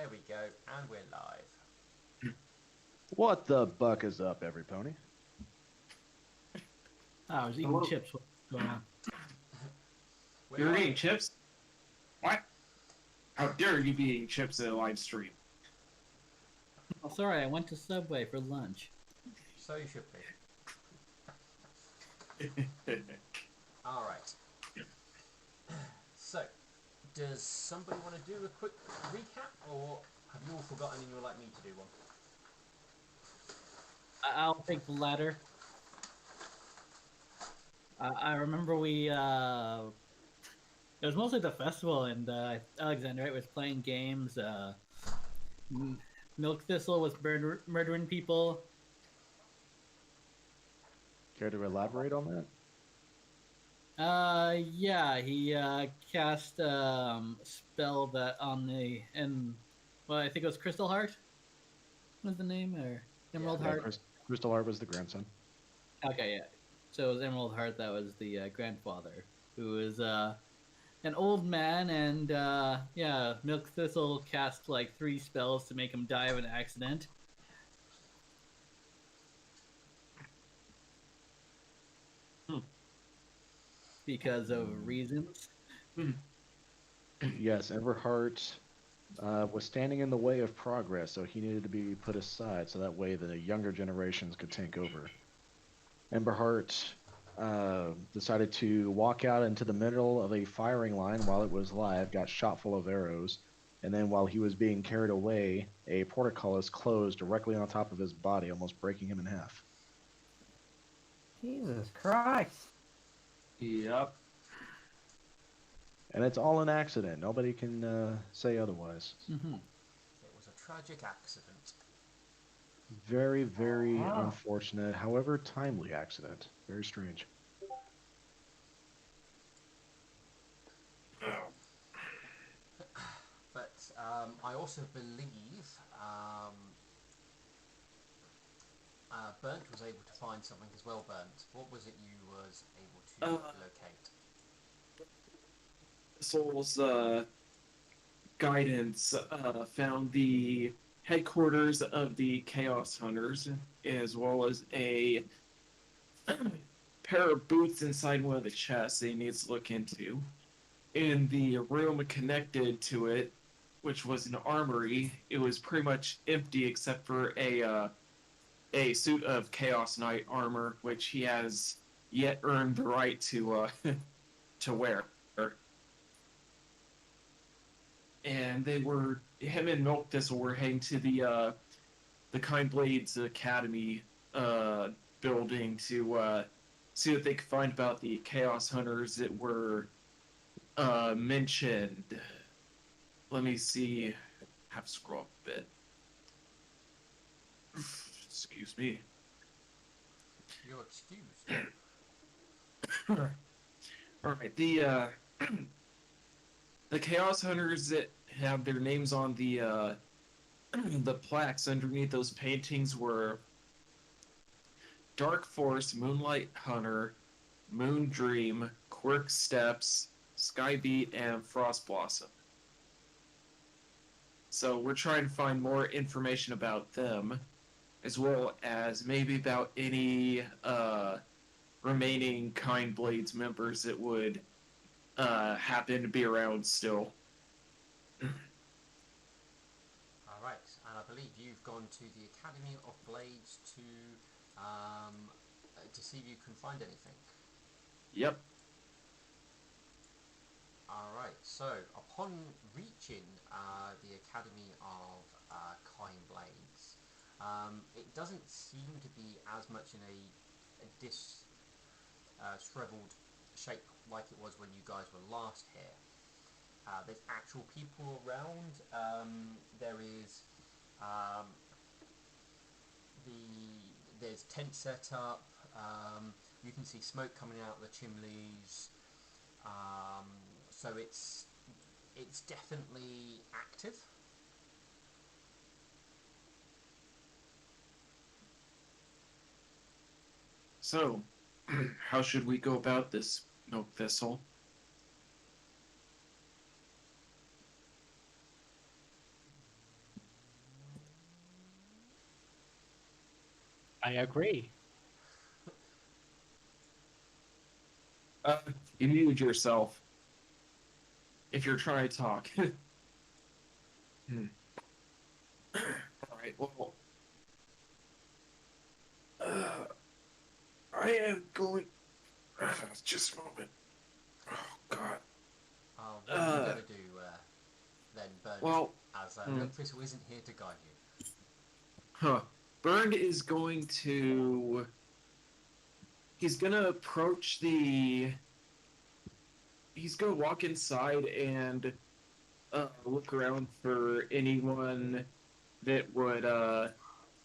There we go, and we're live. What the buck is up, every pony? I was eating Hello. chips. What's going on? We're You're eating live. chips? What? How dare you be eating chips in a live stream? Oh, sorry, I went to Subway for lunch. So you should be. Alright. So, does somebody want to do a quick recap, or have you all forgotten and you'd like me to do one? I'll take the latter. I remember it was mostly the festival, and Alexandrite was playing games. Milk Thistle was murdering people. Care to elaborate on that? Yeah, he cast spell that on I think it was Crystal Heart. Was the name or Emerald Yeah. Heart? Crystal Heart was the grandson. Okay, yeah. So it was Emerald Heart that was the grandfather, who was an old man, and yeah, Milk Thistle cast like 3 spells to make him die of an accident. Because of reasons. Yes, Everheart was standing in the way of progress, so he needed to be put aside so that way the younger generations could take over. Emberheart decided to walk out into the middle of a firing line while it was live, got shot full of arrows, and then while he was being carried away, a portcullis closed directly on top of his body, almost breaking him in half. Jesus Christ. Yep. And it's all an accident. Nobody can say otherwise. Mm-hmm. It was a tragic accident. Very, very Wow. unfortunate, however timely accident. Very strange. But I also believe Burnt was able to find something as well, Burnt. What was it you was able to locate? Soul's guidance found the headquarters of the Chaos Hunters, as well as a pair of boots inside one of the chests that he needs to look into. In the room connected to it, which was an armory, it was pretty much empty except for a suit of Chaos Knight armor, which he has yet earned the right to to wear. And him and Milk Thistle were heading to the Kind Blades Academy building to see what they could find about the Chaos Hunters that were mentioned. Let me see. Have to scroll up a bit. Excuse me. You're excused. All right, the Chaos Hunters that have their names on the the plaques underneath those paintings were Dark Force, Moonlight Hunter, Moon Dream, Quirk Steps, Skybeat, and Frost Blossom. So we're trying to find more information about them, as well as maybe about any remaining Kind Blades members that would happen to be around still. Alright, and I believe you've gone to the Academy of Blades to see if you can find anything. Yep. Alright, so upon reaching the Academy of Kind Blades, it doesn't seem to be as much in a shriveled shape like it was when you guys were last here. There's actual people around. There is there's tent set up. You can see smoke coming out of the chimneys. So it's definitely active. So, how should we go about this, Milk Thistle? I agree. Uh, you mute yourself if you're trying to talk. Hmm. All right. Well, uh, I am going. Just a moment. Oh God. What are you going to do then, Burned, Well, as hmm, Milk Thistle isn't here to guide you? huh. Burned is going to. He's gonna approach the. He's gonna walk inside and look around for anyone that would look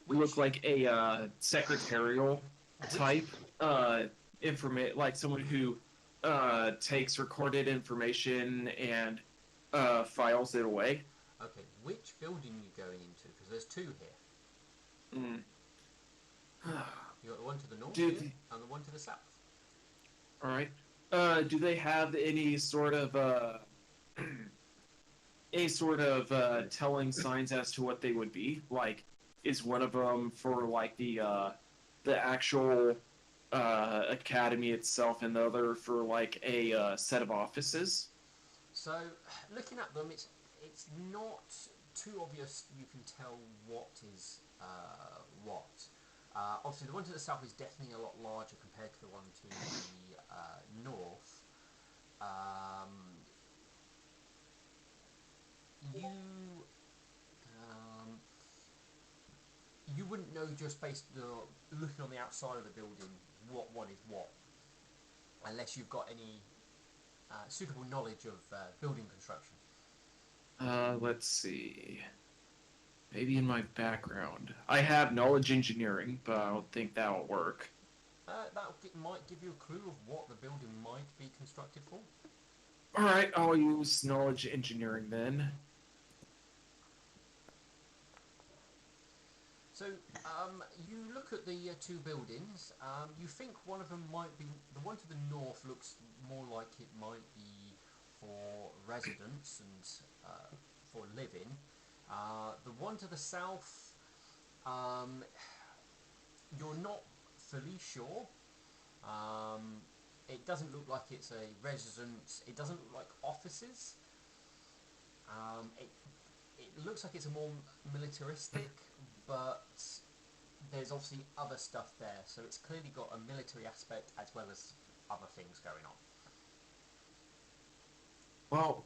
Which, like a secretarial which, type like someone who takes recorded information and files it away. okay, which building are you going into? Because there's two here. Mm. You got the one to the north do here, the, and the one to the south. all right. Do they have any sort of telling signs as to what they would be? Like, is one of them for like the actual academy itself, and the other for like a set of offices? So, looking at them, it's not too obvious. You can tell what is what. Obviously, the one to the south is definitely a lot larger compared to the one to the north. Um, you um, you wouldn't know just based on looking on the outside of the building what one is what, unless you've got any suitable knowledge of building construction. Let's see. Maybe in my background, I have knowledge engineering, but I don't think that'll work. Might give you a clue of what the building might be constructed for. All right, I'll use knowledge engineering then. So you look at the two buildings. You think one of them might be the one to the north. Looks more like it might be for residence and for living. The one to the south, um, you're not fully sure. Um, it doesn't look like it's a residence. It doesn't look like offices. It looks like it's a more militaristic, but there's obviously other stuff there. So it's clearly got a military aspect as well as other things going on. Well,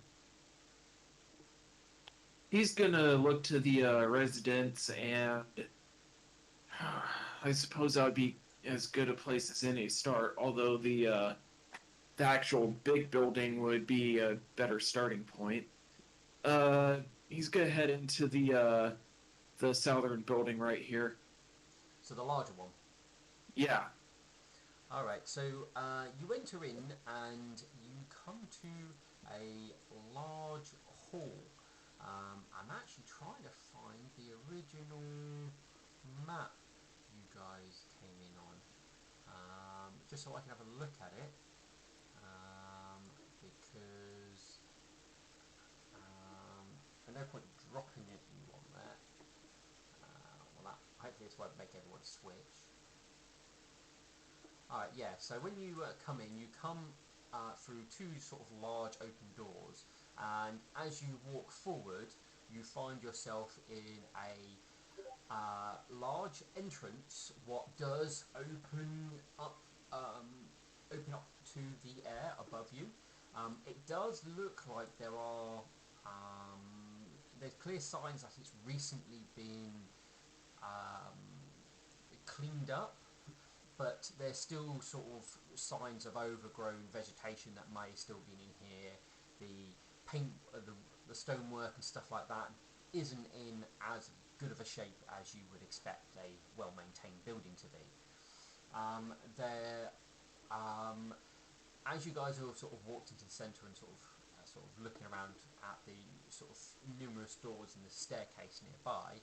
he's gonna look to the residents, and I suppose that would be as good a place as any start. Although the actual big building would be a better starting point. He's gonna head into the southern building right here. So the larger one. Yeah. All right. So you enter in and you come to a large hall. I'm actually trying to find the original map you guys came in on, just so I can have a look at it, because there's no point dropping it you on there. Well, hopefully this won't make everyone switch. Alright, yeah, so when you come in, you come through two sort of large open doors, and as you walk forward, you find yourself in a large entrance, what does open up to the air above you. It does look like there's clear signs that it's recently been um, cleaned up, but there's still sort of signs of overgrown vegetation that may still be in here. The paint, the stonework and stuff like that isn't in as good of a shape as you would expect a well-maintained building to be. There, as you guys have sort of walked into the centre and sort of looking around at the sort of numerous doors and the staircase nearby,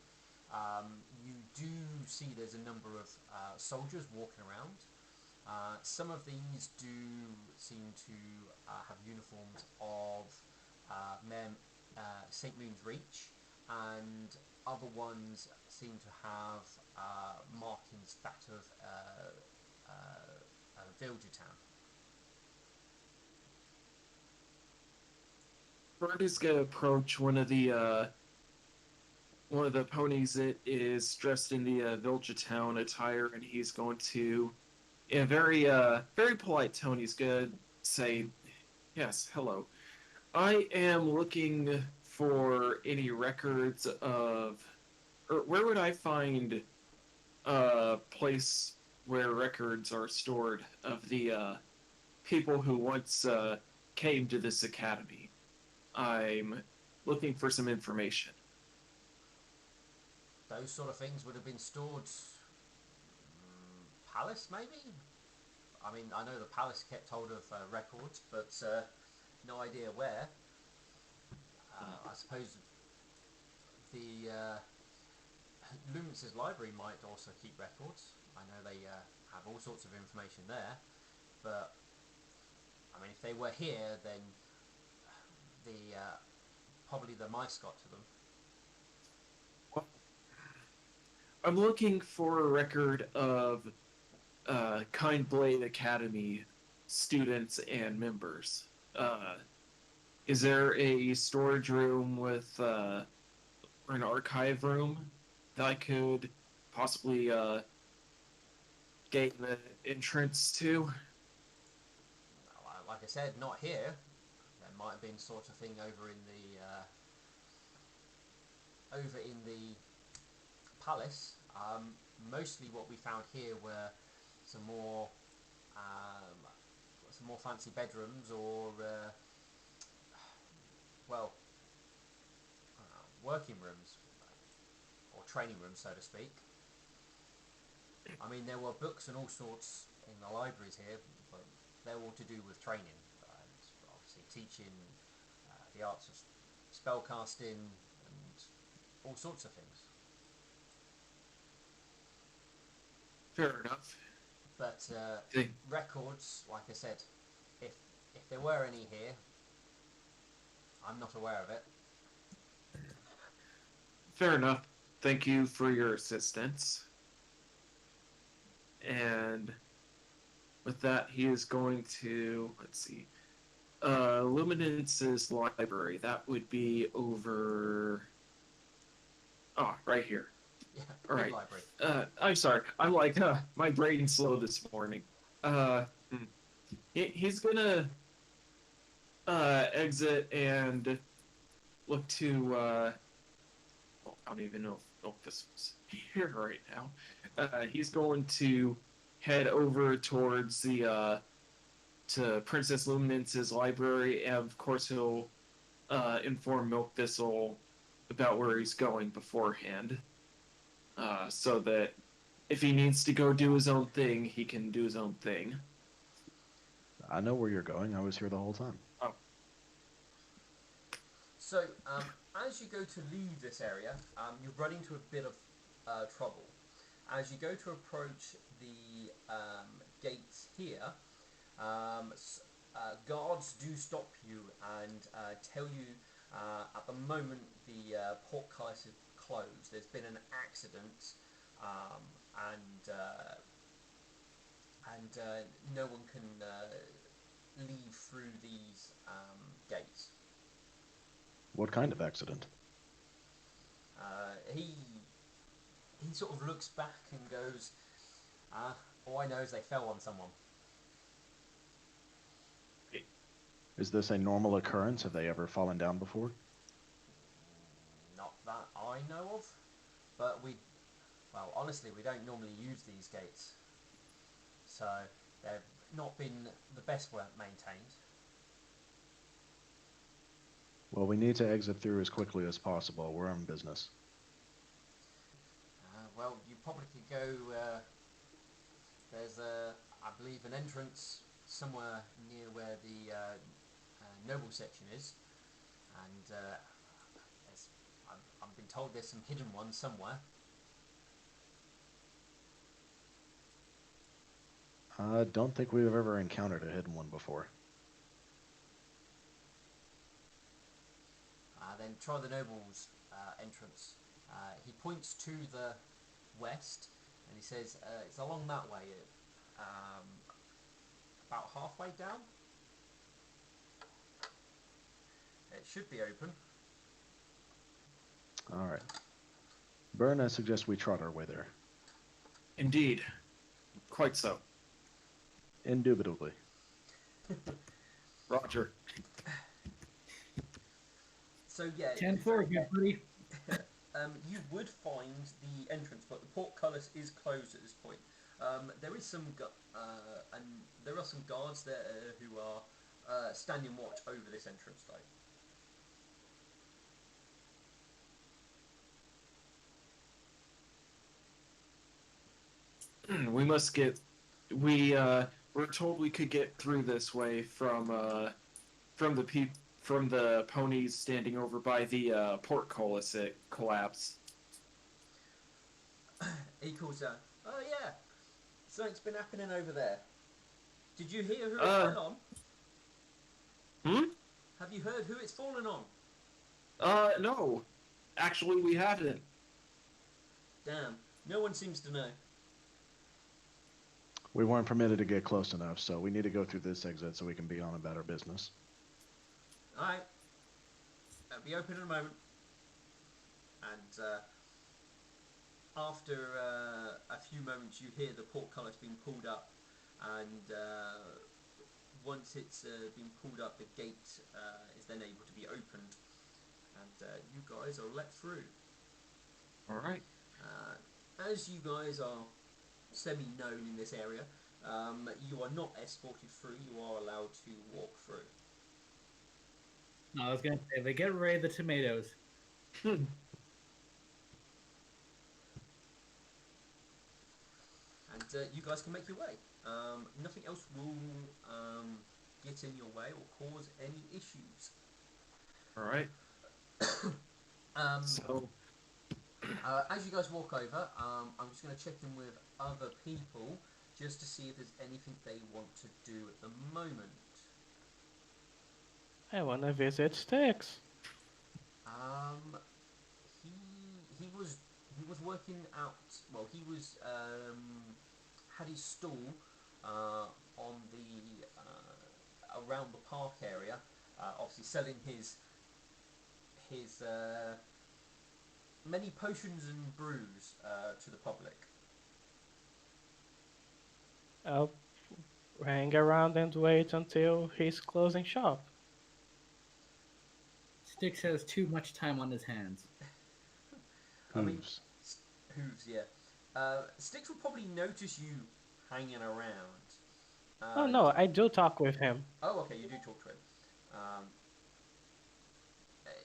you do see there's a number of soldiers walking around. Some of these do seem to have uniforms of Mayor St. Moon's Reach, and other ones seem to have markings that of Villager Town. Bird is gonna approach one of the ponies that is dressed in the Vilja Town attire, and he's going to, in a very polite tone, he's gonna say, "Yes, hello. I am looking for any records of, or where would I find a place where records are stored of the people who once came to this academy? I'm looking for some information." Those sort of things would have been stored palace, maybe? I mean, I know the palace kept hold of records, but no idea where. I suppose the Luminous' library might also keep records. I know they have all sorts of information there, but I mean, if they were here, then the probably the mice got to them. I'm looking for a record of Kind Blade Academy students and members. Is there a storage room with or an archive room that I could possibly gain the entrance to? Like I said, not here. There might have been sort of thing over in the palace. Mostly what we found here were some more fancy bedrooms or well, working rooms or training rooms, so to speak. I mean, there were books and all sorts in the libraries here, but they're all to do with training and obviously teaching the arts of spellcasting and all sorts of things. Fair enough. But Okay. records, like I said, if there were any here, I'm not aware of it. Fair enough. Thank you for your assistance. And with that, he is going to, let's see, Luminance's library. That would be over. Oh, right here. Yeah, All big right. library. I'm sorry. I'm like, my brain's slow this morning. He's gonna exit and look to. Well, I don't even know if this was here right now. He's going to head over towards the to Princess Luminance's library, and of course he'll inform Milk Thistle about where he's going beforehand, so that if he needs to go do his own thing, he can do his own thing. I know where you're going. I was here the whole time. Oh, So, as you go to leave this area, you run into a bit of trouble. As you go to approach the gates here, guards do stop you and tell you at the moment the portcullis is closed. There's been an accident, and no one can leave through these gates. What kind of accident? He sort of looks back and goes, all I know is they fell on someone. Is this a normal occurrence? Have they ever fallen down before? Not that I know of, but well, honestly, we don't normally use these gates, so they've not been the best maintained. Well, we need to exit through as quickly as possible. We're on business. Well, you probably could go. There's I believe, an entrance somewhere near where the noble section is, and I've been told there's some hidden ones somewhere. I don't think we've ever encountered a hidden one before. Then try the noble's entrance. He points to the west, and he says, "It's along that way, um, about halfway down. It should be open." All right. Burn, I suggest we trot our way there. Indeed. Quite so. Indubitably. Roger. So yeah, 10-4, good buddy. you would find the entrance, but the portcullis is closed at this point. There is and there are some guards there who are standing watch over this entrance, though. We must get. We were told we could get through this way from the ponies standing over by the portcullis. It collapsed. He calls out, "Oh yeah, something's been happening over there. Did you hear who it's fallen on? Hmm? Have you heard who it's fallen on?" No. Actually, we haven't. Damn, no one seems to know. We weren't permitted to get close enough, so we need to go through this exit so we can be on about our business. Alright. It'll be open in a moment. And after a few moments, you hear the portcullis being pulled up, and once it's been pulled up, the gate is then able to be opened, and you guys are let through. Alright. As you guys are semi-known in this area, you are not escorted through, you are allowed to walk through. No, I was gonna say, they get rid of the tomatoes. And you guys can make your way. Nothing else will get in your way or cause any issues. Alright. So... As you guys walk over, I'm just going to check in with other people just to see if there's anything they want to do at the moment. I want to visit Styx. He was working out. Well, he was had his stall on the around the park area, obviously selling his many potions and brews to the public. I'll hang around and wait until he's closing shop. Styx has too much time on his hands. I mean, Hooves. Hooves, yeah. Styx will probably notice you hanging around. Oh no, I do talk with him. Oh, okay, you do talk to him.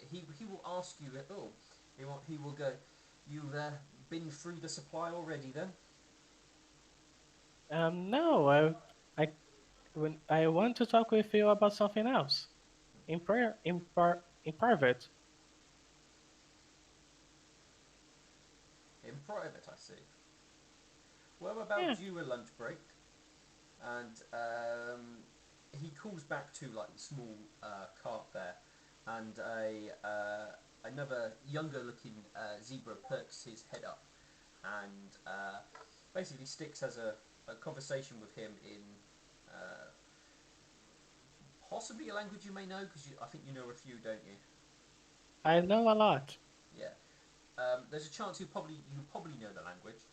He will ask you. Oh, he will go. You've been through the supply already, then? No, I want to talk with you about something else. In private. In private, I see. Well, about you a lunch break, and he calls back to like a small cart there, and another younger-looking zebra perks his head up, and basically Styx has a conversation with him in possibly a language you may know, because I think you know a few, don't you? I know a lot. Yeah. There's a chance you probably know the language.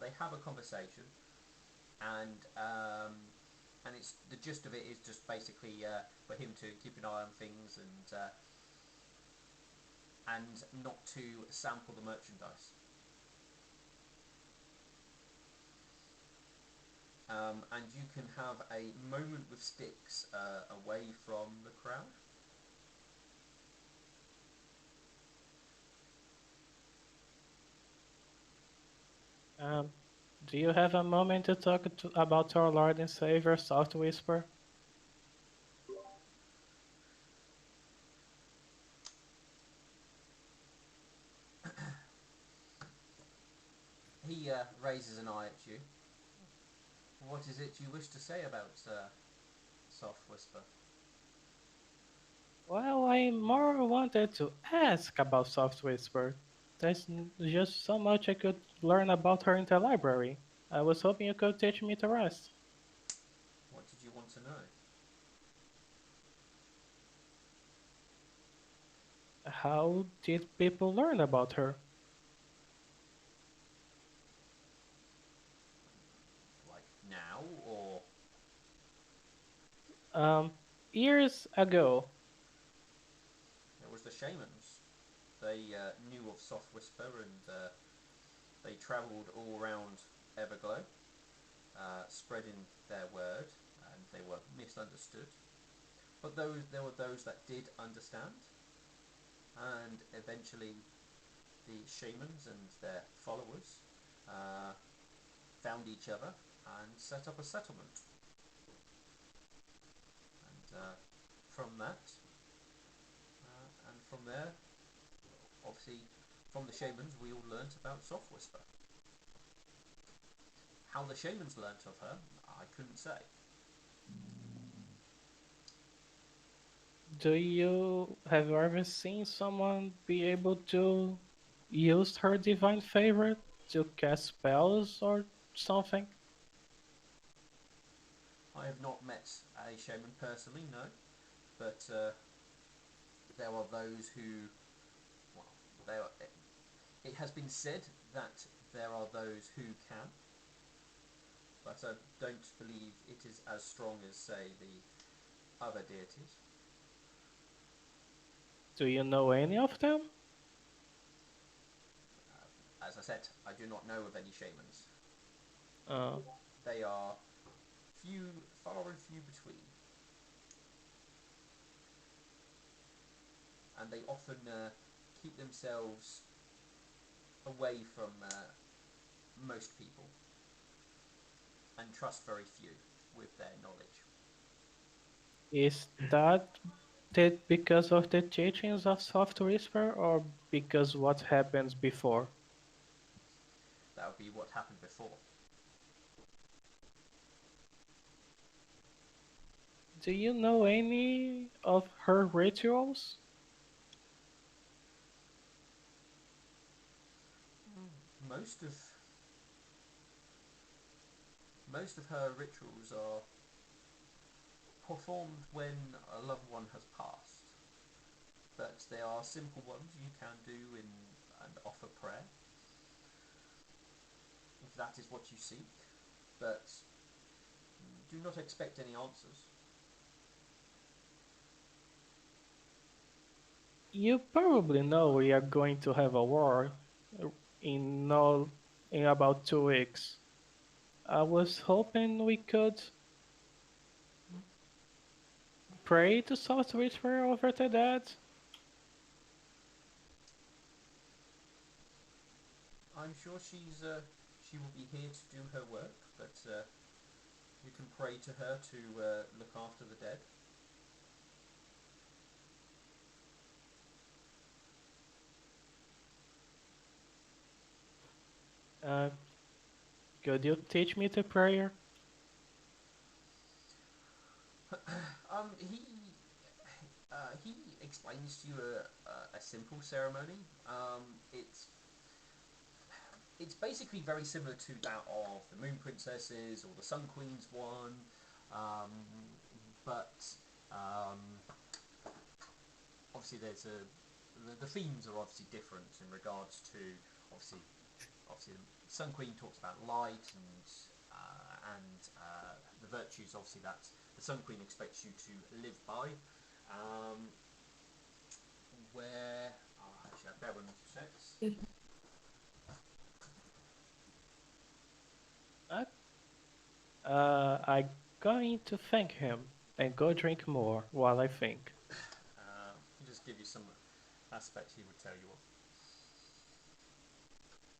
They have a conversation, and it's the gist of it is just basically for him to keep an eye on things and not to sample the merchandise. And you can have a moment with Styx away from the crowd. Do you have a moment to talk about our Lord and Savior, Soft Whisper? He raises an eye at you. What is it you wish to say about Soft Whisper? Well, I more wanted to ask about Soft Whisper. just so much I could learn about her in the library. I was hoping you could teach me the rest. What did you want to know? How did people learn about her? Like now, or Um, Years ago. it was the shamans? They knew of Soft Whisper, and they travelled all around Everglow, spreading their word, and they were misunderstood. But there were those that did understand, and eventually the shamans and their followers uh, found each other and set up a settlement. And from that, and from there, obviously, from the shamans, we all learnt about Soft Whisper. How the shamans learnt of her, I couldn't say. Have you ever seen someone be able to use her divine favor to cast spells or something? I have not met a shaman personally, no, but there are those who, well, there. It has been said that there are those who can, but I don't believe it is as strong as, say, the other deities. Do you know any of them? As I said, I do not know of any shamans. Uh, They are few, far and few between, and they often keep themselves away from most people and trust very few with their knowledge. is that because of the teachings of Soft Whisper or because what happens before? That would be what happened before. Do you know any of her rituals? Most of most of her rituals are performed when a loved one has passed, but they are simple ones you can do in and offer prayer if that is what you seek. But do not expect any answers. You probably know we are going to have a war uh, in no in about 2 weeks. I was hoping we could pray to Soft Whisper over to that. I'm sure she will be here to do her work, but you can pray to her to look after the dead. Uh, could you teach me the prayer? He he explains to you a simple ceremony. It's basically very similar to that of the Moon Princesses or the Sun Queen's one, um, but um, obviously the themes are obviously different in regards to obviously obviously the Sun Queen talks about light and the virtues obviously that the Sun Queen expects you to live by. Um, where actually I bear with me 2 seconds. Uh, I'm going to thank him and go drink more while I think. I'll just give you some aspects he would tell you of.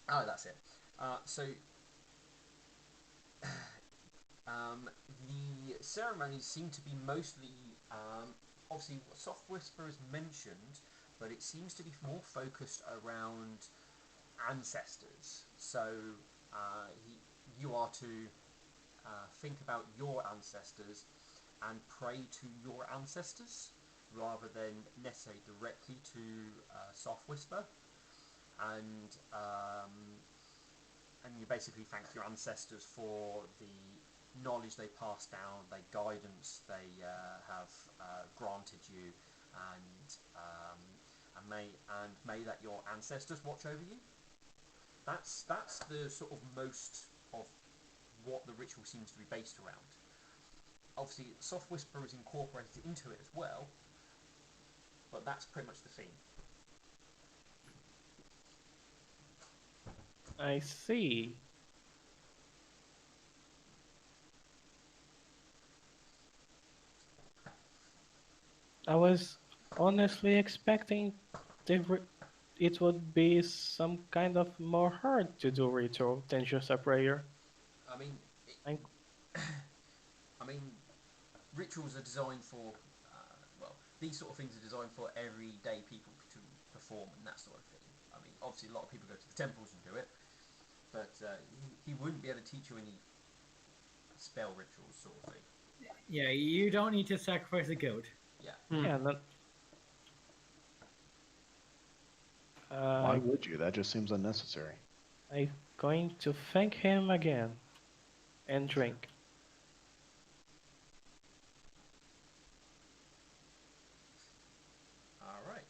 Oh, that's it. So the ceremonies seem to be mostly, obviously, Soft Whisper is mentioned, but it seems to be more focused around ancestors. So you are to think about your ancestors and pray to your ancestors rather than necessarily directly to Soft Whisper. and you basically thank your ancestors for the knowledge they passed down, the guidance they have granted you, and may that your ancestors watch over you. That's the sort of most of what the ritual seems to be based around. Obviously, Soft Whisper is incorporated into it as well, but that's pretty much the theme. I see. I was honestly expecting it would be some kind of more hard to do ritual than just a prayer. I mean, I, I mean, rituals are designed for, well, these sort of things are designed for everyday people to perform and that sort of thing. I mean, obviously a lot of people go to the temples and do it, but he wouldn't be able to teach you any spell rituals sort of thing. Yeah, you don't need to sacrifice a goat. Yeah. yeah, not, Why would you? That just seems unnecessary. I'm going to thank him again and drink. All right.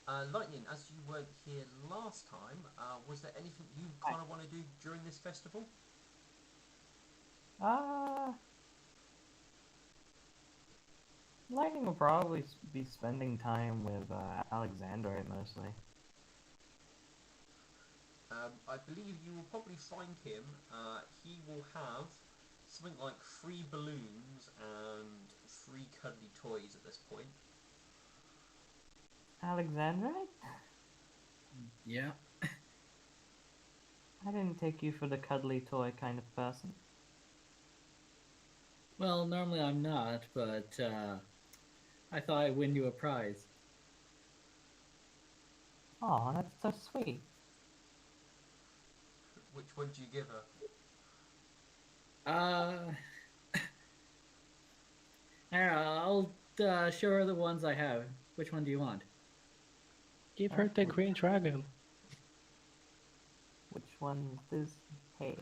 And Lightning, as you weren't here last time, was there anything you kind of want to do during this festival? Lightning will probably be spending time with Alexandrite mostly. I believe you will probably find him. He will have something like 3 balloons and 3 cuddly toys at this point. Alexandrite? Yeah. I didn't take you for the cuddly toy kind of person. Well, normally I'm not, but I thought I'd win you a prize. Oh, that's so sweet. Which one do you give her? I'll show her the ones I have. Which one do you want? Give her the green dragon. Which one is Hey?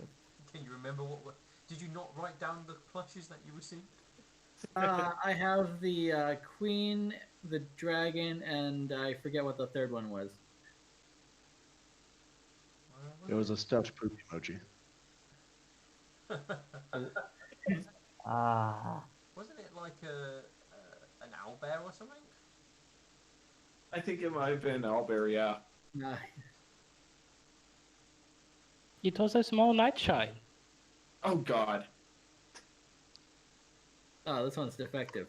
Can you remember what? Did you not write down the plushes that you received? I have the queen, the dragon, and I forget what the third one was. It was a stuffed poop emoji. Wasn't it like an owlbear or something? I think it might have been Owlbear, yeah. It was a small nightshine. Oh god. Oh, this one's defective.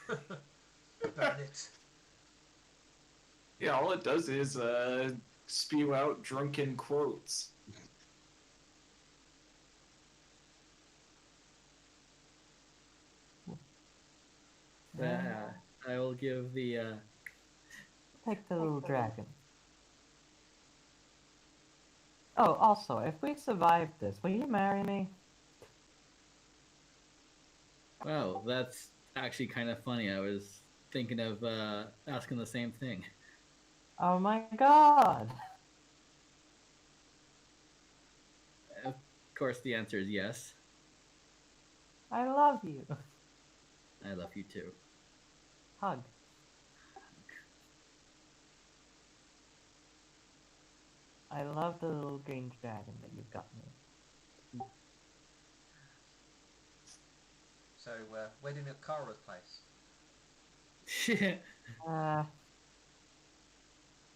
Burn it. Yeah, all it does is spew out drunken quotes. I will give the Take the little dragon. Oh, also, if we survive this, will you marry me? Wow, that's actually kind of funny. I was thinking of asking the same thing. Oh my god! Of course, the answer is yes. I love you. I love you too. Hug. I love the little green dragon that you've got me. So, wedding at Kara's place. Shit.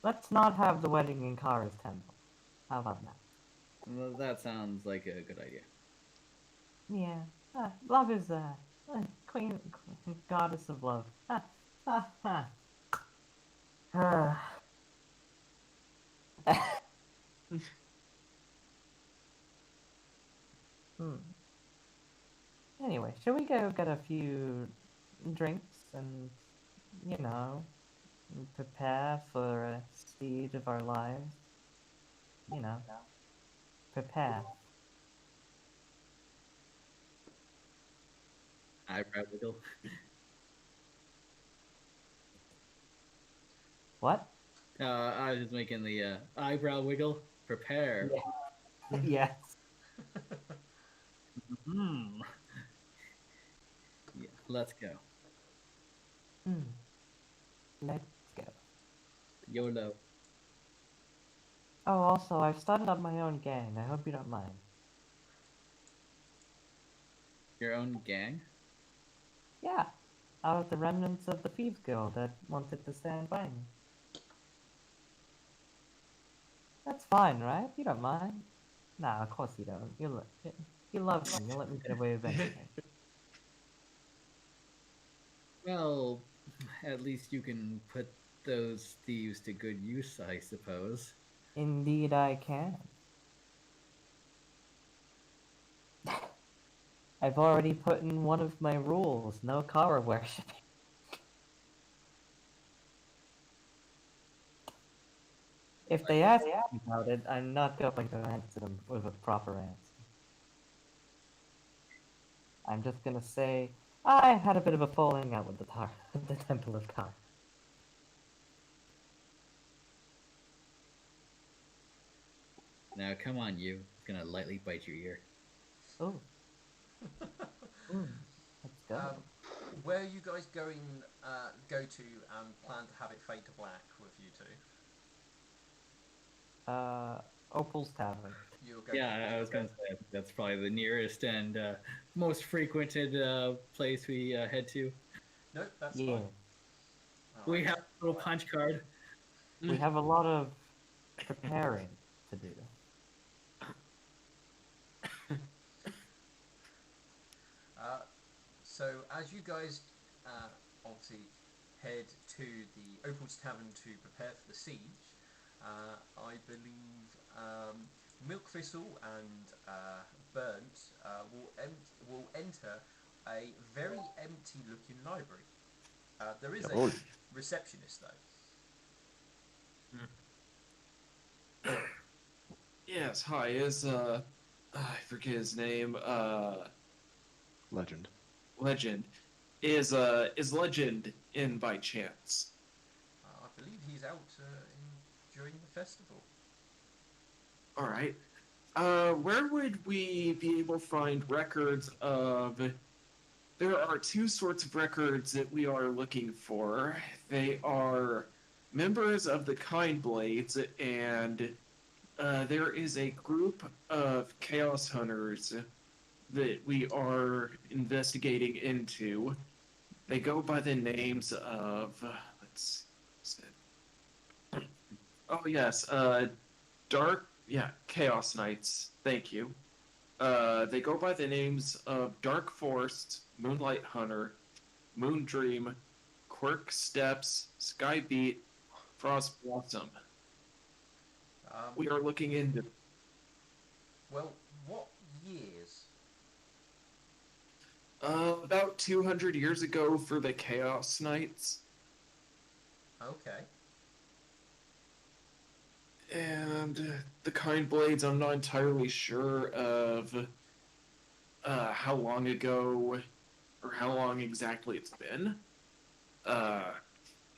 Let's not have the wedding in Kara's temple. How about that? Well, that sounds like a good idea. Yeah. Love is queen, goddess of love. Anyway, shall we go get a few drinks and, prepare for a siege of our lives? Prepare. Eyebrow wiggle. What? I was just making the eyebrow wiggle. Prepare. Yeah. Yes. Hmm. Yeah, let's go. Hmm. Let's go. YOLO. Oh, also, I've started up my own gang. I hope you don't mind. Your own gang? Yeah, out of the remnants of the Thieves Guild that wanted to stand by me. That's fine, right? You don't mind? Nah, of course you don't. You love me. You let me get away with anything. Well, at least you can put those thieves to good use, I suppose. Indeed, I can. I've already put in one of my rules: no Kara worshipping. If they ask me about it, I'm not going to answer them with a proper answer. I'm just gonna say I had a bit of a falling out with the Temple of Kara. Now, come on, you. It's gonna lightly bite your ear. Oh, let's go. Where are you guys going? Go to and plan to have it fade to black with you two. Opal's Tavern. You'll go. Yeah, I was gonna say I think that's probably the nearest and most frequented place we head to. Nope, that's Yeah, fine. We Alright. have a little punch card. we have a lot of preparing to do. So as you guys obviously head to the Opal's Tavern to prepare for the siege, I believe Milk Thistle and Burnt will enter a very empty-looking library. There is Oh, a receptionist though. Yes, hi. I forget his name. legend. Legend. Is Legend in by chance? I believe he's out during the festival. All right. Where would we be able to find records of? There are two sorts of records that we are looking for. They are members of the Kind Blades, and there is a group of Chaos Hunters that we are investigating into. They go by the names of let's see. Oh yes, Dark, yeah, Chaos Knights. Thank you. They go by the names of Dark Forest, Moonlight Hunter, Moon Dream, Quirk Steps, Skybeat, Frost Blossom. We are looking into Well, what years? about 200 years ago for the Chaos Knights, Okay. and the Kind Blades. I'm not entirely sure of how long ago or how long exactly it's been. Uh,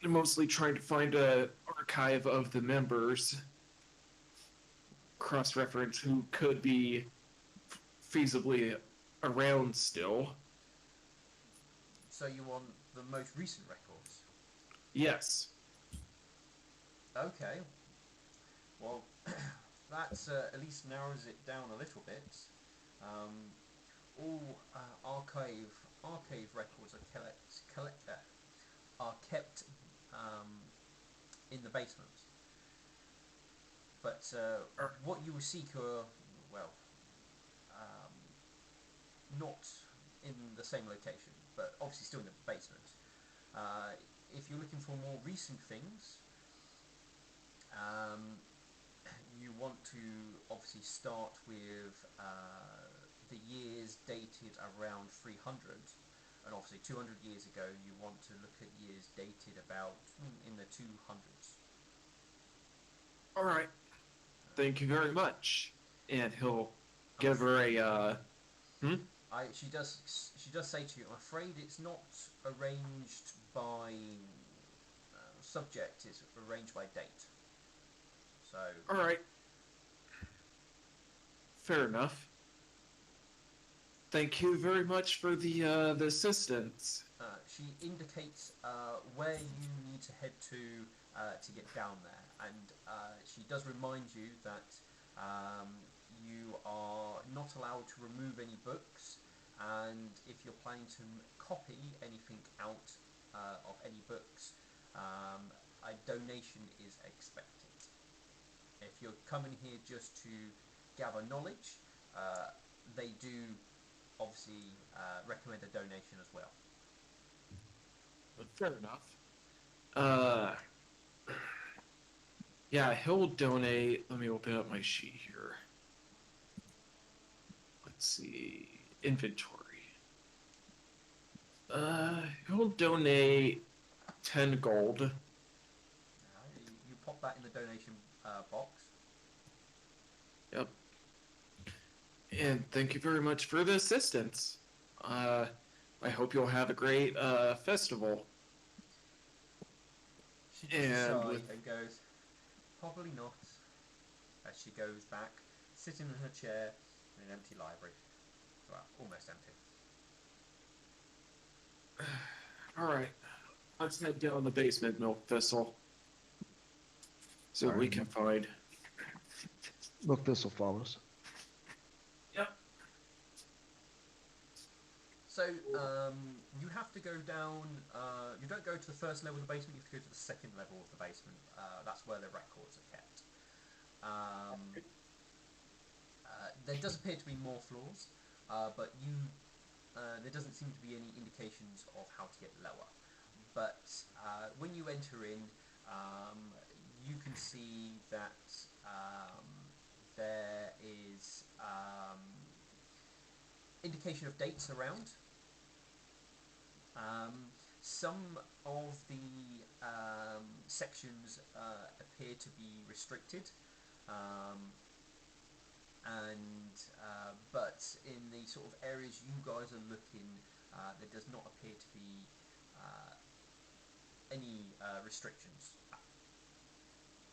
I'm mostly trying to find a archive of the members, cross-reference who could be feasibly around still. So you want the most recent records? Yes. Okay. Well, that at least narrows it down a little bit. All archive records are kept in the basement. But what you will seek are, well, um, not in the same location, but obviously still in the basement. If you're looking for more recent things, um, you want to obviously start with the years dated around 300, and obviously 200 years ago you want to look at years dated about in the 200s. All right. Thank you very much. And he'll give her a. She does say to you, I'm afraid it's not arranged by subject. It's arranged by date. So All right. Fair enough. Thank you very much for the assistance. she indicates where you need to head to get down there, and she does remind you that you are not allowed to remove any books, and if you're planning to copy anything out of any books, a donation is expected. If you're coming here just to gather knowledge, they do obviously recommend a donation as well. Fair enough. Yeah, he'll donate. Let me open up my sheet here. Let's see. Inventory. He'll donate 10 gold. You pop that in the donation box. Yep. And thank you very much for the assistance. I hope you'll have a great festival. She just sighs and goes, probably not, as she goes back, sitting in her chair in an empty library. Well, almost empty. Alright. Let's head down the basement, Milk Thistle. So we can find. Milk Thistle follows. Yep. So, you have to go down, you don't go to the first level of the basement, you have to go to the second level of the basement. That's where the records are kept. There does appear to be more floors, but there doesn't seem to be any indications of how to get lower. But when you enter in, you can see that there is indication of dates around. Some of the sections appear to be restricted, but in the sort of areas you guys are looking, there does not appear to be any restrictions.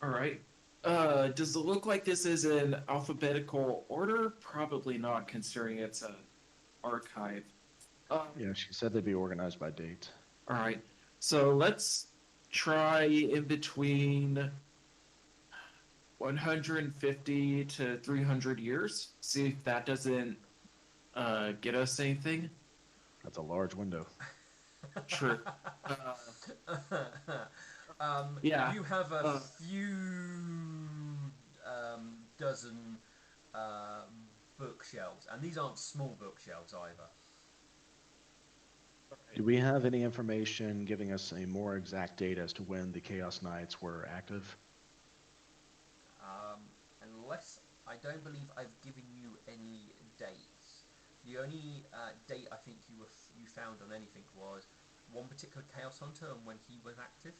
Alright. Does it look like this is in alphabetical order? Probably not, considering it's an archive. Yeah, she said they'd be organized by date. Alright. So let's try in between 150 to 300 years. See if that doesn't get us anything. That's a large window. True. Yeah. You have a few dozen bookshelves, and these aren't small bookshelves either. Do we have any information giving us a more exact date as to when the Chaos Knights were active? Unless I don't believe I've given you any dates. The only date I think you found on anything was one particular Chaos Hunter and when he was active.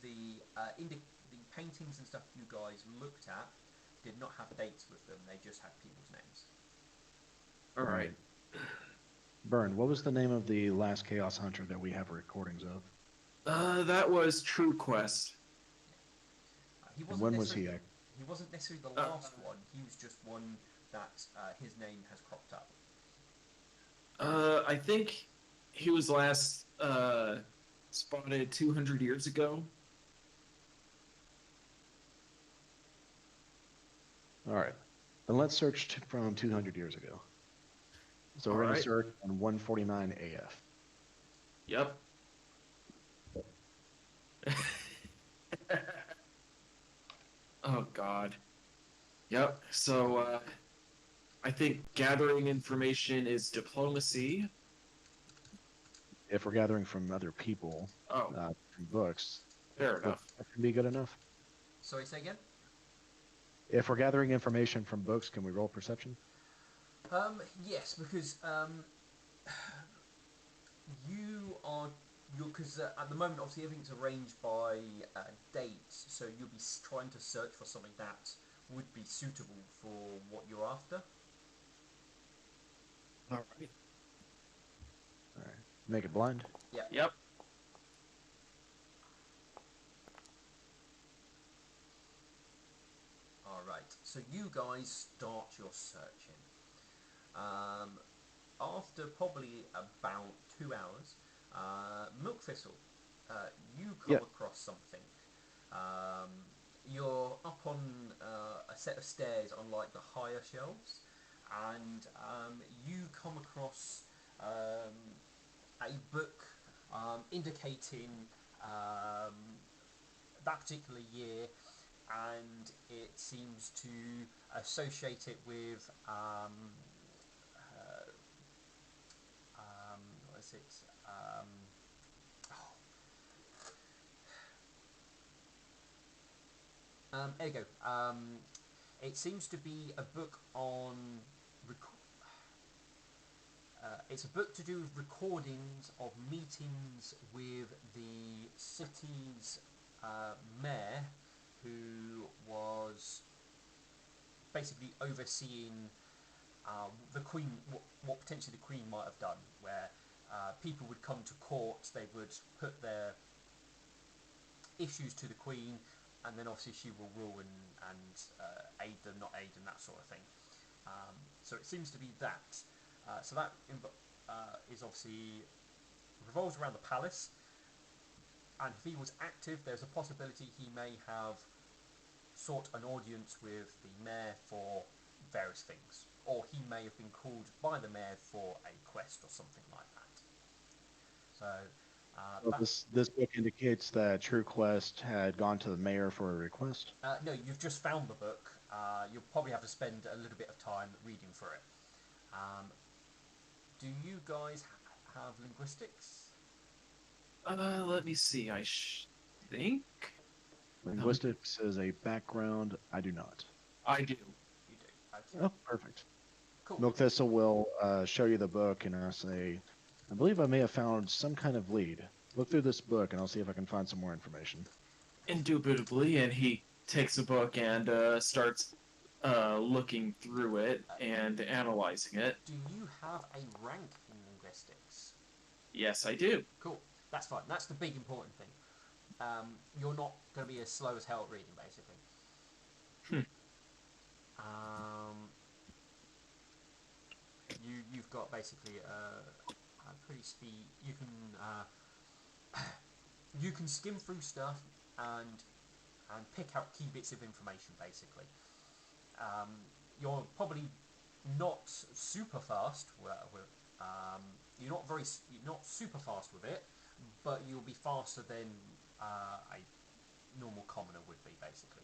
The paintings and stuff you guys looked at did not have dates with them. They just had people's names. All right. Burn, what was the name of the last Chaos Hunter that we have recordings of? That was True Quest. When was he active? He wasn't necessarily the last one. He was just one that his name has cropped up. I think he was last spotted 200 years ago. All right. Then let's search from 200 years ago. So we're going to search on 149 AF. Yep. Oh, God. Yep. So, I think gathering information is diplomacy. If we're gathering from other people, from books, fair enough. That can be good enough. Sorry, say again? If we're gathering information from books, can we roll perception? Yes, because because at the moment obviously everything's arranged by dates, so you'll be trying to search for something that would be suitable for what you're after. All right. All right. Make it blind. Yep. Alright, so you guys start your searching. After probably about 2 hours, Milk Thistle, you come Yeah. across something. Um, you're up on a set of stairs on like the higher shelves, and you come across a book indicating that particular year, and it seems to associate it with what is it? There you go. It seems to be a book on. It's a book to do with recordings of meetings with the city's mayor, who was basically overseeing the Queen, what potentially the Queen might have done, where people would come to court, they would put their issues to the Queen, and then obviously she will rule and aid them, not aid them, that sort of thing. So it seems to be that. So that is obviously revolves around the palace, and if he was active, there's a possibility he may have sought an audience with the mayor for various things, or he may have been called by the mayor for a quest or something like that. So Well, this book indicates that True Quest had gone to the mayor for a request. no, you've just found the book. You'll probably have to spend a little bit of time reading through it. Do you guys have linguistics? Let me see. Think Linguistics is a background I do not. I do. You do. Okay. Oh, perfect. Cool. Milk Thistle will show you the book, and I'll say, I believe I may have found some kind of lead. Look through this book, and I'll see if I can find some more information. Indubitably, and he takes a book and starts looking through it and analyzing it. Do you have a rank in linguistics? Yes, I do. Cool. That's fine. That's the big important thing. You're not going to be as slow as hell at reading, basically. You've got basically a pretty speed. You can skim through stuff and pick out key bits of information, basically. You're probably not super fast. You're not super fast with it, but you'll be faster than a normal commoner would be, basically.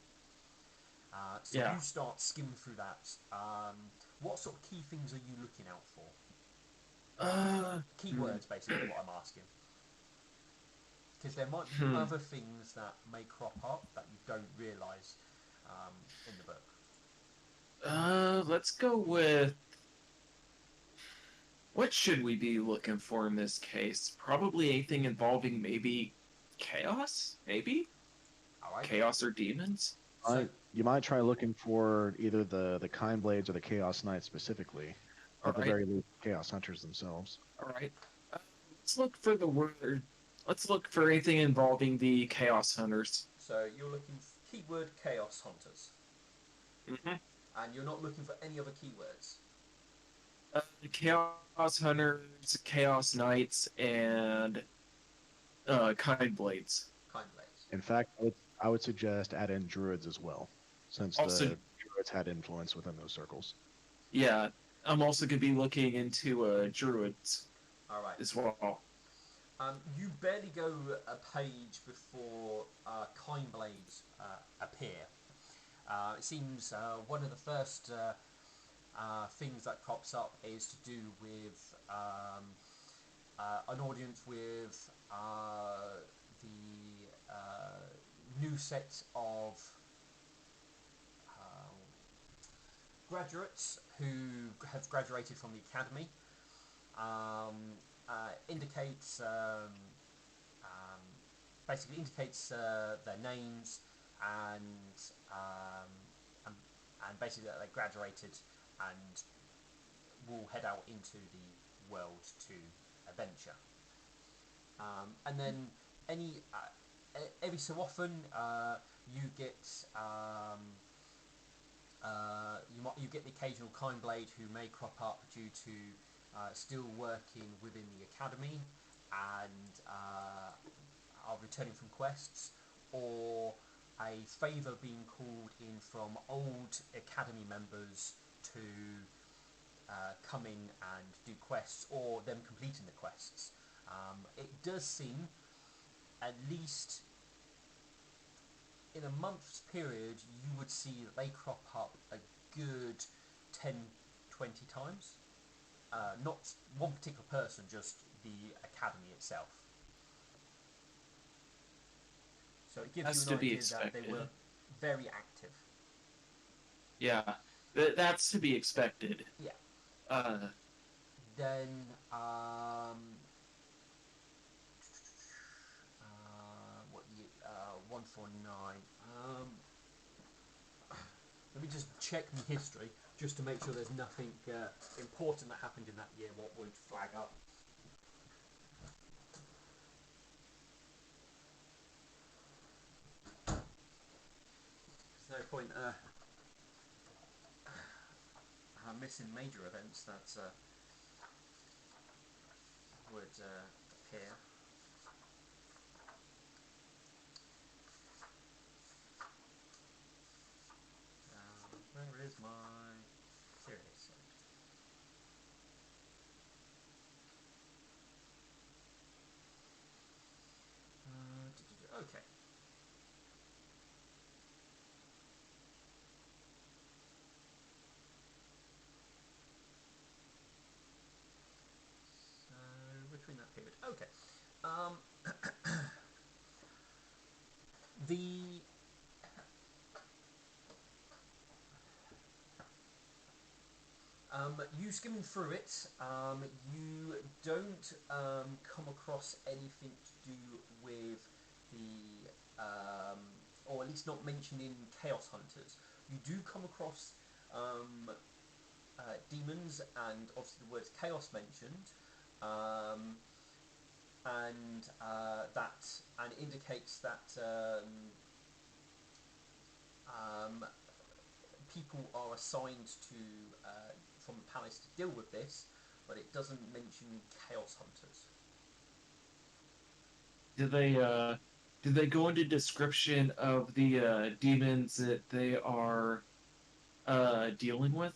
So Yeah. you start skimming through that. What sort of key things are you looking out for? Keywords, basically, what I'm asking. Because there might be other things that may crop up that you don't realise in the book. Let's go with. What should we be looking for in this case? Probably anything involving maybe chaos? Maybe? Alright. Chaos or demons? So, You might try looking for either the Kind Blades or the Chaos Knights specifically. At the very least, Chaos Hunters themselves. Alright. Let's look for the word. Let's look for anything involving the Chaos Hunters. so you're looking for keyword Chaos Hunters. Mm-hmm. And you're not looking for any other keywords. Chaos Hunters, Chaos Knights, and Kind Blades. Kind Blades. In fact, I would suggest add in Druids as well, since Also- the Druids had influence within those circles. Yeah, I'm also going to be looking into Druids Alright. as well. You barely go a page before Kind Blades appear. It seems one of the first things that crops up is to do with an audience with the new set of graduates who have graduated from the academy. Indicates basically indicates their names and basically that they graduated and will head out into the world to adventure. And then every so often you get you get the occasional Kindblade who may crop up due to still working within the academy and are returning from quests, or a favour being called in from old academy members to come in and do quests, or them completing the quests. It does seem, at least in a month's period, you would see that they crop up a good 10, 20 times. Not one particular person, just the academy itself. So it gives That's you to an be idea that they expected. were very active. Yeah, that's to be expected. Yeah. Then, what year? 149. Let me just check the history, just to make sure there's nothing important that happened in that year, what would flag up. There's no point missing major events that would appear. Where is my... Here it is. Okay. So, between that period. Okay. The... you skimming through it, you don't come across anything to do with the, or at least not mentioned in Chaos Hunters. You do come across demons, and obviously the word chaos mentioned, and that and indicates that people are assigned to from the palace to deal with this, but it doesn't mention chaos hunters. Did they go into description of the demons that they are dealing with?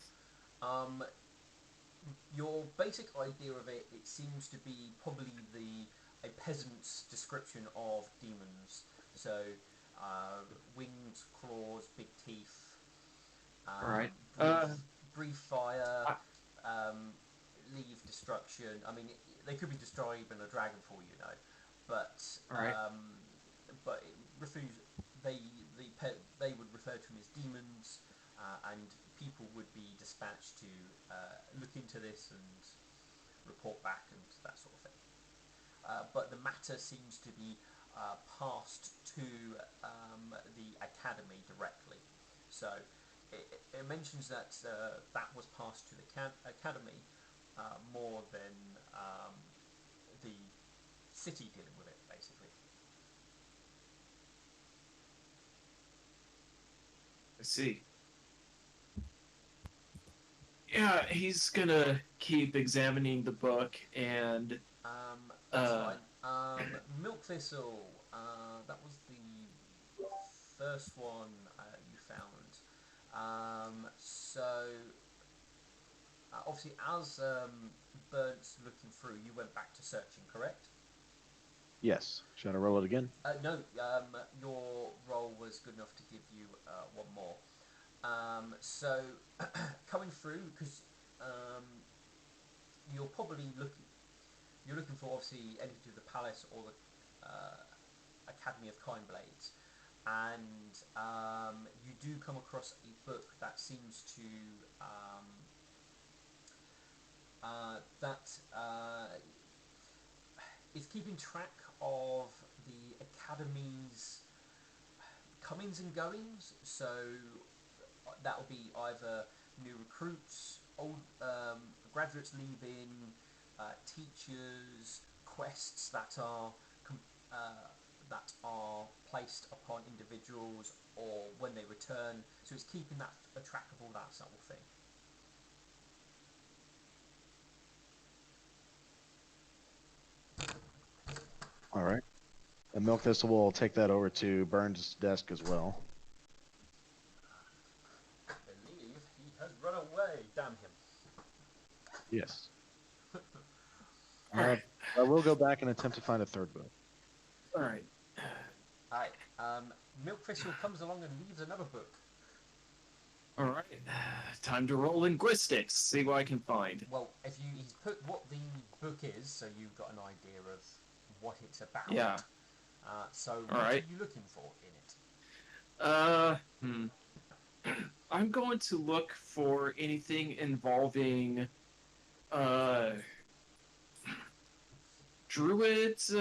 Your basic idea of it, it seems to be probably a peasant's description of demons. So, wings, claws, big teeth, Alright. breathe fire, I- leave destruction. I mean, they could be describing a dragon for you know, but Alright. but it refers, they they would refer to them as demons, and people would be dispatched to look into this and report back and that sort of thing. But the matter seems to be passed to the academy directly. So it mentions that that was passed to the academy more than the city dealing with it, basically. I see. Yeah, he's gonna keep examining the book and That's fine. Milk Thistle, that was the first one you found. So, obviously, as Burnt's looking through, you went back to searching, correct? Yes. Should I roll it again? No, your roll was good enough to give you one more. So, coming through, because you're probably looking for obviously anything to do with the palace or the Academy of Kindblades, and you do come across a book that seems to that is keeping track of the Academy's comings and goings. So that will be either new recruits old graduates leaving, teachers, quests that are placed upon individuals or when they return. So it's keeping that a track of all that sort of thing. All right. And Milk Thistle will take that over to Burns' desk as well. I believe he has run away. Damn him. Yes. Alright. I will go back and attempt to find a third book. Alright. Alright, Milk Thistle comes along and leaves another book. Alright. Time to roll linguistics. See what I can find. Well, he's put what the book is, so you've got an idea of what it's about. Yeah. So what Alright. are you looking for in it? I'm going to look for anything involving druids,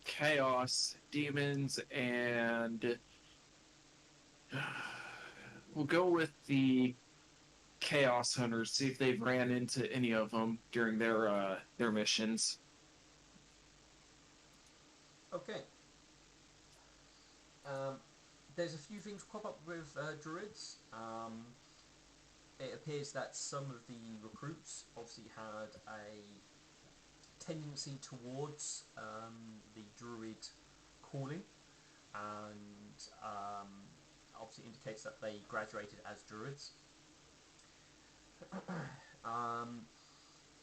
chaos, demons, and we'll go with the chaos hunters. See if they've ran into any of them during their missions. Okay. There's a few things crop up with druids. It appears that some of the recruits obviously had a tendency towards the druid calling, and obviously indicates that they graduated as druids.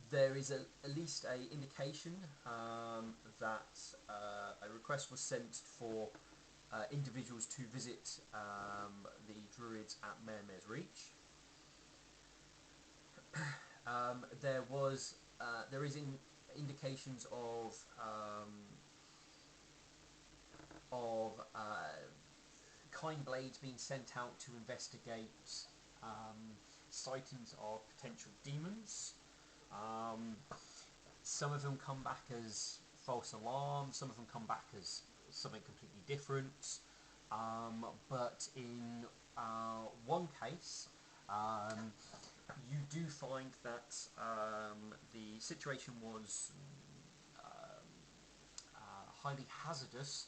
There is at least an indication that a request was sent for individuals to visit the druids at Mermir's Reach. There is indications of kind blades being sent out to investigate sightings of potential demons. Some of them come back as false alarms, some of them come back as something completely different. But in one case, you do find that the situation was highly hazardous,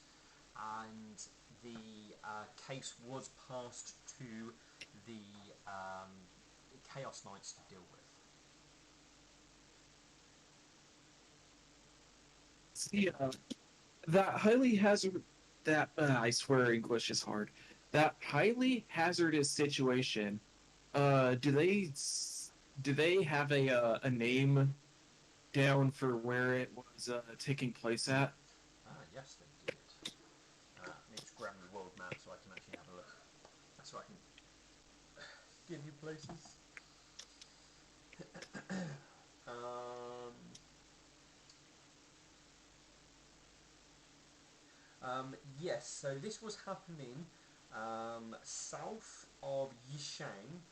and the case was passed to the Chaos Knights to deal with. See, that highly hazard. That I swear English is hard. That highly hazardous situation. Do they have a name down for where it was taking place at? Yes, they did. Let me just grab the world map so I can actually have a look. So I can give you places. Yes, so this was happening south of Yishang,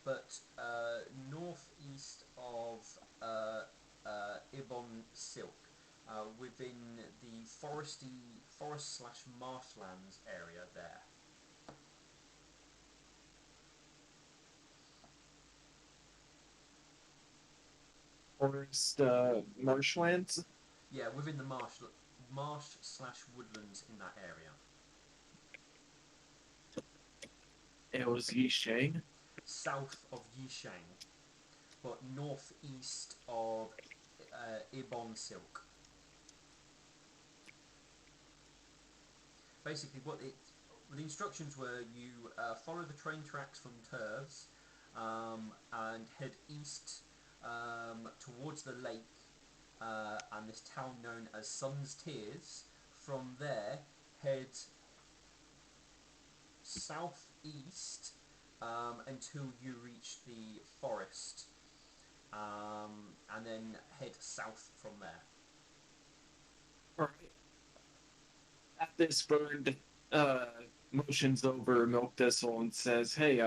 but northeast of Ibon Silk, within the forest/marshlands area there. Forest marshlands? Yeah, within the marsh/woodlands in that area. It was Yishang. South of Yishang, but northeast of Ibon Silk. Basically, the instructions were you follow the train tracks from Terves and head east towards the lake and this town known as Sun's Tears. From there, head southeast until you reach the forest, and then head south from there. Alright. At this, Bird motions over Milk Thistle and says, "Hey,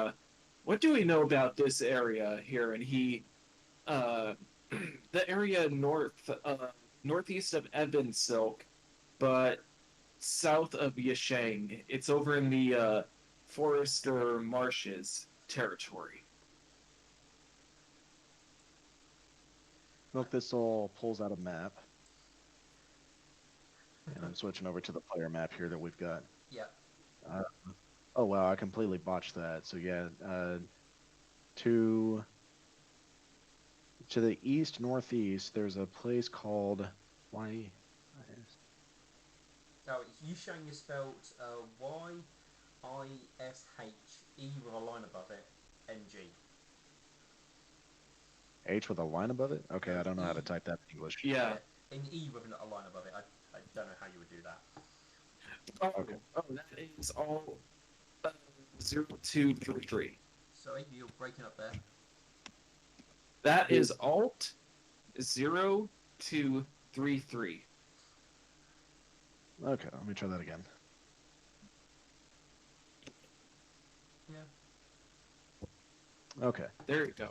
what do we know about this area here?" And he, the area northeast of Ebon Silk, but south of Yishang. It's over in the forest or marshes territory. Milk Thistle pulls out a map, and I'm switching over to the player map here that we've got. Yeah. Uh, oh wow, I completely botched that. So yeah, to the east northeast, there's a place called why. Oh, Yusheng is spelled Yishe with a line above it, NG. H with a line above it? Okay, No, I don't know how to E. type that in English. Yeah. An E with a line above it. I don't know how you would do that. Oh, Okay. that is all 0233. Sorry, you're breaking up there. That is Alt 0233. Okay, let me try that again. Yeah. Okay. There you go.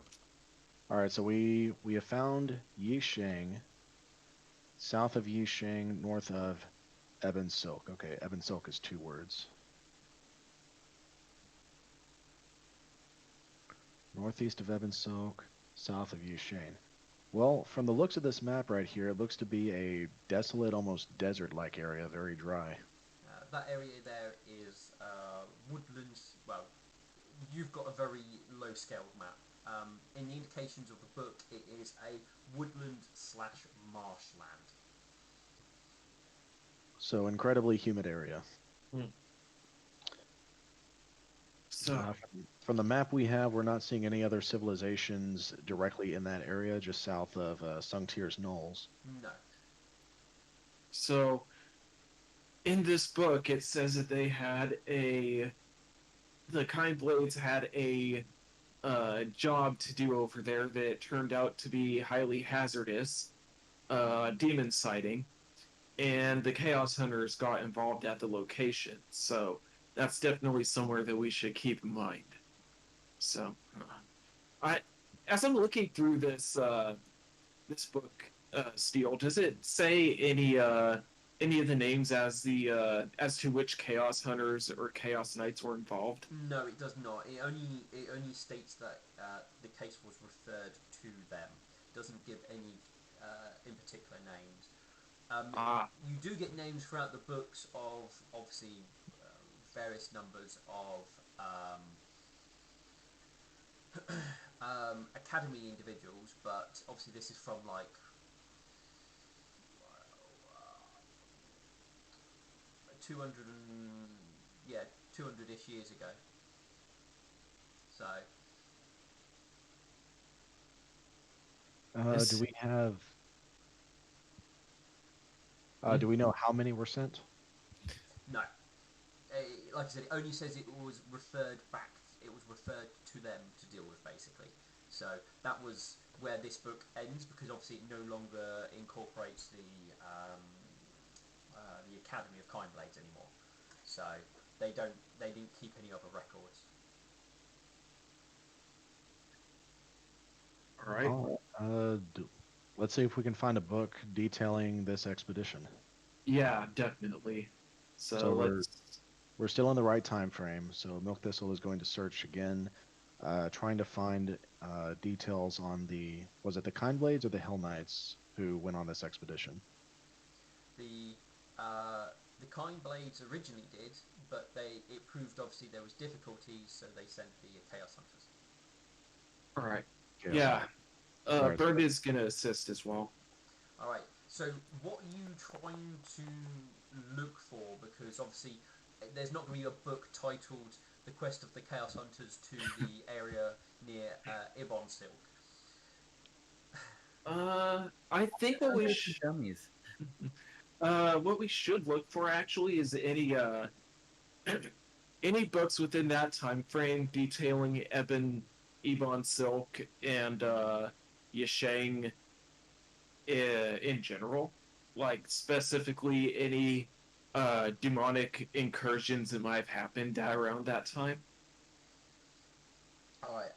All right, so we have found Yisheng, south of Yisheng, north of Ebon Silk. Okay, Ebon Silk is 2 words. Northeast of Ebon Silk, south of Yisheng. Well, from the looks of this map right here, it looks to be a desolate, almost desert-like area, very dry. That area there is woodlands. Well, you've got a very low-scaled map. In the indications of the book, it is a woodland/marshland. So incredibly humid area. So, From the map we have, we're not seeing any other civilizations directly in that area, just south of Sungtier's Knolls. No. so in this book, it says that they had the Kind Blades had a job to do over there that turned out to be highly hazardous, demon sighting, and the Chaos Hunters got involved at the location. So that's definitely somewhere that we should keep in mind. So, as I'm looking through this this book, Steel, does it say any of the names as to which Chaos Hunters or Chaos Knights were involved? No, it does not. It only states that the case was referred to them. It doesn't give any in particular names. You do get names throughout the books of obviously various numbers of academy individuals, but obviously this is from like 200 and 200-ish years ago. So Do we have? Do we know how many were sent? no, like I said, it only says it was referred back. It was referred to them to deal with, basically. So that was where this book ends, because obviously it no longer incorporates the Academy of Kind Blades anymore. So they didn't keep any other records. All right. Let's see if we can find a book detailing this expedition. Yeah, definitely. So, So let's. we're still in the right time frame. So Milk Thistle is going to search again, trying to find details on was it the Kind Blades or the Hell Knights who went on this expedition? The Kind Blades originally did, but it proved obviously there was difficulties, so they sent the Chaos Hunters. All right. Chaos Yeah. Hunters. Alright, Bird is gonna assist as well. All right. So what are you trying to look for? Because obviously there's not going to be a book titled "The Quest of the Chaos Hunters" to the area near Ibon Silk. I think what we Hundreds of dummies. what we should look for actually is any books within that time frame detailing Ebon Silk and Yisheng in general, like specifically any demonic incursions that might have happened around that time. All right.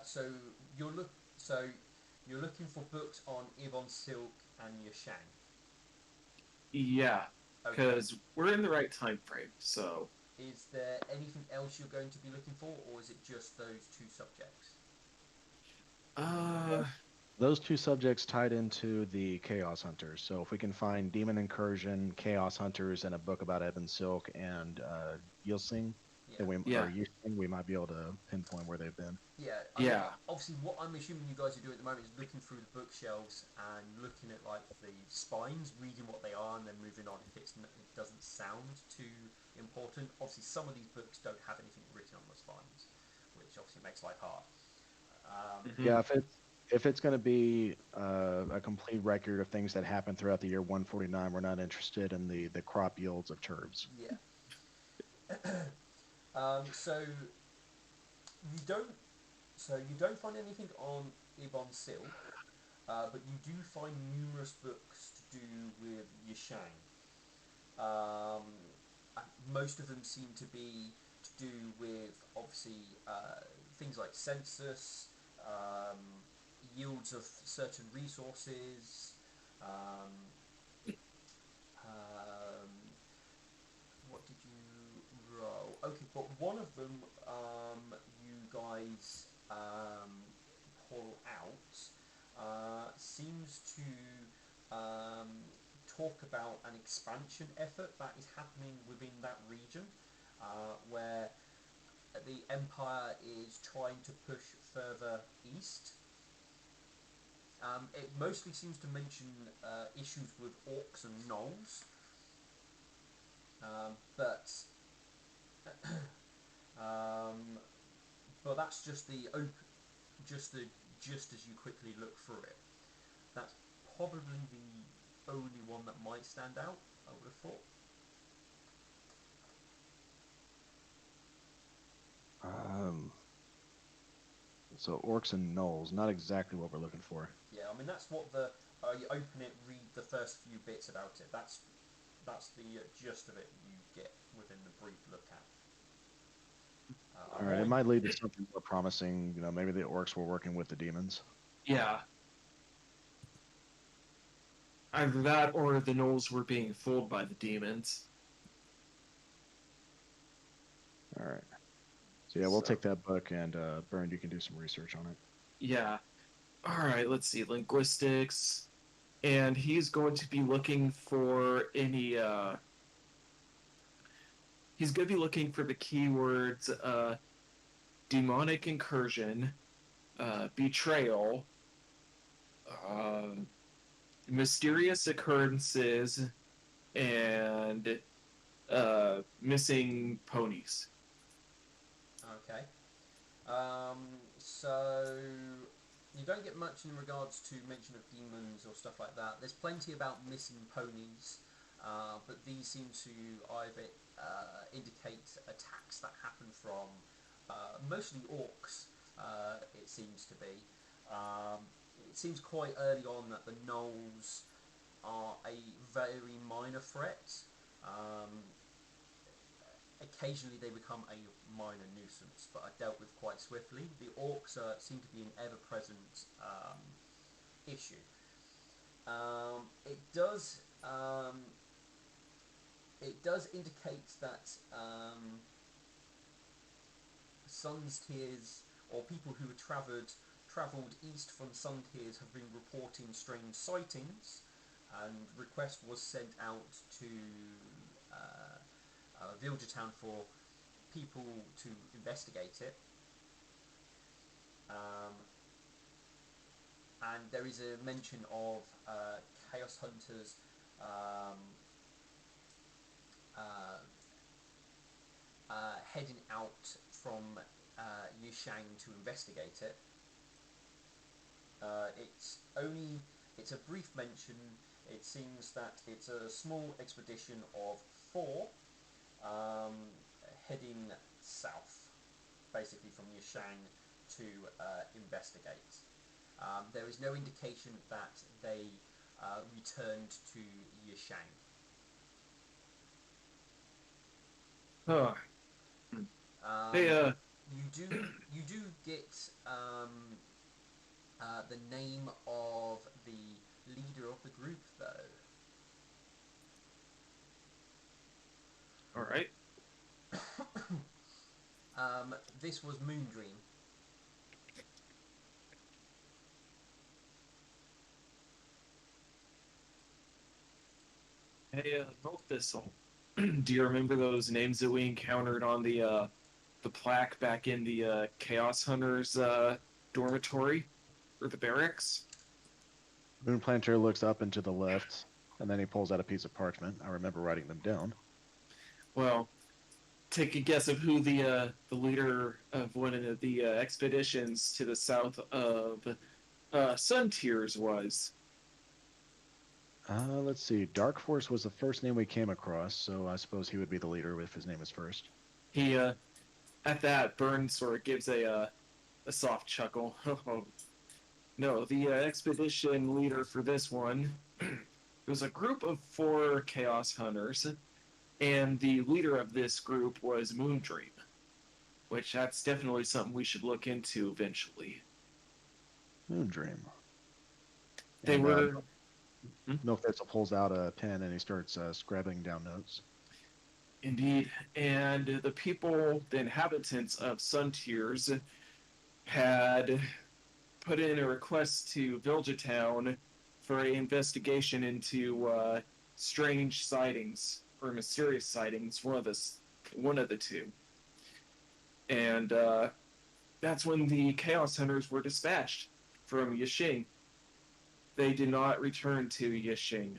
So you're looking for books on Ibon Silk and Yashang. Yeah, Okay. because we're in the right time frame. So, Is there anything else you're going to be looking for, or is it just those two subjects? those two subjects tied into the Chaos Hunters. So if we can find Demon Incursion, Chaos Hunters, and a book about Ebon Silk and Yilsing, Yeah. then we Yeah. or Yilsing, we might be able to pinpoint where they've been. Yeah, I mean, Yeah. obviously, what I'm assuming you guys are doing at the moment is looking through the bookshelves and looking at like the spines, reading what they are, and then moving on if it doesn't sound too important. Obviously, some of these books don't have anything written on the spines, which obviously makes life hard. Mhm. Yeah, if it's going to be a complete record of things that happened throughout the year 149, we're not interested in the crop yields of turbs. Yeah. So you don't. So you don't find anything on Ibon Sil, but you do find numerous books to do with Yishang. Um, Most of them seem to be to do with obviously things like census, um, yields of certain resources. Um, um, what did you roll? Okay, but one of them you guys pull out seems to talk about an expansion effort that is happening within that region, where the Empire is trying to push further east. It mostly seems to mention issues with orcs and gnolls, but um, but that's just the just as you quickly look through it. That's probably the only one that might stand out, I would have thought. So orcs and gnolls, not exactly what we're looking for. Yeah, I mean that's what the you open it, read the first few bits about it. That's the gist of it you get within the brief look at. All right, it might lead to something more promising. You know, maybe the orcs were working with the demons. Yeah. Either that or the gnolls were being fooled by the demons. All right. So yeah, we'll So- take that book, and Bern, you can do some research on it. Yeah. All right, let's see. Linguistics. And he's going to be looking for any he's going to be looking for the keywords demonic incursion, betrayal, mysterious occurrences, and missing ponies. Okay. So you don't get much in regards to mention of demons or stuff like that. There's plenty about missing ponies, but these seem to either indicate attacks that happen from mostly orcs. It seems to be. It seems quite early on that the gnolls are a very minor threat. Occasionally they become a minor nuisance, but are dealt with quite swiftly. The orcs seem to be an ever-present issue. It does indicate that Sun's Tears, or people who have travelled east from Sun Tears, have been reporting strange sightings, and request was sent out to Villager Town for people to investigate it. And there is a mention of Chaos Hunters heading out from Yishang to investigate it. It's a brief mention. It seems that it's a small expedition of 4 heading south, basically from Yishang to investigate. There is no indication that they returned to Yishang. Huh. Hey, You do get the name of the leader of the group, though. all right. This was Moondream. Hey, Milk Thistle. Do you remember those names that we encountered on the plaque back in the Chaos Hunters dormitory or the barracks? Moonplanter looks up and to the left, and then he pulls out a piece of parchment. I remember writing them down. Well, take a guess of who the leader of one of the expeditions to the south of Sun Tears was. Let's see. Dark Force was the first name we came across, so I suppose he would be the leader if his name is first. He at that Burn sort of gives a soft chuckle. No, the expedition leader for this one, it was a group of 4 Chaos Hunters, and the leader of this group was Moondream, which that's definitely something we should look into eventually. Moondream. They And, were Milk Thistle pulls out a pen and he starts scribbling down notes. indeed, and the people, the inhabitants of Sun Tears, had put in a request to Villagetown for an investigation into strange sightings or mysterious sightings, one of the two. And that's when the Chaos Hunters were dispatched from Yixing. They did not return to Yixing.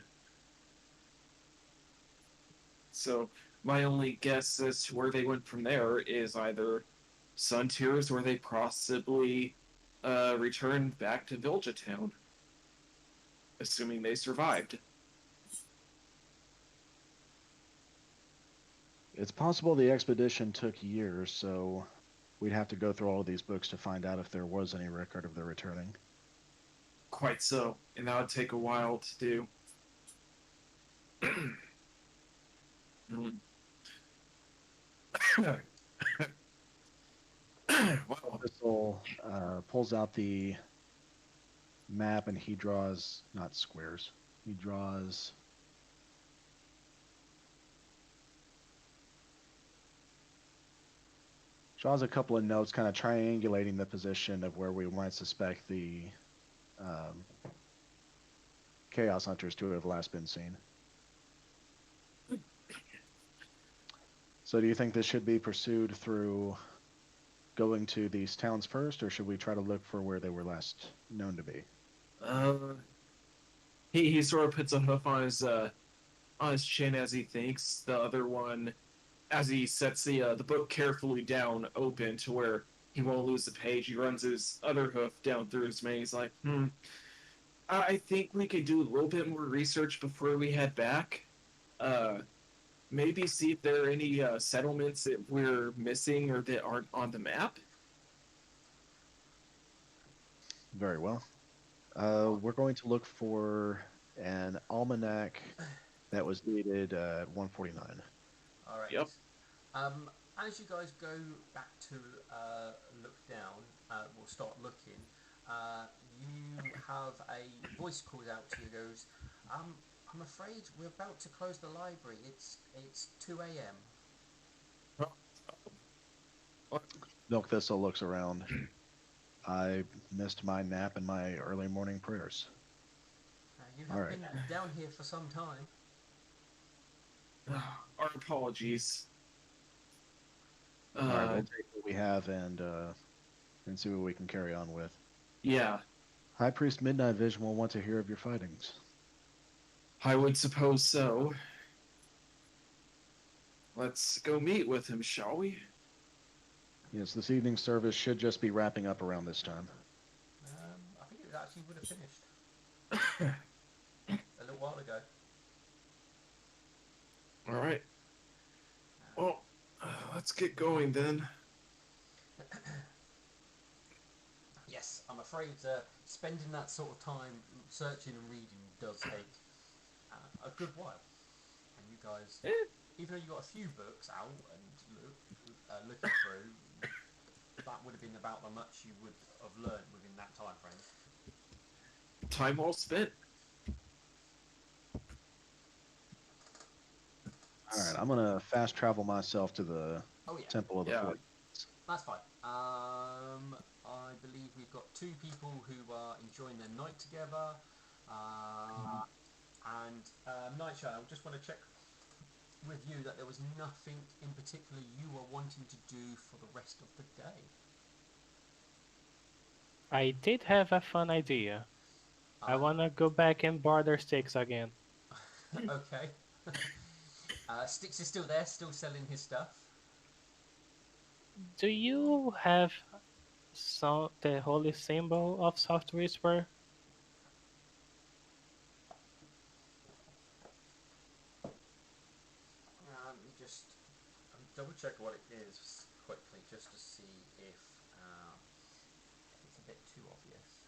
So my only guess as to where they went from there is either Sun Tears or they possibly returned back to Villagetown, assuming they survived. It's possible the expedition took years, so we'd have to go through all of these books to find out if there was any record of their returning. Quite so, and that would take a while to do. Wow. Thistle pulls out the map and he draws, not squares, he draws a couple of notes kind of triangulating the position of where we might suspect the um, Chaos Hunters to have last been seen. So do you think this should be pursued through going to these towns first, or should we try to look for where they were last known to be? He sort of puts a hoof on his chin as he thinks. The other one, as he sets the book carefully down, open to where he won't lose the page. He runs his other hoof down through his mane. He's like, I think we could do a little bit more research before we head back. Maybe see if there are any settlements that we're missing or that aren't on the map. Very well. We're going to look for an almanac that was dated at 149. All right. Yep. As you guys go back to look down, we'll start looking. You have a voice calls out to you. Goes, I'm afraid we're about to close the library. It's 2 a.m. Milk Thistle looks around. I missed my nap and my early morning prayers. You All have right. been down here for some time. Our apologies. All right, we'll take what we have and see what we can carry on with. Yeah, High Priest Midnight Vision will want to hear of your fightings. I would suppose so. Let's go meet with him, shall we? Yes, this evening's service should just be wrapping up around this time. I think it actually would have finished a little while ago. All right. Well, let's get going then. Yes, I'm afraid spending that sort of time searching and reading does take a good while. And you guys, even though you got a few books out and looking through, that would have been about how much you would have learned within that time frame. Time well spent. All right, I'm gonna fast travel myself to the Temple of the Fort. That's fine. I believe we've got 2 people who are enjoying their night together. And Nightshade, I just want to check with you that there was nothing in particular you were wanting to do for the rest of the day. I did have a fun idea. I Uh, wanna go back and barter sticks again. okay. Styx is still there, still selling his stuff. Do you have the holy symbol of Soft Whisper? Just double check what it is quickly, just to see if it's a bit too obvious.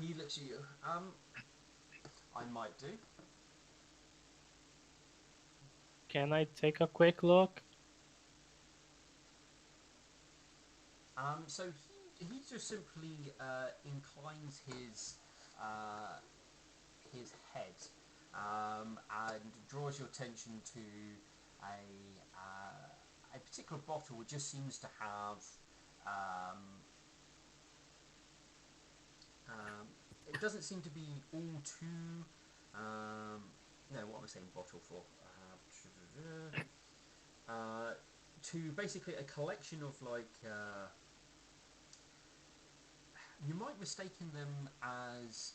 He looks at you. I might do. Can I take a quick look? So he just simply inclines his head and draws your attention to a particular bottle which just seems to have um, it doesn't seem to be all too no, what am I saying bottle for? To basically a collection of like you might mistaken them as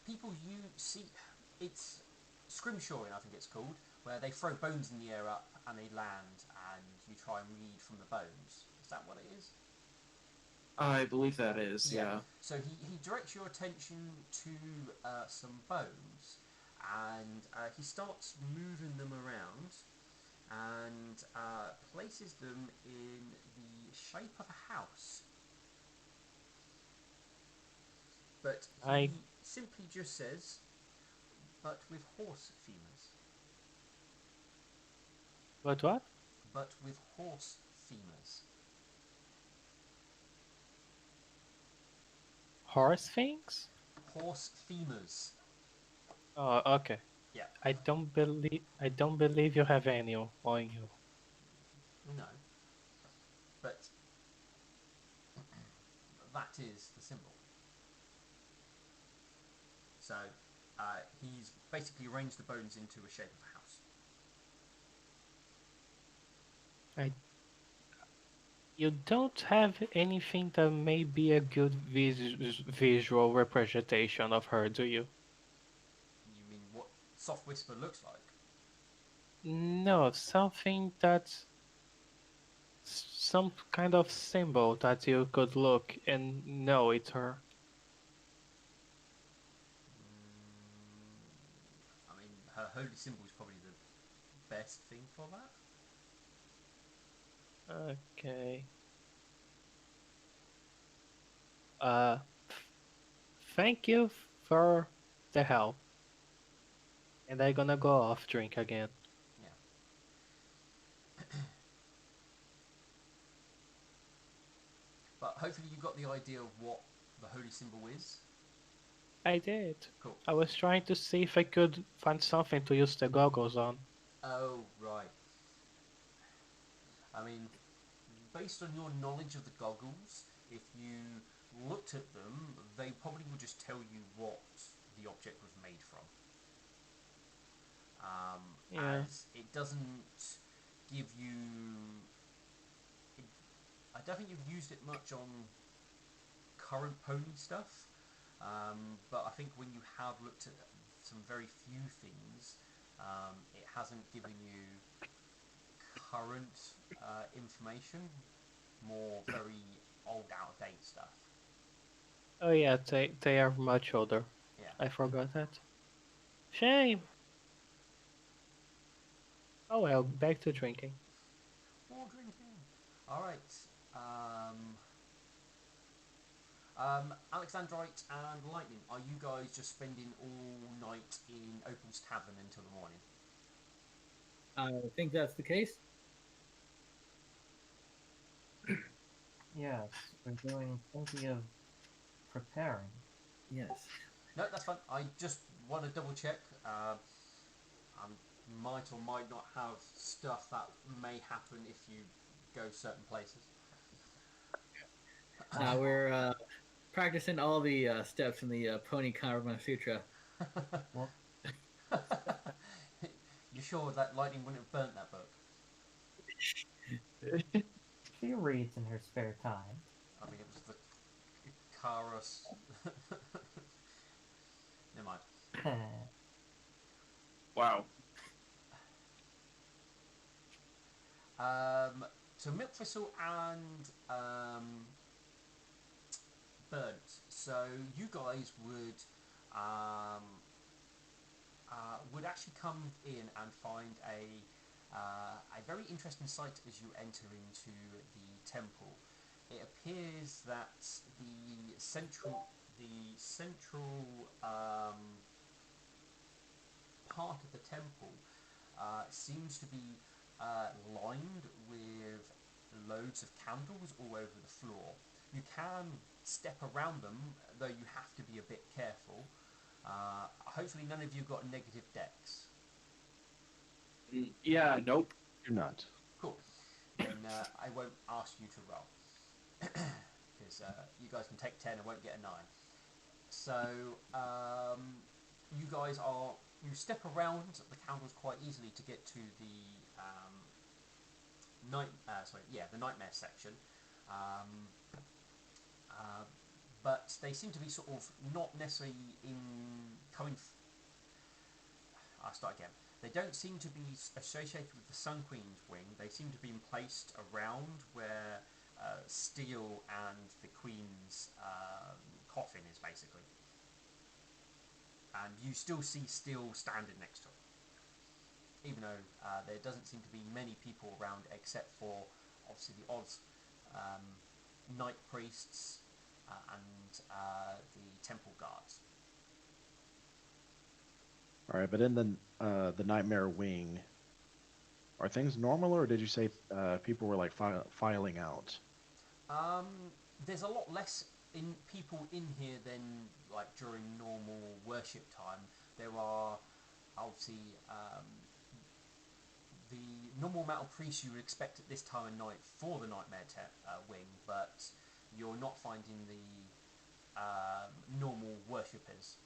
people you see. It's scrimshawing, I think it's called, where they throw bones in the air up and they land, and you try and read from the bones. Is that what it is? I believe that is, yeah. So he directs your attention to some bones, and he starts moving them around and places them in the shape of a house. But he I simply just says, but with horse femurs. but what? But with horse femurs. Horse things? Horse femurs. Oh, okay. Yeah. I don't believe you have any on you. No. But that is the symbol. So he's basically arranged the bones into a shape of a house. I You don't have anything that may be a good visual representation of her, do you? You mean what Soft Whisper looks like? No, something that's some kind of symbol that you could look and know it's her. I mean, her holy symbol is probably the best thing for that. Okay. Uh, Thank you for the help. And I'm gonna go off drink again. Yeah. But hopefully you got the idea of what the holy symbol is. I did. Cool. I was trying to see if I could find something to use the goggles on. Oh, right. I mean, based on your knowledge of the goggles, if you looked at them, they probably would just tell you what the object was made from. Yeah. As it doesn't give you. It, I don't think you've used it much on current pony stuff, but I think when you have looked at some very few things, it hasn't given you current information, more very old, out of date stuff. Oh yeah, they are much older. Yeah. I forgot that. Shame. Oh well, back to drinking. More drinking. All right. Alexandrite and Lightning, are you guys just spending all night in Opal's Tavern until the morning? I think that's the case. Yes, we're doing plenty of preparing. Yes. No, that's fine. I just want to double check. might or might not have stuff that may happen if you go certain places. Now we're practicing all the steps in the Pony Karma Sutra. Well, You sure that lightning wouldn't have burnt that book? she reads in her spare time. I mean, it was the Karos. Never mind. Wow. So Milk Thistle and Burnt. So you guys would actually come in and find a very interesting sight as you enter into the temple. It appears that the central part of the temple seems to be lined with loads of candles all over the floor. You can step around them, though you have to be a bit careful. Hopefully none of you got negative decks. Yeah, nope. Do not. Cool. Then I won't ask you to roll. Because you guys can take 10 and won't get a 9. So you step around the candles quite easily to get to the the nightmare section. But they seem to be sort of not necessarily in coming. I'll start again. They don't seem to be associated with the Sun Queen's wing. They seem to be placed around where Steel and the Queen's coffin is, basically. And you still see Steel standing next to it, even though there doesn't seem to be many people around, except for obviously the odd night priests and the temple guards. All right, but in the Nightmare Wing, are things normal, or did you say people were like filing out? There's a lot less people in here than like during normal worship time. There are obviously the normal amount of priests you would expect at this time of night for the Nightmare Wing, but you're not finding the normal worshippers.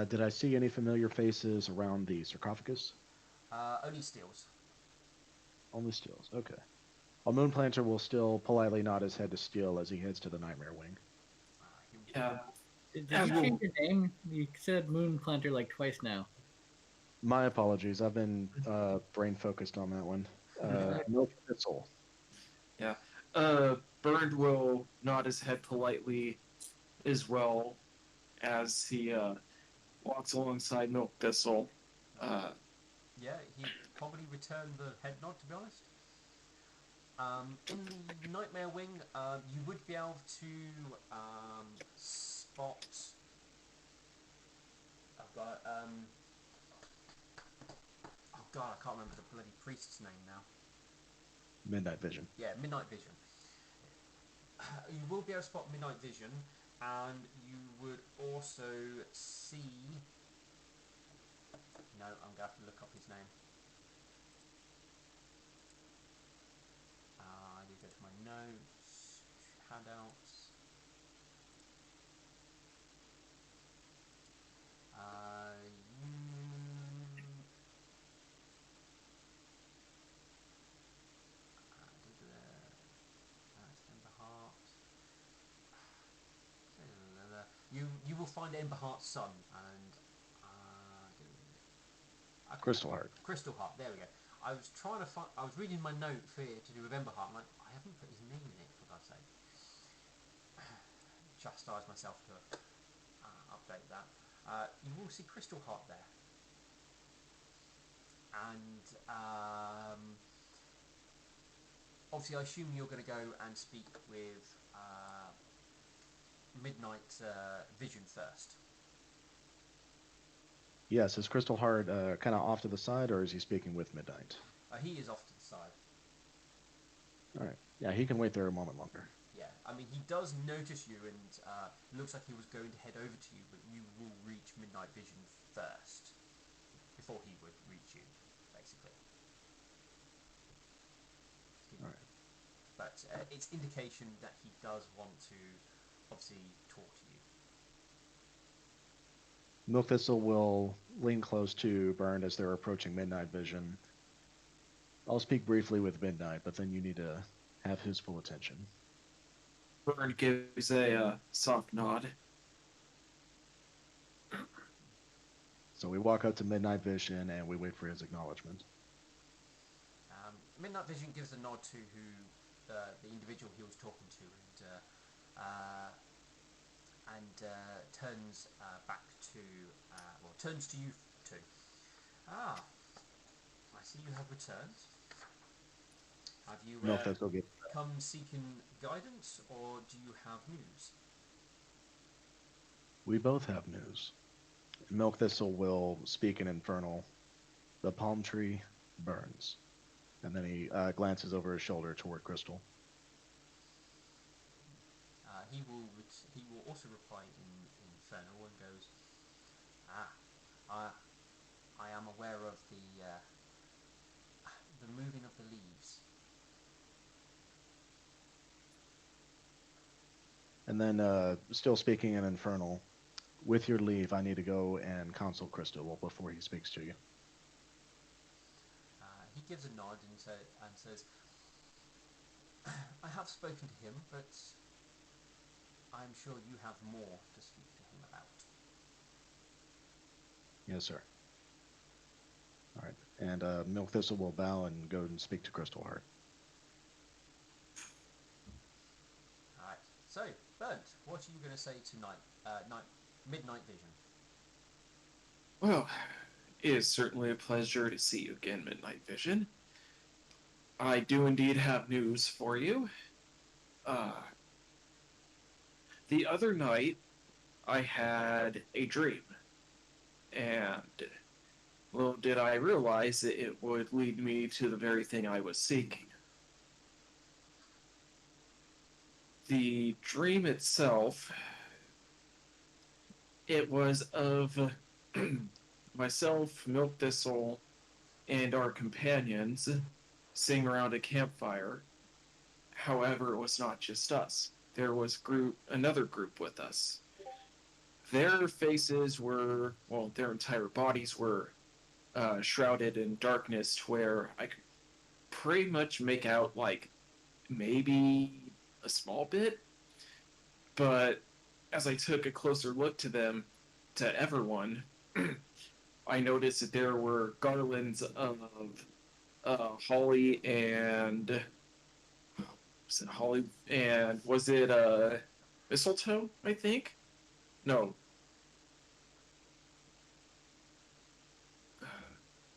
Did I see any familiar faces around the sarcophagus? Only Steels. Only Steels. Okay. Well, Moonplanter will still politely nod his head to Steel as he heads to the Nightmare Wing. Yeah. Did you change your name? You said Moonplanter like twice now. My apologies. I've been brain focused on that one. Milk Thistle. Yeah. Bird will nod his head politely as well as he walks alongside Milk Thistle. Yeah, he probably returned the head nod, to be honest. In the Nightmare Wing, you would be able to spot. I've got. Oh god, I can't remember the bloody priest's name now. Midnight Vision. Yeah, Midnight Vision. You will be able to spot Midnight Vision, and you would also see. No, I'm going to have to look up his name. I need to go to my notes, handouts. You will find Emberheart's son and Crystal Heart. Crystal Heart. There we go. I was trying to find. I was reading my note for to do with Emberheart. I'm like, I haven't put his name in it, for God's sake. Chastise myself to update that. You will see Crystal Heart there, and obviously, I assume you're going to go and speak with Midnight Vision first. Yes, is Crystal Heart kind of off to the side, or is he speaking with Midnight? He is off to the side. All right. Yeah, he can wait there a moment longer. Yeah. I mean, he does notice you, and looks like he was going to head over to you, but you will reach midnight vision first before he would reach you, basically. All right. But it's indication that he does want to, obviously, talk to you. Milkthistle will lean close to Burned as they're approaching midnight vision. I'll speak briefly with Midnight, but then you need to have his full attention. Burn gives a soft nod. So we walk up to midnight vision and we wait for his acknowledgement. Midnight Vision gives a nod to who the individual he was talking to, and turns back to, turns to you two. Ah, I see you have returned. Have you Milkthistle gets come seeking guidance, or do you have news? We both have news. Milkthistle will speak in Infernal. The palm tree burns. And then he glances over his shoulder toward Crystal. He will also reply in Infernal and goes, I am aware of the moving of the leaves. And then, still speaking in Infernal, with your leave, I need to go and consult Crystal before he speaks to you. He gives a nod and says, I have spoken to him, but I'm sure you have more to speak to him about. Yes, sir. All right. And Milkthistle will bow and go and speak to Crystal Heart. Alright, so, Bernd, what are you going to say tonight? Midnight Vision. Well, it is certainly a pleasure to see you again, Midnight Vision. I do indeed have news for you. The other night, I had a dream, and little did I realize that it would lead me to the very thing I was seeking. The dream itself, it was of myself, Milkthistle, and our companions sitting around a campfire. However, it was not just us. There was another group with us. Their faces were, well, their entire bodies were shrouded in darkness to where I could pretty much make out, like, maybe a small bit. But as I took a closer look to everyone, I noticed that there were garlands of holly and was it mistletoe? I think. No.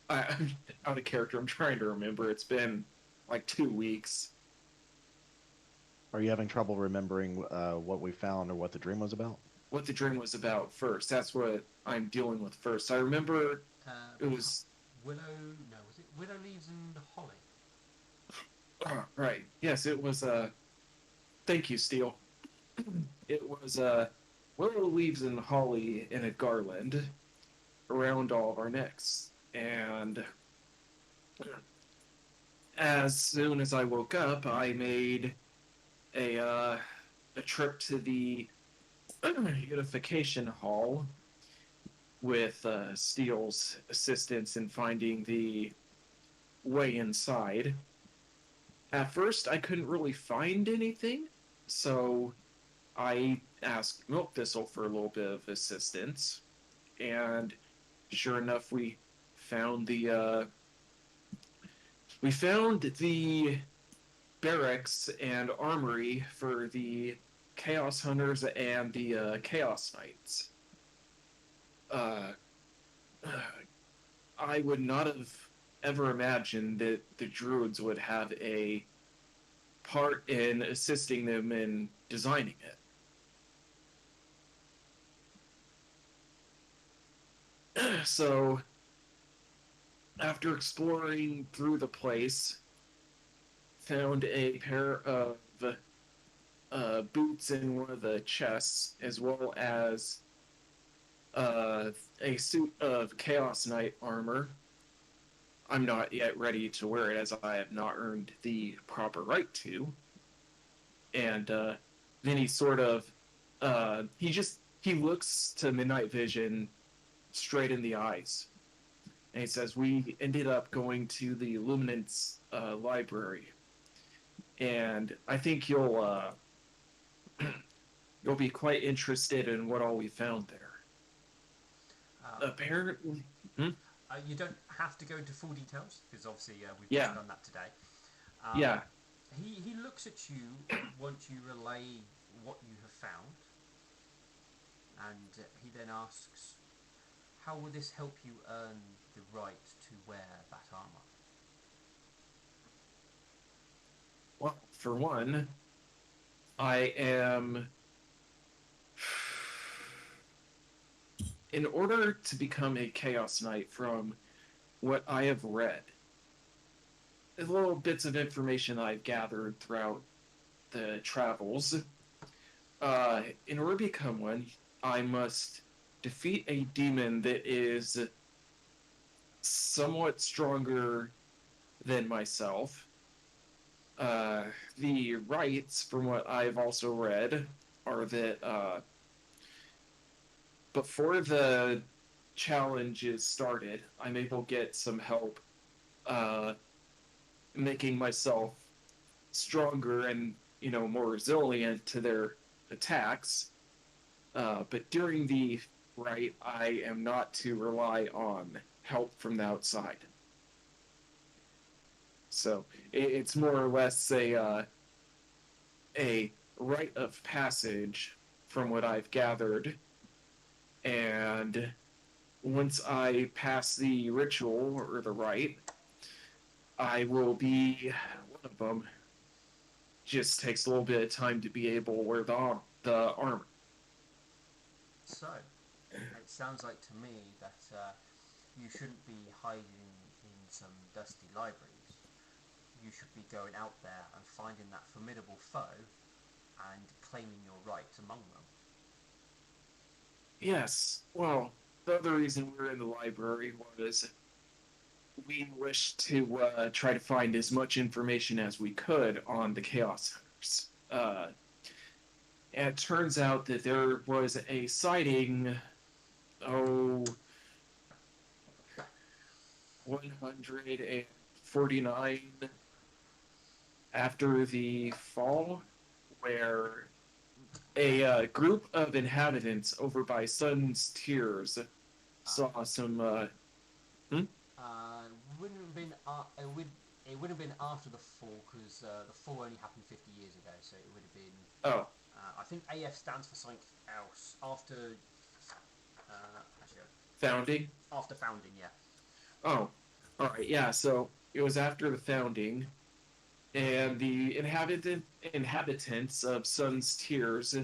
I'm out of character. I'm trying to remember. It's been like 2 weeks. Are you having trouble remembering what we found or what the dream was about? What the dream was about first. That's what I'm dealing with first. I remember it was was it Willow Leaves and Holly? Right. Yes, it was thank you, Steele. It was willow leaves and holly in a garland around all of our necks. And as soon as I woke up, I made a trip to the unification hall with Steele's assistance in finding the way inside. At first, I couldn't really find anything, so I asked Milkthistle for a little bit of assistance, and sure enough, we found the barracks and armory for the Chaos Hunters and the Chaos Knights. I would not have ever imagined that the Druids would have a part in assisting them in designing it. So, after exploring through the place, found a pair of boots in one of the chests, as well as a suit of Chaos Knight armor. I'm not yet ready to wear it, as I have not earned the proper right to. And then he sort of he looks to Midnight Vision straight in the eyes, and he says, "We ended up going to the Luminance library, and I think you'll be quite interested in what all we found there. Apparently, you don't have to go into full details because obviously we've Yeah. just done that today. Yeah. He looks at you once you relay what you have found, and he then asks, "How will this help you earn the right to wear that armor?" Well, for one, I am. In order to become a Chaos Knight, from what I have read, the little bits of information I've gathered throughout the travels, in order to become one, I must defeat a demon that is somewhat stronger than myself. The rights, from what I've also read, are that before the challenge is started, I'm able to get some help making myself stronger and more resilient to their attacks. But during the fight, I am not to rely on help from the outside. So it's more or less a rite of passage from what I've gathered. And once I pass the ritual or the rite, I will be one of them. Just takes a little bit of time to be able to wear the armor. So, it sounds like to me that you shouldn't be hiding in some dusty libraries. You should be going out there and finding that formidable foe and claiming your rights among them. Yes. Well, the other reason we were in the library was we wished to try to find as much information as we could on the Chaos Hunters. And it turns out that there was a sighting, 149 after the fall, where a group of inhabitants over by Sun's Tears saw some. Wouldn't have been it would have been after the fall because the fall only happened 50 years ago, so it would have been. Oh, I think AF stands for something else after. Actually, founding. after founding, yeah. Oh, all right, yeah. So it was after the founding, and the inhabitants of Sun's Tears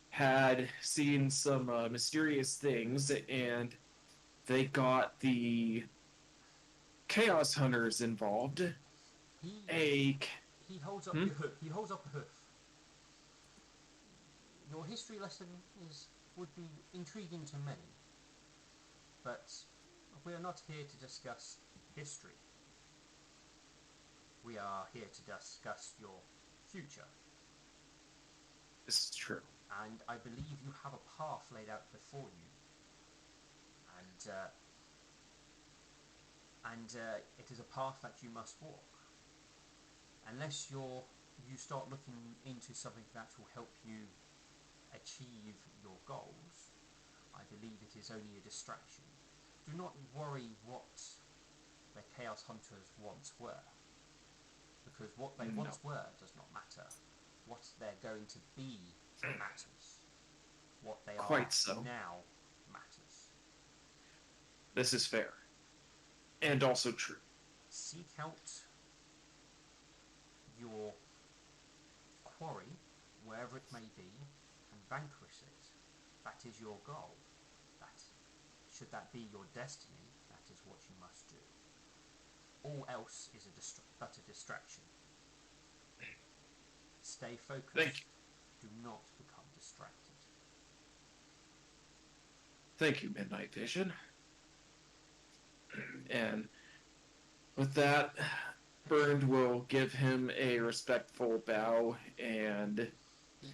had seen some mysterious things, and they got the Chaos Hunters involved. He holds up he holds up a hoof. Your history lesson would be intriguing to many, but we are not here to discuss history. We are here to discuss your future. This is true. And I believe you have a path laid out before you. And it is a path that you must walk. Unless you start looking into something that will help you achieve your goals, I believe it is only a distraction. Do not worry what the Chaos Hunters once were, because what they once were does not matter. What they're going to be matters. What they Quite are so. now matters. This is fair. And also true. Seek out your quarry, wherever it may be, and vanquish it. That is your goal. Should that be your destiny, that is what you must do. All else is but a distraction. Stay focused. Thank you. Do not become distracted. Thank you, Midnight Vision. And with that, Burned will give him a respectful bow and He,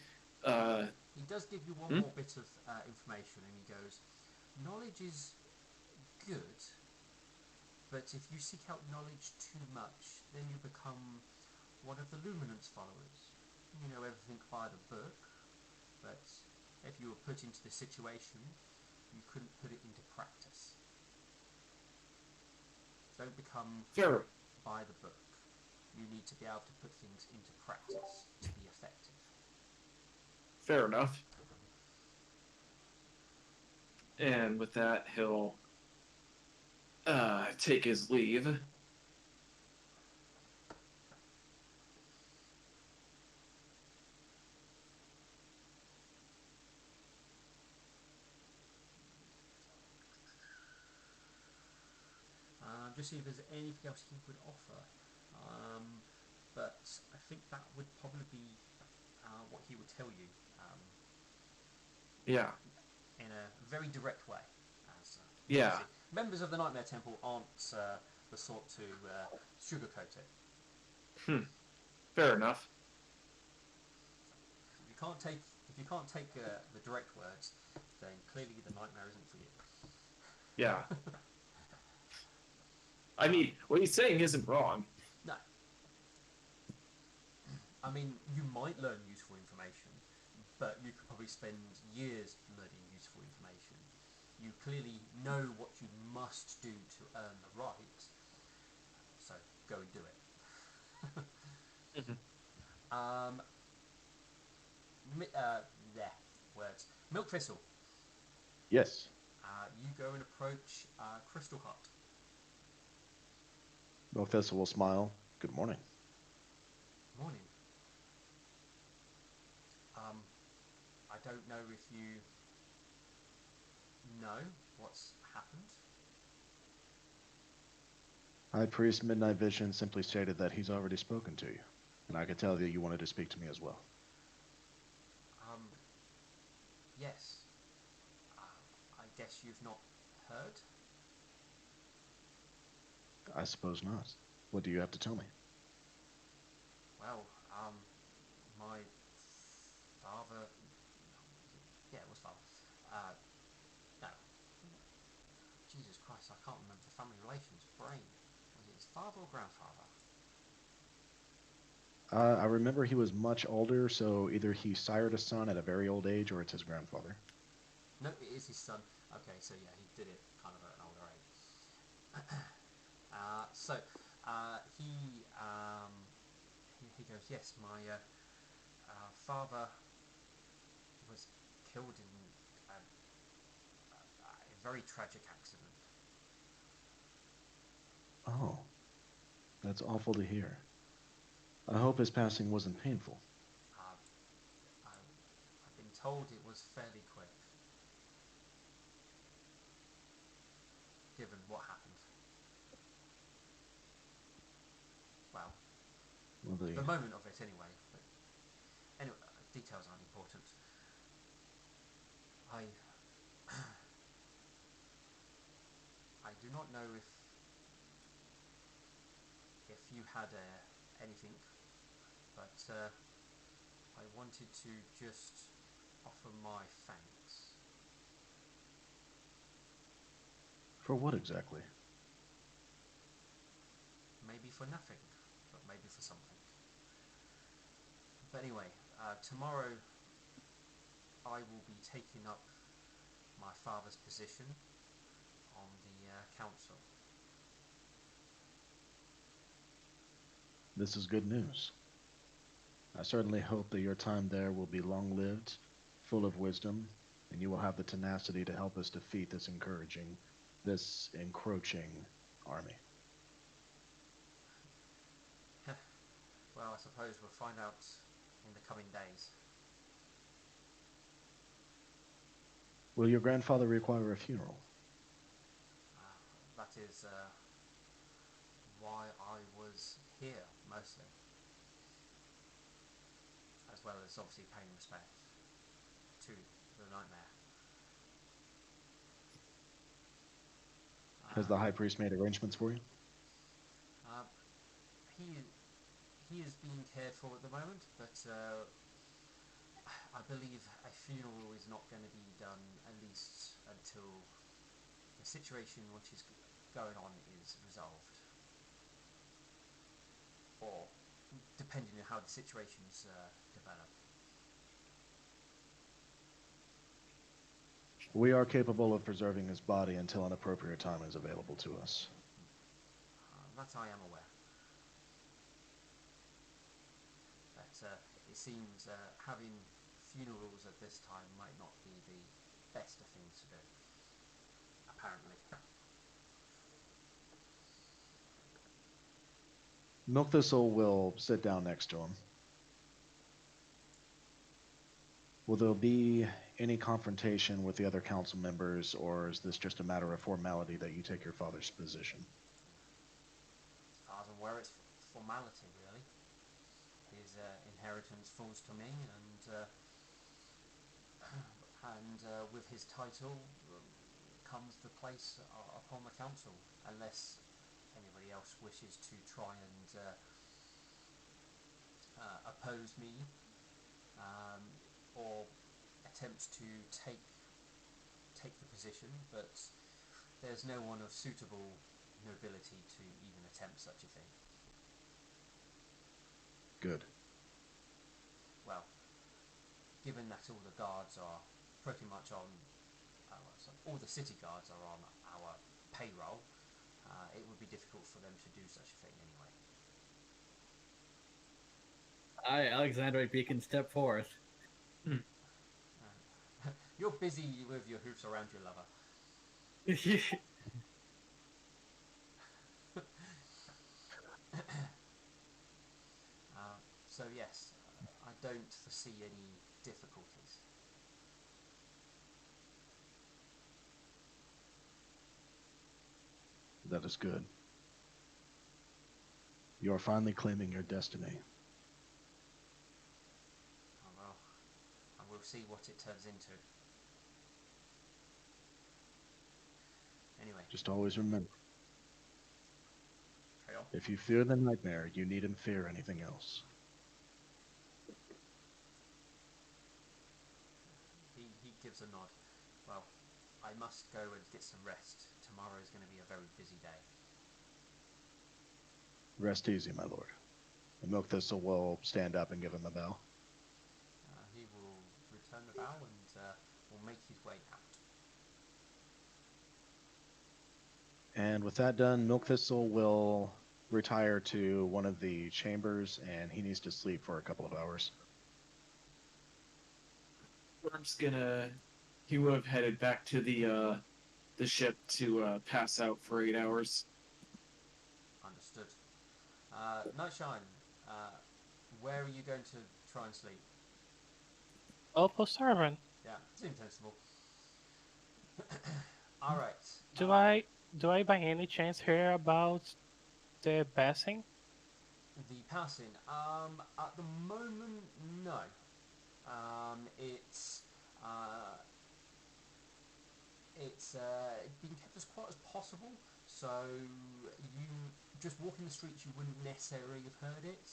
uh he does give you one hmm? more bit of information, and he goes, knowledge is good, but if you seek out knowledge too much, then you become one of the Luminance followers. You know everything by the book, but if you were put into the situation, you couldn't put it into practice. Don't become fair by the book. You need to be able to put things into practice to be effective. fair enough. And with that, he'll take his leave. Just see if there's anything else he would offer. But I think that would probably be what he would tell you Yeah. in a very direct way. As Yeah. obviously members of the Nightmare Temple aren't the sort to sugarcoat it. Fair enough. If you can't take the direct words, then clearly the nightmare isn't for you. Yeah. I mean, what he's saying isn't wrong. No. I mean, you might learn useful information, but you could probably spend years learning useful information. You clearly know what you must do to earn the right, so go and do it. There, words. Milk Thistle. Yes. You go and approach Crystal Hut. Professor will smile. Good morning. Morning. I don't know if you know what's happened. High Priest Midnight Vision simply stated that he's already spoken to you, and I could tell that you wanted to speak to me as well. Yes. I guess you've not heard? I suppose not. What do you have to tell me? Well, my father... Yeah, it was father. No. Jesus Christ, I can't remember the family relations. Brain. Was it his father or grandfather? I remember he was much older, so either he sired a son at a very old age or it's his grandfather. No, it is his son. Okay, so yeah, he did it kind of at an older age. He goes, yes, my father was killed in a very tragic accident. Oh, that's awful to hear. I hope his passing wasn't painful. I've been told it was fairly quick, given what happened. Well, Well, the moment of it anyway. But anyway, details aren't important. I I do not know if you had anything, but I wanted to just offer my thanks. For what exactly? Maybe for nothing, but maybe for something. But anyway, tomorrow I will be taking up my father's position on the council. This is good news. I certainly hope that your time there will be long-lived, full of wisdom, and you will have the tenacity to help us defeat this encroaching army. Well, I suppose we'll find out in the coming days. Will your grandfather require a funeral? That is why I was here, mostly. as well as obviously paying respect to the nightmare. Has the high priest made arrangements for you? Uh, he is being cared for at the moment, but I believe a funeral is not going to be done at least until the situation which is going on is resolved, or depending on how the situations develop. We are capable of preserving his body until an appropriate time is available to us. That I am aware. But it seems having funerals at this time might not be the best of things to do, apparently. Milk Thistle will sit down next to him. Will there be any confrontation with the other council members, or is this just a matter of formality that you take your father's position? As far as I'm aware, it's formality, really. His inheritance falls to me, and with his title comes the place upon the council, unless anybody else wishes to try and oppose me, or attempts to take the position, but there's no one of suitable nobility to even attempt such a thing. Good. Well, given that all the guards are pretty much on, all the city guards are on our payroll, it would be difficult for them to do such a thing anyway. I, Alexander Beacon, step forth. You're busy with your hoops around your lover. So yes, I don't foresee any difficulties. That is good. You are finally claiming your destiny. Oh, well, and we'll see what it turns into. Anyway, Just always remember, carry on. if you fear the nightmare, you needn't fear anything else. He gives a nod. Well, I must go and get some rest. Tomorrow is going to be a very busy day. Rest easy, my lord. And Milk Thistle will stand up and give him a bow. He will return the bow and will make his way out. And with that done, Milk Thistle will retire to one of the chambers, and he needs to sleep for a couple of hours. Worm's gonna. He would have headed back to the ship to pass out for 8 hours. Understood. Nightshine, where are you going to try and sleep? Opal servant. Yeah, seems sensible. Alright. Do I by any chance hear about the passing? The passing. At the moment, no. It's been kept as quiet as possible, so you just walking the streets, you wouldn't necessarily have heard it,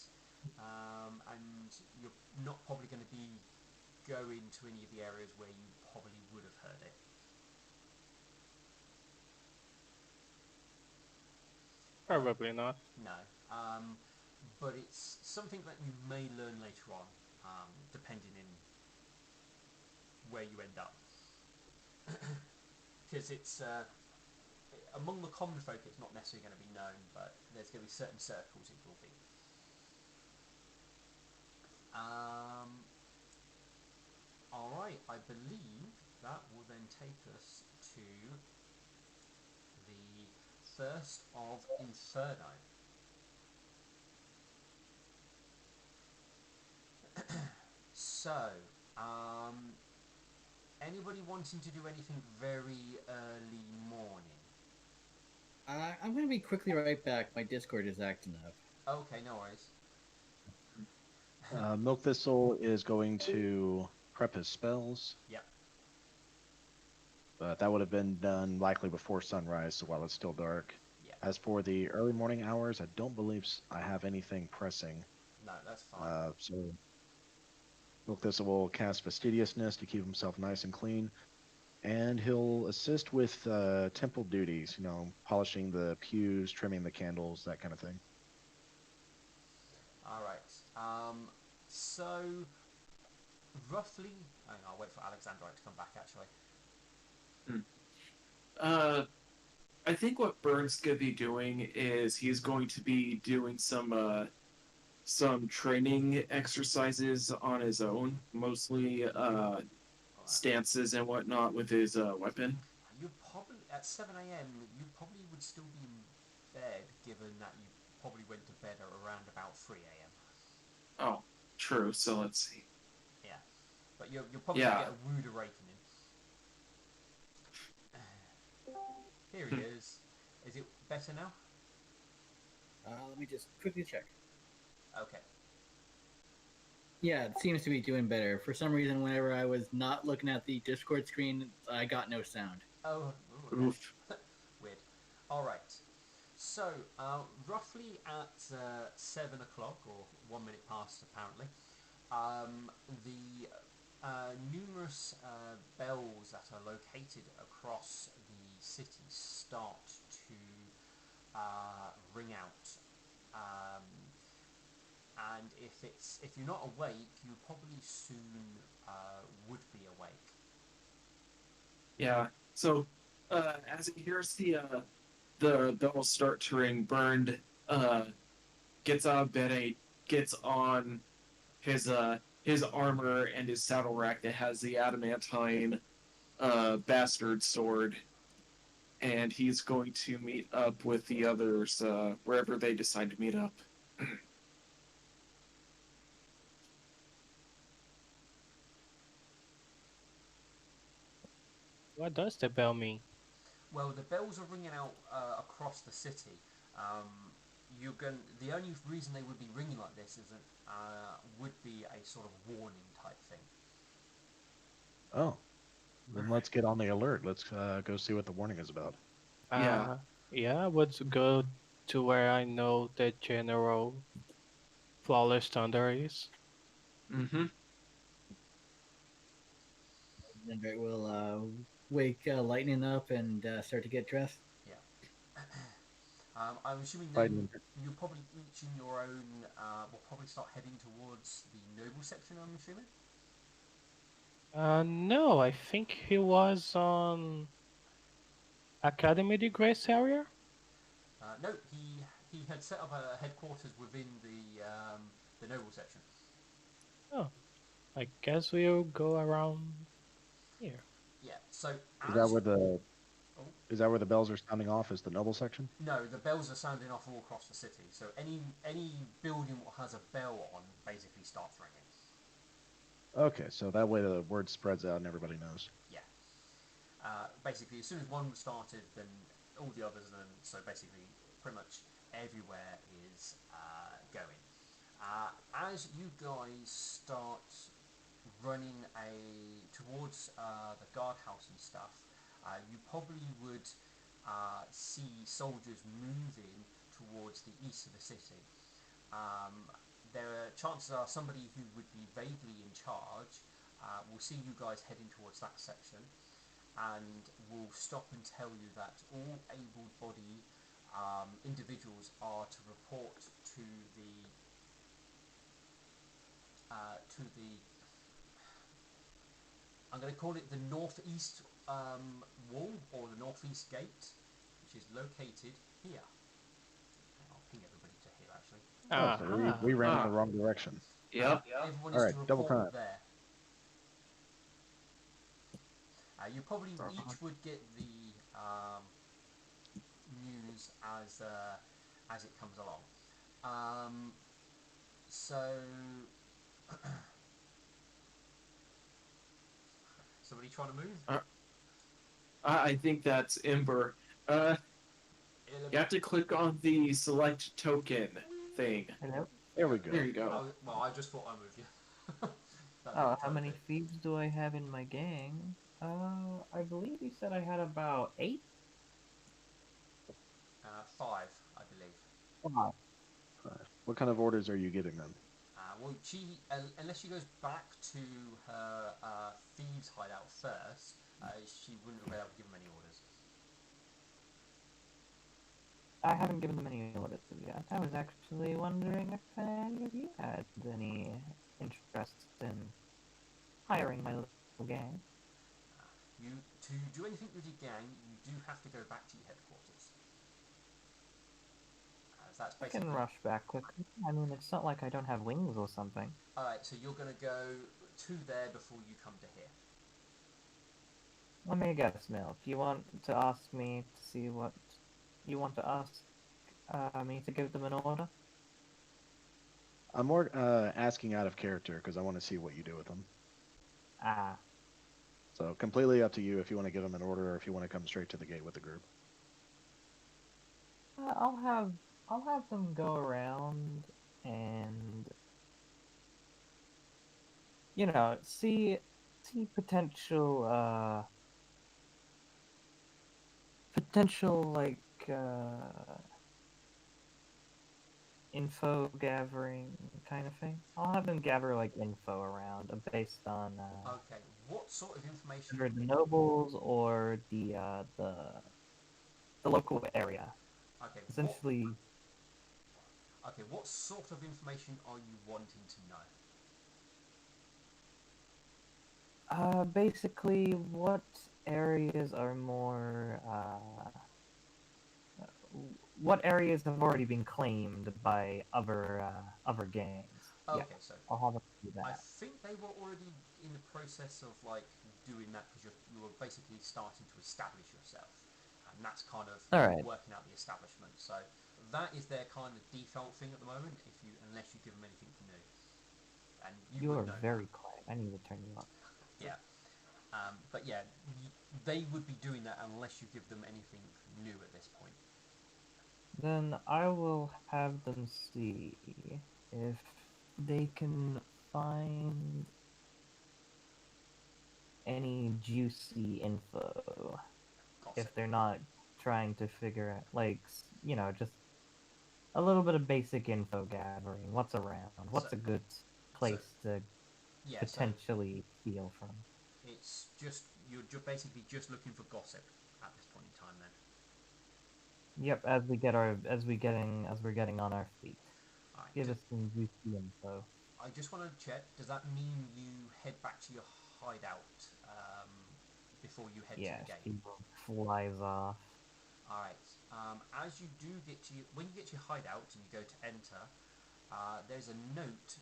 and you're not probably going to be going to any of the areas where you probably would have heard it. Probably not. No. But it's something that you may learn later on, depending in where you end up. Because it's among the common folk, it's not necessarily going to be known, but there's going to be certain circles it will be. Alright, I believe that will then take us to the Thirst of Inferno. So, anybody wanting to do anything very early morning? I'm gonna be quickly right back. My Discord is acting up. Okay, no worries. Milk Thistle is going to prep his spells, Yep. but that would have been done likely before sunrise, so while it's still dark. Yeah. As for the early morning hours, I don't believe I have anything pressing. No, that's fine. So Milk Thistle will cast Fastidiousness to keep himself nice and clean, and he'll assist with temple duties, polishing the pews, trimming the candles, that kind of thing. All right. So roughly, hang on, I'll wait for Alexandrite to come back. Actually, Uh, I think what Berg's gonna be doing is he's going to be doing some training exercises on his own, mostly all right. stances and whatnot with his weapon. You probably at 7 a.m. You probably would still be in bed, given that you probably went to bed at around about 3 a.m. Oh, true. So let's see. Yeah, but you'll probably Yeah. get a rude awakening. Here he is. Is it better now? Let me just quickly check. Okay. Yeah, it seems to be doing better. For some reason, whenever I was not looking at the Discord screen, I got no sound. Oh, ooh, okay. Oof. Weird. All right. So, roughly at 7 o'clock, or 1 minute past, apparently, the numerous bells that are located across the city start to ring out. And if you're not awake, you probably soon would be awake. Yeah. So as he hears the bell start to ring, Burned gets out of bed and he gets on his armor and his saddle rack that has the adamantine bastard sword, and he's going to meet up with the others wherever they decide to meet up. What does the bell mean? Well, the bells are ringing out across the city. The only reason they would be ringing like this is that would be a sort of warning type thing. Oh, then let's get on the alert. Let's go see what the warning is about. Yeah. Yeah, I would go to where I know the general Flawless Thunder is. Mm-hmm. Then Brett will wake Lightning up and start to get dressed. Yeah. I'm assuming then Lightning. you'll probably each in your own. Will probably start heading towards the noble section. I'm assuming. No, I think he was on Academy de Grace area. No, he had set up a headquarters within the noble section. Oh, I guess we'll go around here. Yeah. So Is that where Oh. is that where the bells are sounding off? Is the noble section? No, the bells are sounding off all across the city. So any building that has a bell on basically starts ringing. Okay, so that way the word spreads out and everybody knows. Yeah. Basically, as soon as one started, then all the others, and so basically, pretty much everywhere is going. As you guys start running towards the guardhouse and stuff, you probably would see soldiers moving towards the east of the city. Chances are somebody who would be vaguely in charge will see you guys heading towards that section and will stop and tell you that all able-bodied individuals are to report to the I'm going to call it the northeast wall, or the northeast gate, which is located here. I'll ping everybody to here actually. Oh, so we ran in the wrong direction. Yep. Everyone All is right, to double report time. there. You probably each would get the news as it comes along. So somebody trying to move? I think that's Ember. You have to click on the select token thing. Hello? There we go. There you go. Well, I just thought I moved you. That Oh, didn't how try many to. thieves do I have in my gang? I believe you said I had about 8? Five, I believe. Wow. What kind of orders are you giving them? Well, she unless she goes back to her thieves' hideout first, she wouldn't have been able to give them any orders. I haven't given them any orders yet. I was actually wondering if any of you had any interest in hiring my little gang. You to do anything with your gang, you do have to go back to your headquarters. As that's I can basically. rush back quickly. I mean, it's not like I don't have wings or something. All right, so you're going to go to there before you come to here. Let me guess, Milk. You want to ask me to see what you want to ask me to give them an order? I'm more asking out of character because I want to see what you do with them. Ah, So completely up to you if you want to give them an order or if you want to come straight to the gate with the group. I'll have them go around and see potential like info gathering kind of thing. I'll have them gather like info around based on Okay, what sort of information? either the nobles or the local area. Okay, Essentially, what sort of information are you wanting to know? basically, what areas are more what areas have already been claimed by other gangs? Yeah, Okay, so I'll have them do I that. think they were already in the process of like doing that because you were basically starting to establish yourself, and that's kind of All right. working out the establishment. So that is their kind of default thing at the moment. If you unless you give them anything new, and you You would are know that. very quiet. I need to turn you up. Yeah. But yeah, they would be doing that unless you give them anything new at this point. Then I will have them see if they can find any juicy info. Gossip. If they're not trying to figure out, like, just a little bit of basic info gathering. What's around? So, What's a good so place to yeah, so potentially steal from? it's just you're basically just looking for gossip at this point in time. Then, Yep, as we're getting on our feet. all right. Give us some juicy info. I just want to check. Does that mean you head back to your hideout before you head to Yeah, the gate? she flies off. All right. As you do get to when you get to your hideout and you go to enter, there's a note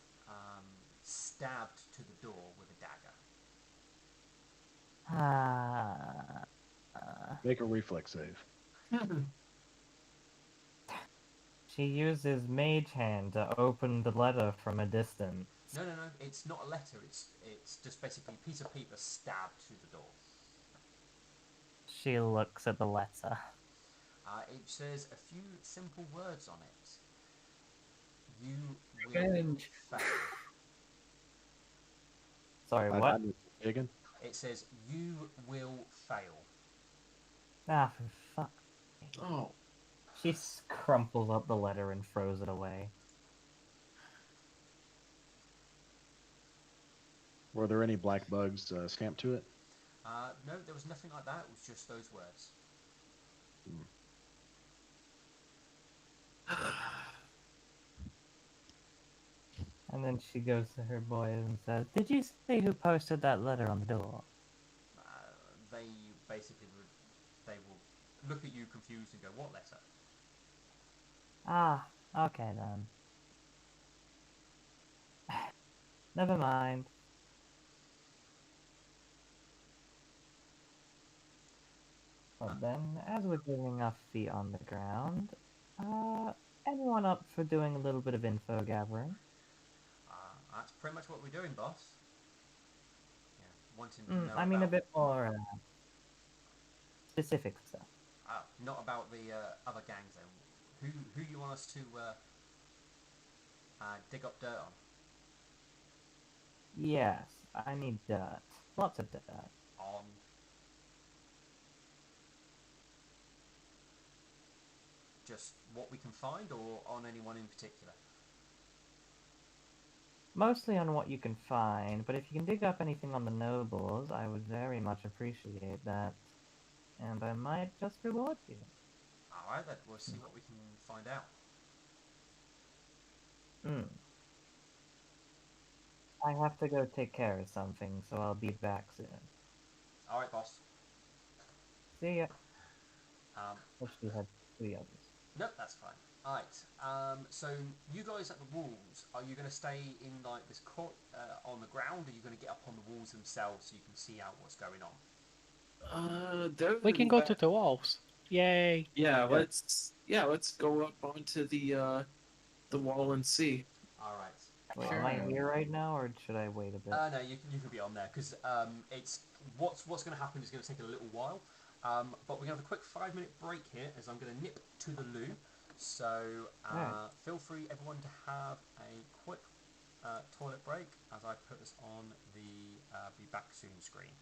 stabbed to the door with a dagger. Ah. Make a reflex save. She uses Mage Hand to open the letter from a distance. No, no, no. It's not a letter. It's just basically a piece of paper stabbed through the door. She looks at the letter. It says a few simple words on it. You will Revenge. fail. Sorry, I what? missed it again. It says you will fail. Ah, for fuck. Oh, She crumples up the letter and throws it away. Were there any black bugs stamped to it? No, there was nothing like that. It was just those words. And then she goes to her boys and says, "Did you see who posted that letter on the door?" They basically they will look at you confused and go, "What letter?" Ah, okay then. Never mind. But then, as we're getting our feet on the ground, anyone up for doing a little bit of info gathering? That's pretty much what we're doing, boss. Yeah, wanting to know I mean a about bit more specific stuff. not about the other gangs. Then, who you want us to and dig up dirt on. Yes, I need dirt. Lots of dirt. On just what we can find, or on anyone in particular? Mostly on what you can find, but if you can dig up anything on the nobles, I would very much appreciate that. And I might just reward you. Alright, then we'll see what we can find out. Hmm. I have to go take care of something, so I'll be back soon. Alright, boss. See ya. Um, Wish we had 3 others. Nope, that's fine. Alright, so you guys at the walls, are you going to stay in like this court on the ground, or are you going to get up on the walls themselves so you can see out what's going on? We can go to the walls. Yay! Let's go up onto the wall and see. Alright. Wait, Sure. am I here right now, or should I wait a bit? No, you can be on there, because it's what's going to happen is going to take a little while. But we're going to have a quick 5-minute break here, as I'm going to nip to the loo. So Alright. feel free, everyone, to have a quick toilet break as I put this on the be back soon screen.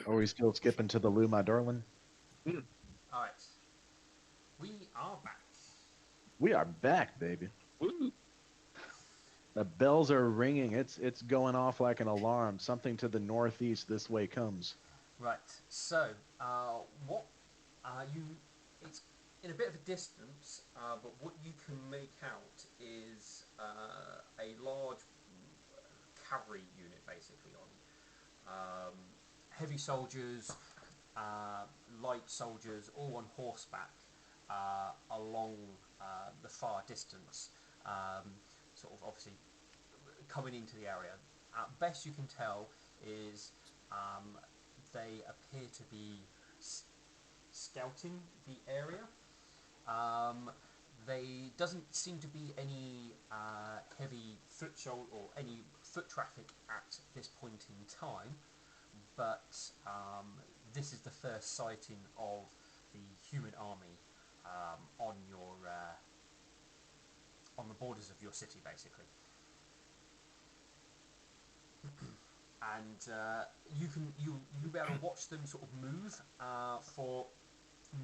Are we still skipping to the loo, my darling? Alright. We are back. We are back, baby. Woo. The bells are ringing. It's going off like an alarm. Something to the northeast this way comes. Right. So, what you? It's in a bit of a distance, but what you can make out is a large cavalry unit, basically on heavy soldiers, light soldiers, all on horseback along the far distance. Sort of obviously coming into the area. Best you can tell is they appear to be scouting the area. Um, they doesn't seem to be any heavy or any foot traffic at this point in time, but this is the first sighting of the human army on the borders of your city, basically. And you'll be able to watch them sort of move for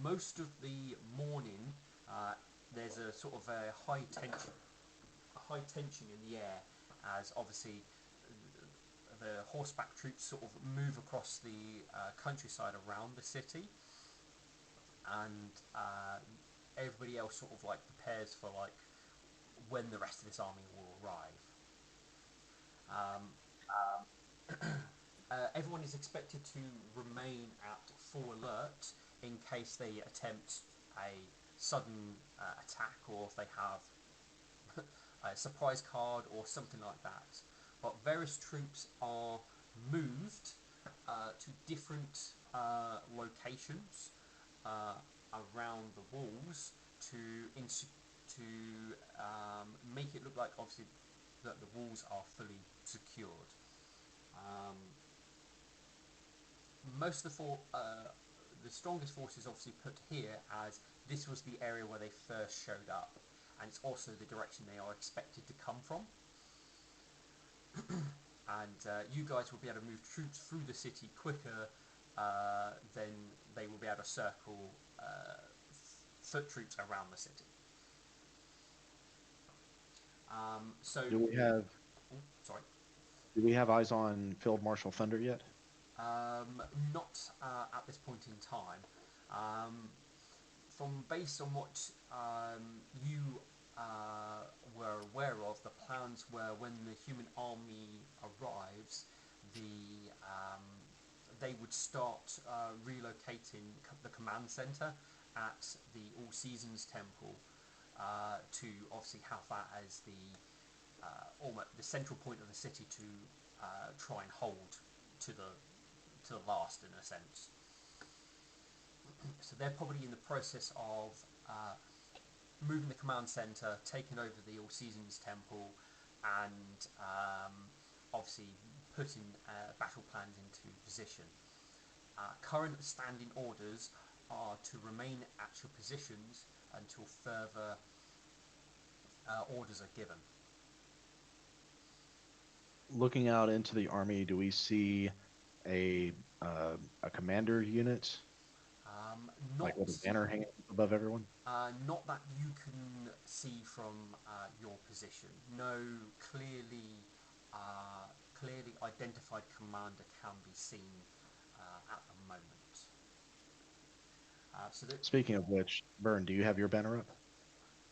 most of the morning. There's a sort of a high tension in the air, as obviously the horseback troops sort of move across the countryside around the city, and everybody else sort of like prepares for like when the rest of this army will arrive. Everyone is expected to remain at full alert in case they attempt a sudden attack, or if they have a surprise card or something like that. But various troops are moved to different locations around the walls to make it look like obviously that the walls are fully secured. Um, most of the strongest forces obviously put here, as this was the area where they first showed up, and it's also the direction they are expected to come from. And you guys will be able to move troops through the city quicker than they will be able to circle foot troops around the city. So, Do we have sorry. do we have eyes on Field Marshal Thunder yet? Not at this point in time. Based on what you were aware of, the plans were when the human army arrives, they would start relocating the command center at the All Seasons Temple to obviously have that as almost the central point of the city to try and hold to the last, in a sense. So they're probably in the process of moving the command center, taking over the All Seasons Temple, and obviously putting battle plans into position. Current standing orders are to remain at your positions until further orders are given. Looking out into the army, do we see a commander unit, Not like with a banner hanging above everyone? Not that you can see from your position. No clearly identified commander can be seen at the moment. Speaking of which, Byrne, do you have your banner up?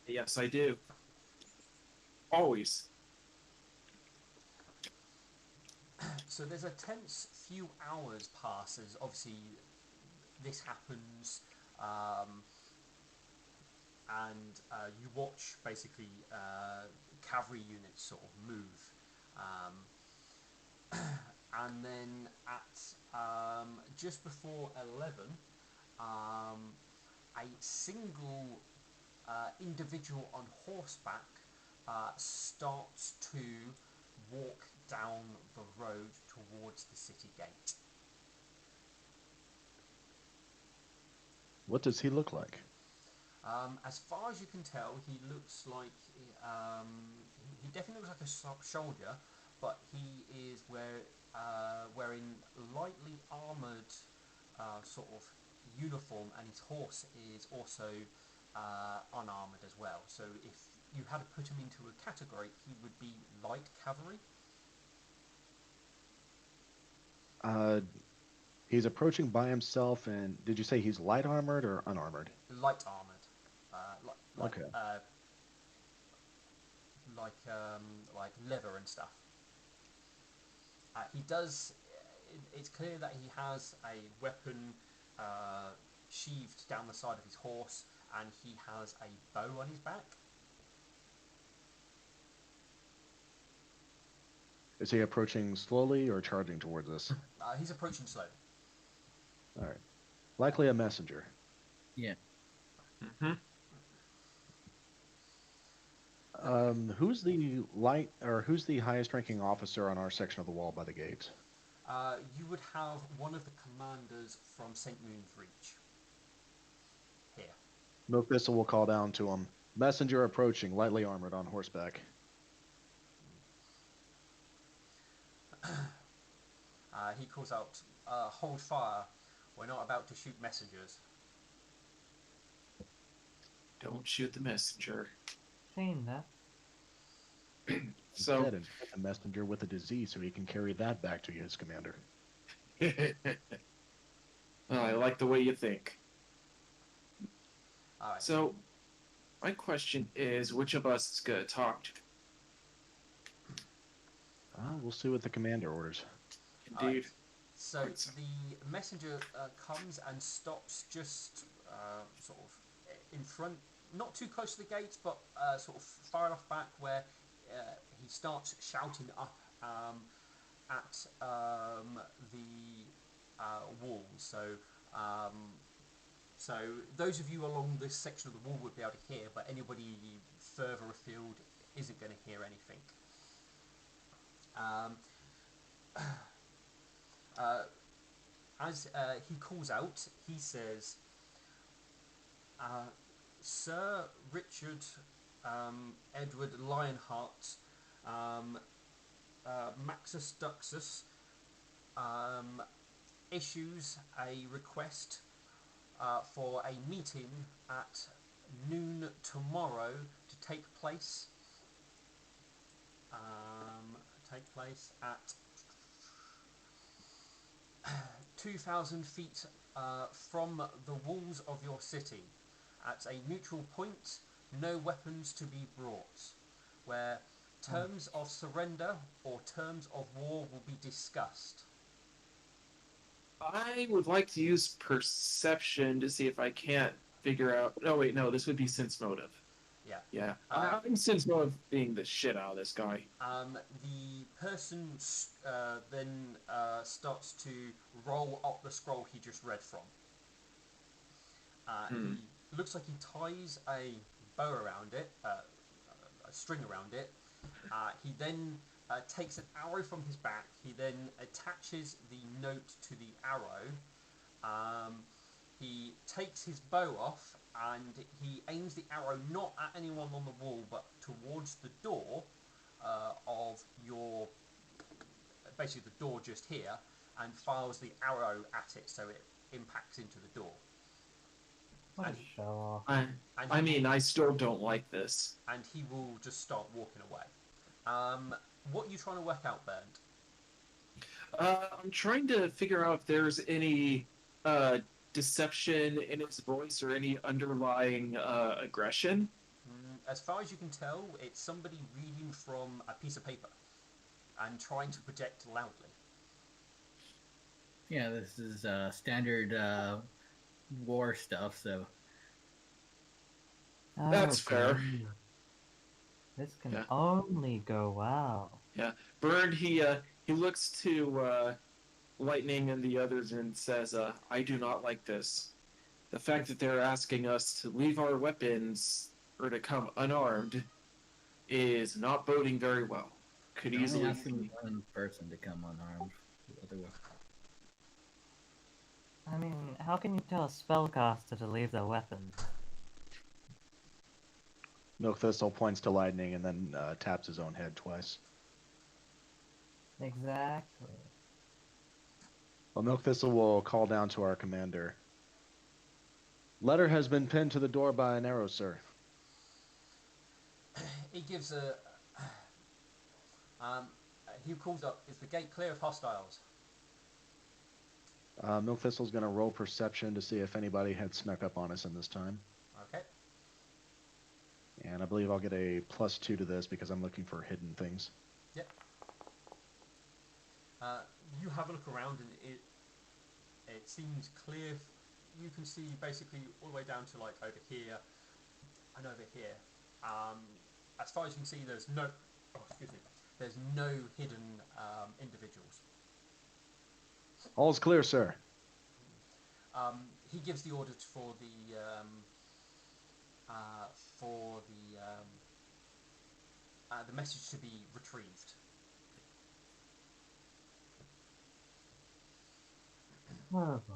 Yes, I do. Always. So there's a tense few hours pass as obviously this happens, and you watch basically cavalry units sort of move, and then at just before 11, a single individual on horseback starts to walk down the road towards the city gate. What does he look like? As far as you can tell, he looks like he definitely looks like a soldier, but he is wearing lightly armoured sort of uniform, and his horse is also unarmoured as well. So if you had to put him into a category, he would be light cavalry. He's approaching by himself, and did you say he's light armored or unarmored? Light armoured, Okay. like leather and stuff. He does. It's clear that he has a weapon sheathed down the side of his horse, and he has a bow on his back. Is he approaching slowly or charging towards us? He's approaching slowly. All right. Likely a messenger. Yeah. Hmm. Who's the highest ranking officer on our section of the wall by the gate? You would have one of the commanders from St. Moon's Reach here. Milk Thistle will call down to him. Messenger approaching, lightly armored on horseback. He calls out, "Hold fire! We're not about to shoot messengers." Don't shoot the messenger. Saying that, So, Instead, infect the messenger with a disease so he can carry that back to his commander. well, I like the way you think. All right. So, my question is, which of us is going to talk to? We'll see what the commander orders. Indeed. So the messenger comes and stops just sort of in front, not too close to the gates, but sort of far enough back where he starts shouting up at the wall. So those of you along this section of the wall would be able to hear, but anybody further afield isn't going to hear anything. As he calls out, he says, "Sir Richard Edward Lionheart, Maxus Duxus, issues a request for a meeting at noon tomorrow to take place at 2,000 feet from the walls of your city, at a neutral point, no weapons to be brought, where terms of surrender or terms of war will be discussed." I would like to use perception to see if I can't figure out. No, wait, no, this would be sense motive. Yeah. Yeah, I'm sense motive being the shit out of this guy. The person then starts to roll up the scroll he just read from. He looks like he ties a bow around it, a string around it. He then takes an arrow from his back. He then attaches the note to the arrow. He takes his bow off and he aims the arrow not at anyone on the wall but towards the door of your, basically the door just here, and fires the arrow at it so it impacts into the door. what a And- show off. I mean, I still don't like this. And he will just start walking away. What are you trying to work out, Bernd? I'm trying to figure out if there's any deception in his voice or any underlying aggression. As far as you can tell, it's somebody reading from a piece of paper and trying to project loudly. Yeah, this is standard war stuff, so. That's fair. great. This can Yeah. only go well. Bird, he looks to Lightning and the others and says, "I do not like this. The fact that they're asking us to leave our weapons or to come unarmed is not boding very well. Could Only easily asking one person to come unarmed. The other way. I mean, how can you tell a spellcaster to leave their weapons? Milk Thistle points to Lightning and then taps his own head twice. Exactly. Well, Milk Thistle will call down to our commander. Letter has been pinned to the door by an arrow, sir. He gives a. Um, he calls up. Is the gate clear of hostiles? Milk Thistle's going to roll perception to see if anybody had snuck up on us in this time. Okay. And I believe I'll get a +2 to this because I'm looking for hidden things. Yep. You have a look around, and it seems clear. You can see basically all the way down to like over here and over here. As far as you can see, there's no. Oh, excuse me. There's no hidden individuals. All's clear, sir. He gives the order for the for the message to be retrieved. Oh boy.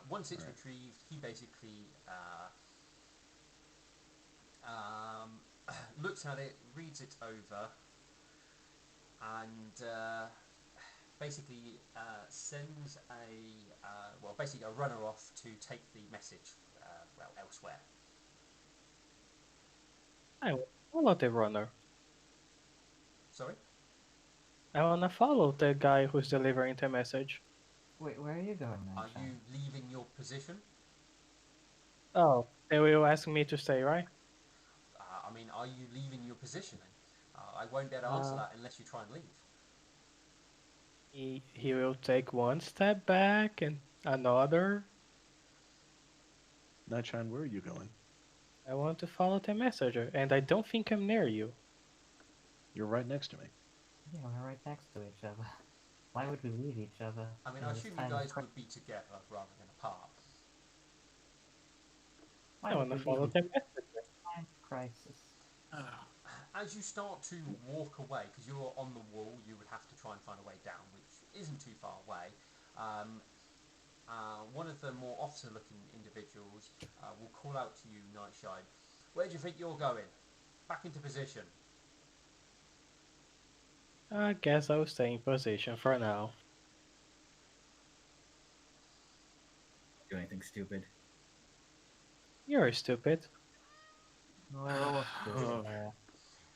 Once it's Right. retrieved, he basically looks at it, reads it over, and basically sends basically a runner off to take the message elsewhere. I will follow the runner. Sorry. I wanna follow the guy who's delivering the message. Wait, where are you going, Are Nightshine? you leaving your position? Oh, they will ask me to stay, right? I mean, are you leaving your position then? I won't be able to answer that unless you try and leave. He will take one step back and another. Nightshine, where are you going? I want to follow the messenger, and I don't think I'm near you. You're right next to me. Yeah, we're right next to each other. Why would we leave each other? I mean, in I this assume you time of guys would be together rather than apart. Why I would wanna we follow leave the in messenger. a time of crisis? As you start to walk away, because you're on the wall, you would have to try and find a way down, which isn't too far away. One of the more officer-looking individuals will call out to you, Nightshine. Where do you think you're going? Back into position. I guess I'll stay in position for now. Do anything stupid. You're stupid. We're all stupid.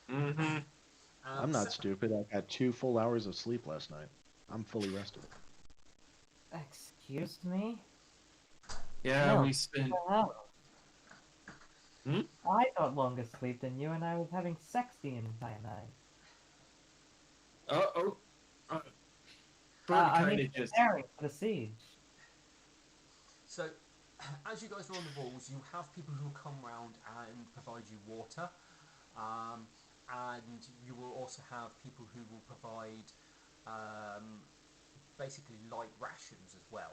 Mm-hmm. I'm not stupid. I got 2 full hours of sleep last night. I'm fully rested. Excuse me? Yeah, No, we spent. hell. Hmm? I got longer sleep than you, and I was having sex the entire night. Bird I kind mean, of just. preparing for the siege. So, as you guys are on the walls, you have people who will come round and provide you water, and you will also have people who will provide basically light rations as well,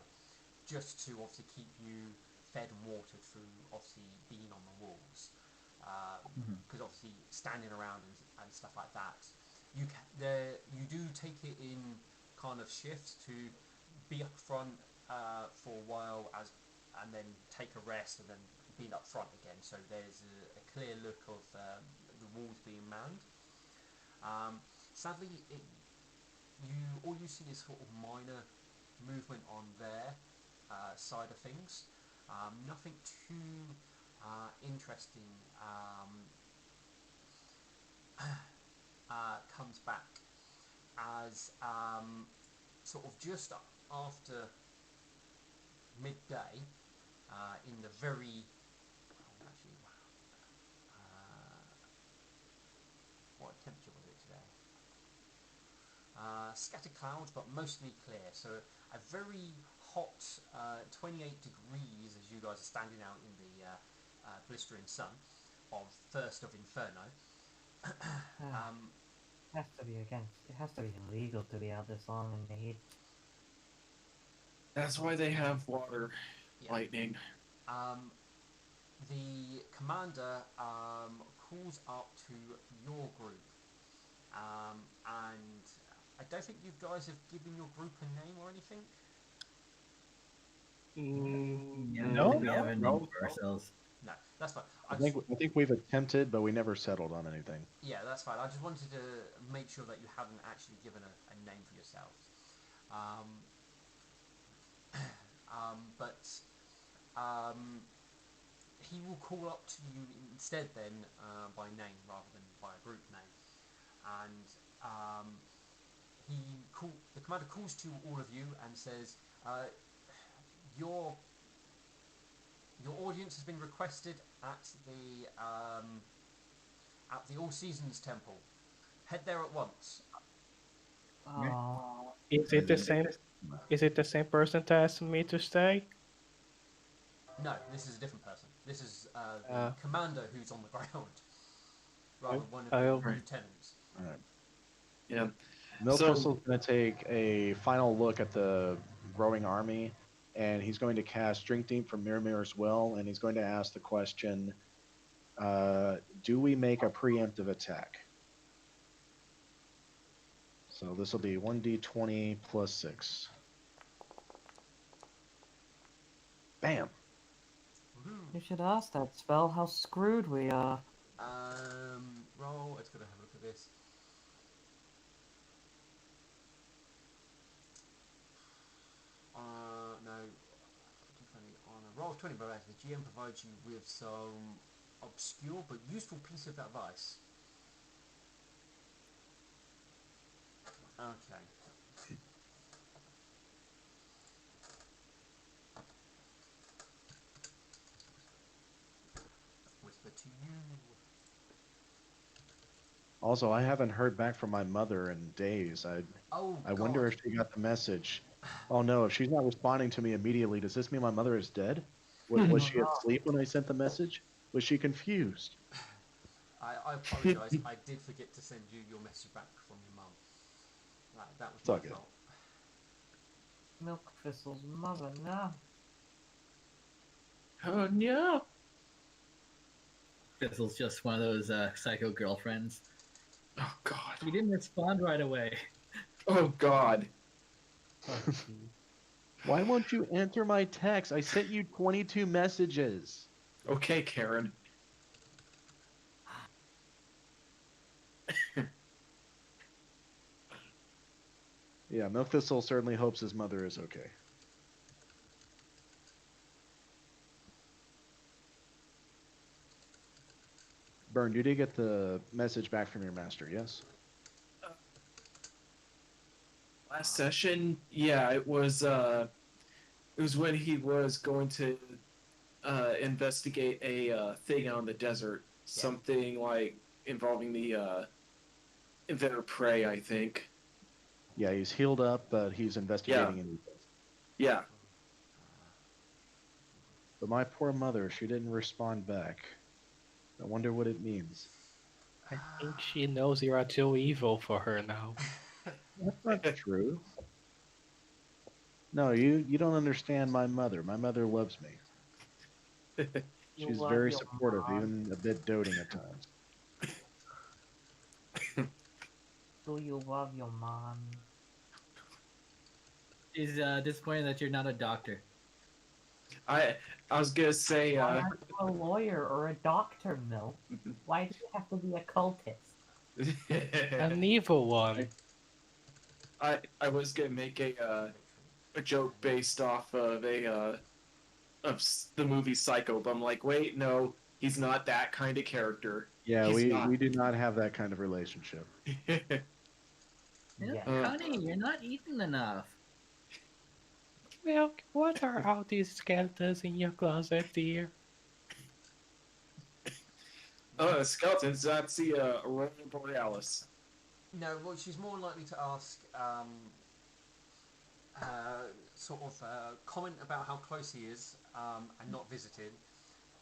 just to obviously keep you fed and watered through obviously being on the walls, because obviously standing around and stuff like that, you do take it in kind of shifts to be up front for a while and then take a rest and then being up front again. So there's a clear look of the walls being manned. Sadly, all you see is sort of minor movement on their side of things. Nothing too interesting comes back as sort of just after midday in the very what temperature was it today? Scattered clouds, but mostly clear. So a very hot 28 degrees as you guys are standing out in the blistering sun of First of Inferno. It has to be illegal to be out this long in the heat. That's why they have water, Yeah. lightning. The commander calls up to your group, and I don't think you guys have given your group a name or anything. Yeah, I don't No? think we have a name for ourselves. No, that's fine. I think we've attempted, but we never settled on anything. Yeah, that's fine. I just wanted to make sure that you haven't actually given a name for yourselves. But he will call up to you instead then by name rather than by a group name, and the commander calls to all of you and says, your audience has been requested at the All Seasons Temple. Head there at once. Oh, Is it the same? Is it the same person that asked me to stay? No, this is a different person. This is the Uh. commander who's on the ground, rather than one of I'll- the lieutenants. All right. Yeah. Milk So- Crystal's going to take a final look at the growing army, and he's going to cast Drink Deep from Miramir's Well, and he's going to ask the question, do we make a preemptive attack? So this will be 1d20 plus 6. Bam! you should ask that spell how screwed we are. Roll. It's gonna have a look at this. No. On a roll of 20, but the GM provides you with some obscure but useful piece of advice. Okay. Whisper to you. Also, I haven't heard back from my mother in days. I wonder if she got the message. Oh no, if she's not responding to me immediately, does this mean my mother is dead? Was she asleep when I sent the message? Was she confused? I apologise. I did forget to send you your message back from your mum. That was It's all my good. fault. Milk Crystal's mother, no. Oh no. Crystal's just one of those psycho girlfriends. Oh God. You didn't respond right away. Oh God. Why won't you answer my text? I sent you 22 messages. Okay, Karen. Yeah, Milk Thistle certainly hopes his mother is okay. Burn, you did get the message back from your master, yes? Last session, yeah, it was when he was going to investigate a thing on the desert, something like involving the inventor prey, I think. Yeah, he's healed up, but he's investigating it. Yeah. But my poor mother, she didn't respond back. I wonder what it means. I think she knows you are too evil for her now. That's not true. No, you don't understand my mother. My mother loves me. You She's love very your supportive, mom. even a bit doting at times. Do you love your mom? She's disappointed that you're not a doctor. I was gonna say Why aren't you a lawyer or a doctor, Milk? Why do you have to be a cultist? An evil one. I was gonna make a joke based off of the movie Psycho, but I'm like, wait, no, he's not that kind of character. Yeah, He's we not. do not have that kind of relationship. Milk, Yeah. honey, you're not eating enough. Milk, what are all these skeletons in your closet, dear? Skeletons, that's the Aurora Borealis. No, well, she's more likely to ask comment about how close he is and not visited.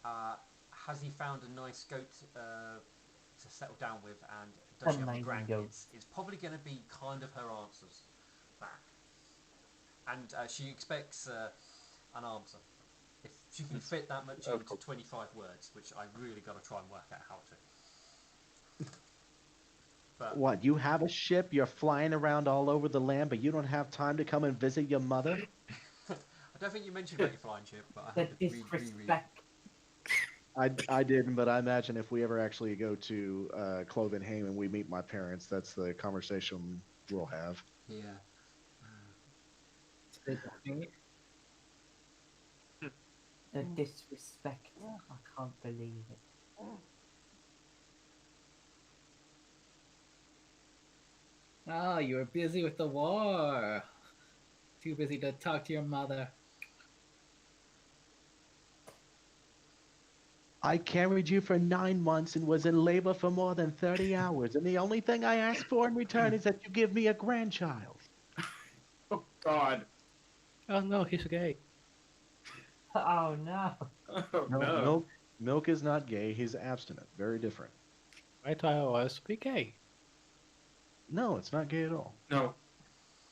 Has he found a nice goat to settle down with, and does she have any Amazing goat. grandkids? Is probably going to be kind of her answers back. And she expects an answer. If she can fit that much into 25 words, which I really got to try and work out how to. But What, you have a ship, you're flying around all over the land, but you don't have time to come and visit your mother? I don't think you mentioned about your flying ship, but I The had to reread. disrespect. I didn't, but I imagine if we ever actually go to Clovenhaim and we meet my parents, that's the conversation we'll have. Yeah. The disrespect. I can't believe it. Oh, you were busy with the war. Too busy to talk to your mother. I carried you for 9 months and was in labor for more than 30 hours, and the only thing I ask for in return is that you give me a grandchild. Oh God. Oh no, he's gay. Oh no. Oh No, no. milk is not gay. He's abstinent. Very different. I thought I was be gay. No, it's not gay at all. No.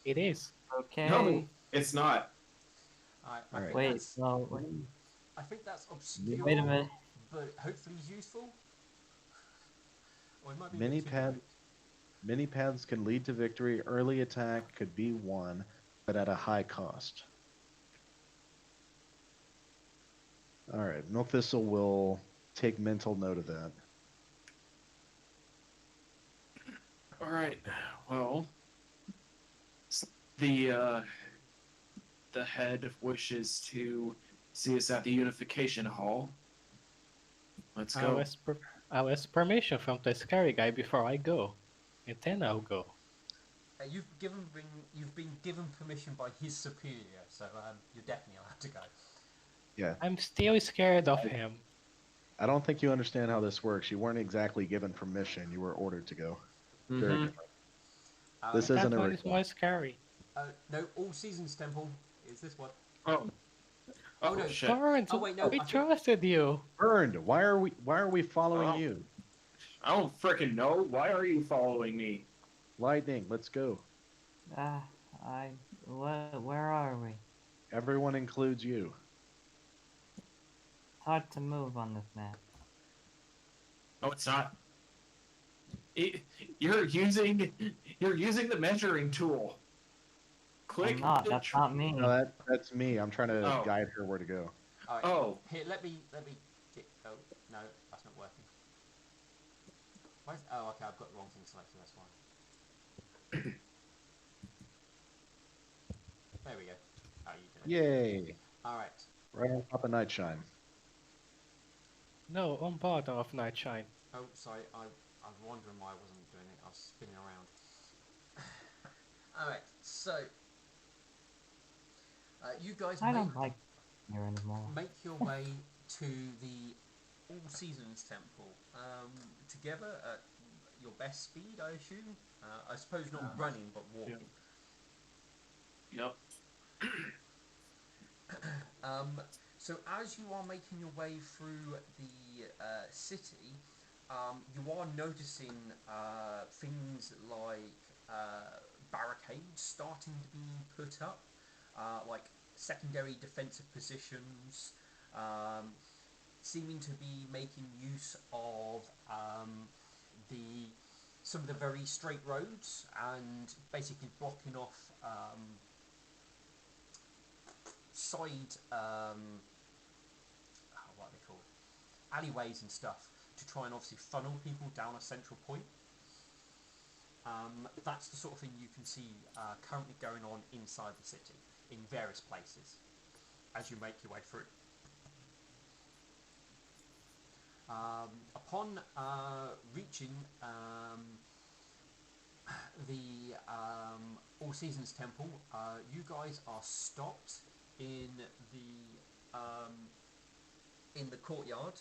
It is. Okay. No. It's not. I All right. think Wait. that's No. I think that's obscure, Wait a minute. but hopefully useful. Or it might be a Many bit too paths, direct. many paths can lead to victory. Early attack could be won, but at a high cost. All right, Milk Thistle will take mental note of that. All right. Well, the the head wishes to see us at the Unification Hall. Let's go. I'll ask permission from the scary guy before I go, and then I'll go. You've been given permission by his superior, so you're definitely allowed to go. Yeah, I'm still scared of him. I don't think you understand how this works. You weren't exactly given permission. You were ordered to go. Very Mhm. different. This That isn't a one is more request. scary. No, All Seasons Temple is this one. Oh. Oh, Oh no. shit. Burns, Oh, wait, no, we I think- trusted you. Burned. Why are we following Oh. you? I don't frickin' know. Why are you following me? Lightning, let's go. Where are we? Everyone includes you. It's hard to move on this map. No, it's not. You're using the measuring tool. Click. I'm not. the That's tr- not me. No, that's me. I'm trying to Oh. guide her where to go. All right. Oh. Here, let me get. Oh no, that's not working. Oh, okay, I've got the wrong thing selected. That's why. There we go. Oh, you did it. Yay! All right. Right on top of Nightshine. No, on bottom of Nightshine. Oh, sorry. I was wondering why I wasn't doing it. I was spinning around. All right. So, you guys I don't like here anymore. make your way to the All Seasons Temple together at your best speed, I assume. I suppose not running, but walking. Yep. So as you are making your way through the city, you are noticing things like barricades starting to be put up, like secondary defensive positions, seeming to be making use of some of the very straight roads and basically blocking off side what are they called, alleyways and stuff to try and obviously funnel people down a central point. That's the sort of thing you can see currently going on inside the city in various places as you make your way through. Upon reaching the All Seasons Temple, you guys are stopped in the courtyard.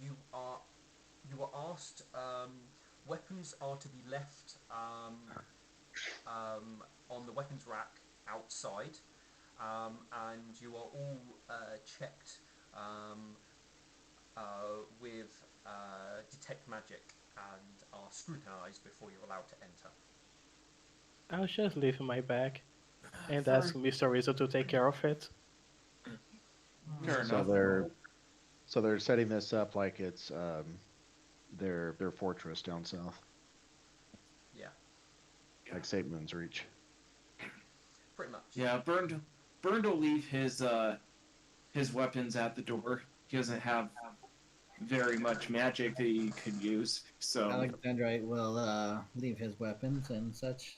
You are asked. Weapons are to be left on the weapons rack outside, and you are all checked with detect magic and are scrutinized before you're allowed to enter. I'll just leave my bag and Fair- ask Mr. Rizzo to take care of it. Fair So enough. they're setting this up like it's their fortress down south, Yeah, like St. Moon's Reach. pretty much. Yeah, Burned will leave his weapons at the door. he doesn't have very much magic that he could use. So Alexandrite will leave his weapons and such.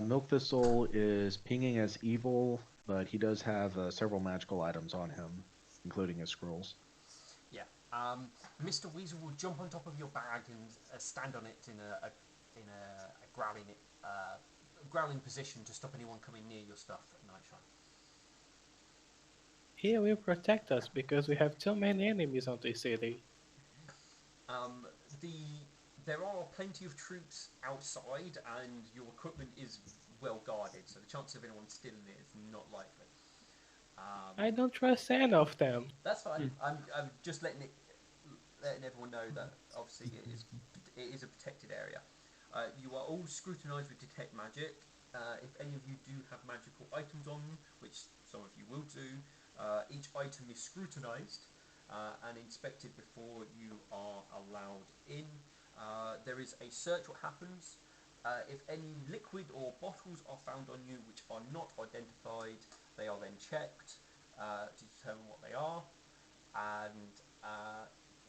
Milk Thistle is pinging as evil, but he does have several magical items on him, including his scrolls. Yeah. Mr. Weasel will jump on top of your bag and stand on it in a growling position to stop anyone coming near your stuff at night time. He will protect us because we have too many enemies on this city. Um, the there are plenty of troops outside, and your equipment is well guarded, so the chance of anyone stealing it is not likely. I don't trust any of them. That's fine. I'm just letting everyone know that obviously it is a protected area. You are all scrutinised with detect magic. If any of you do have magical items on them, which some of you will do, each item is scrutinised and inspected before you are allowed in. There is a search what happens. If any liquid or bottles are found on you which are not identified, they are then checked to determine what they are. And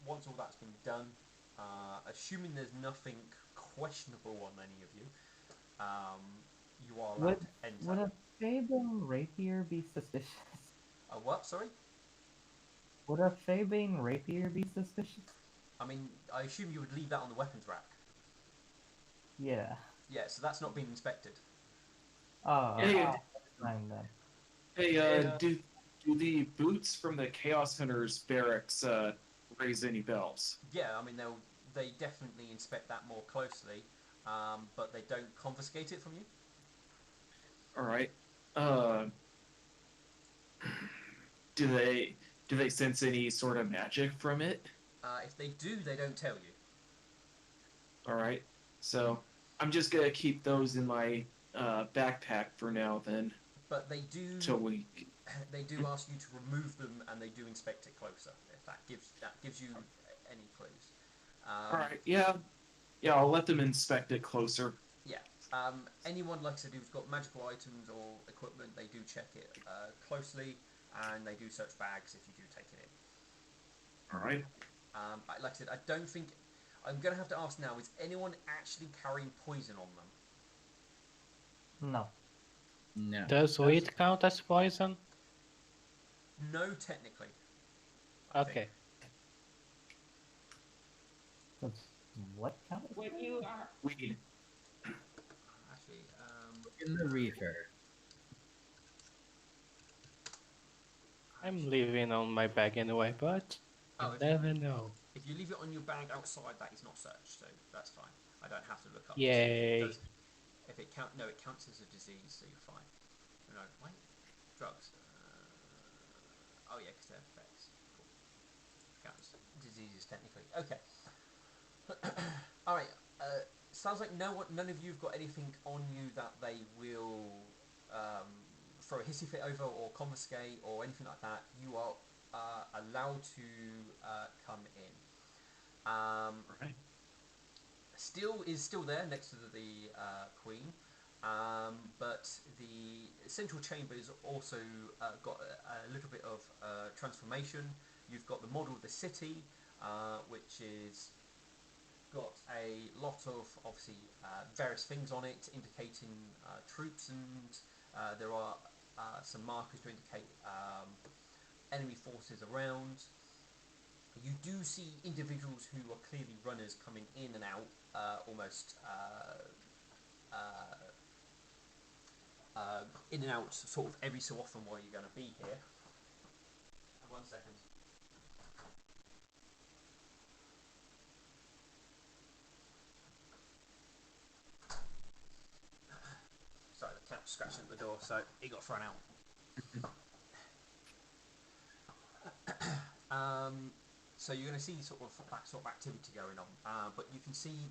once all that's been done, assuming there's nothing questionable on any of you, you are allowed to enter. Would a Fabing rapier be suspicious? A what? Sorry? Would a Fabing rapier be suspicious? I mean, I assume you would leave that on the weapons rack. Yeah. Yeah, so that's not being inspected. Oh, Hey, okay. Fine then. hey, do the boots from the Chaos Hunters barracks raise any bells? Yeah, I mean they definitely inspect that more closely, but they don't confiscate it from you. All right. Do they sense any sort of magic from it? If they do, they don't tell you. All right. So I'm just gonna keep those in my backpack for now. Then But they do till we. they do ask you to remove them, and they do inspect it closer. If that gives you any clues. All right. Yeah. Yeah. I'll let them inspect it closer. Yeah. Anyone, like I said, who's got magical items or equipment, they do check it closely, and they do search bags if you do take it in. All right. Like I said, I don't think I'm going to have to ask now: is anyone actually carrying poison on them? No. No. Does wheat count as poison? No, technically. I think. Okay. That's what counts? When you are Weed. Actually, In the reefer. I'm leaving on my bag anyway, but Oh, you never know. if you leave it on your bag outside, that is not searched, so that's fine. I don't have to look up. Yay. If it it counts as a disease, so you're fine. No, wait, drugs. Oh yeah, because they're effects. Cool. Counts diseases technically. Okay. All right. Sounds like none of you've got anything on you that they will throw a hissy fit over or confiscate or anything like that. You are allowed to come in. Right. Still there next to the Queen, but the central chamber has also got a little bit of transformation. You've got the model of the city, which is got a lot of obviously various things on it indicating troops, and there are some markers to indicate enemy forces around. You do see individuals who are clearly runners coming in and out, almost in and out sort of every so often while you're going to be here. 1 second. Sorry, the cat was scratching at the door, so he got thrown out. So you're going to see sort of that sort of activity going on, but you can see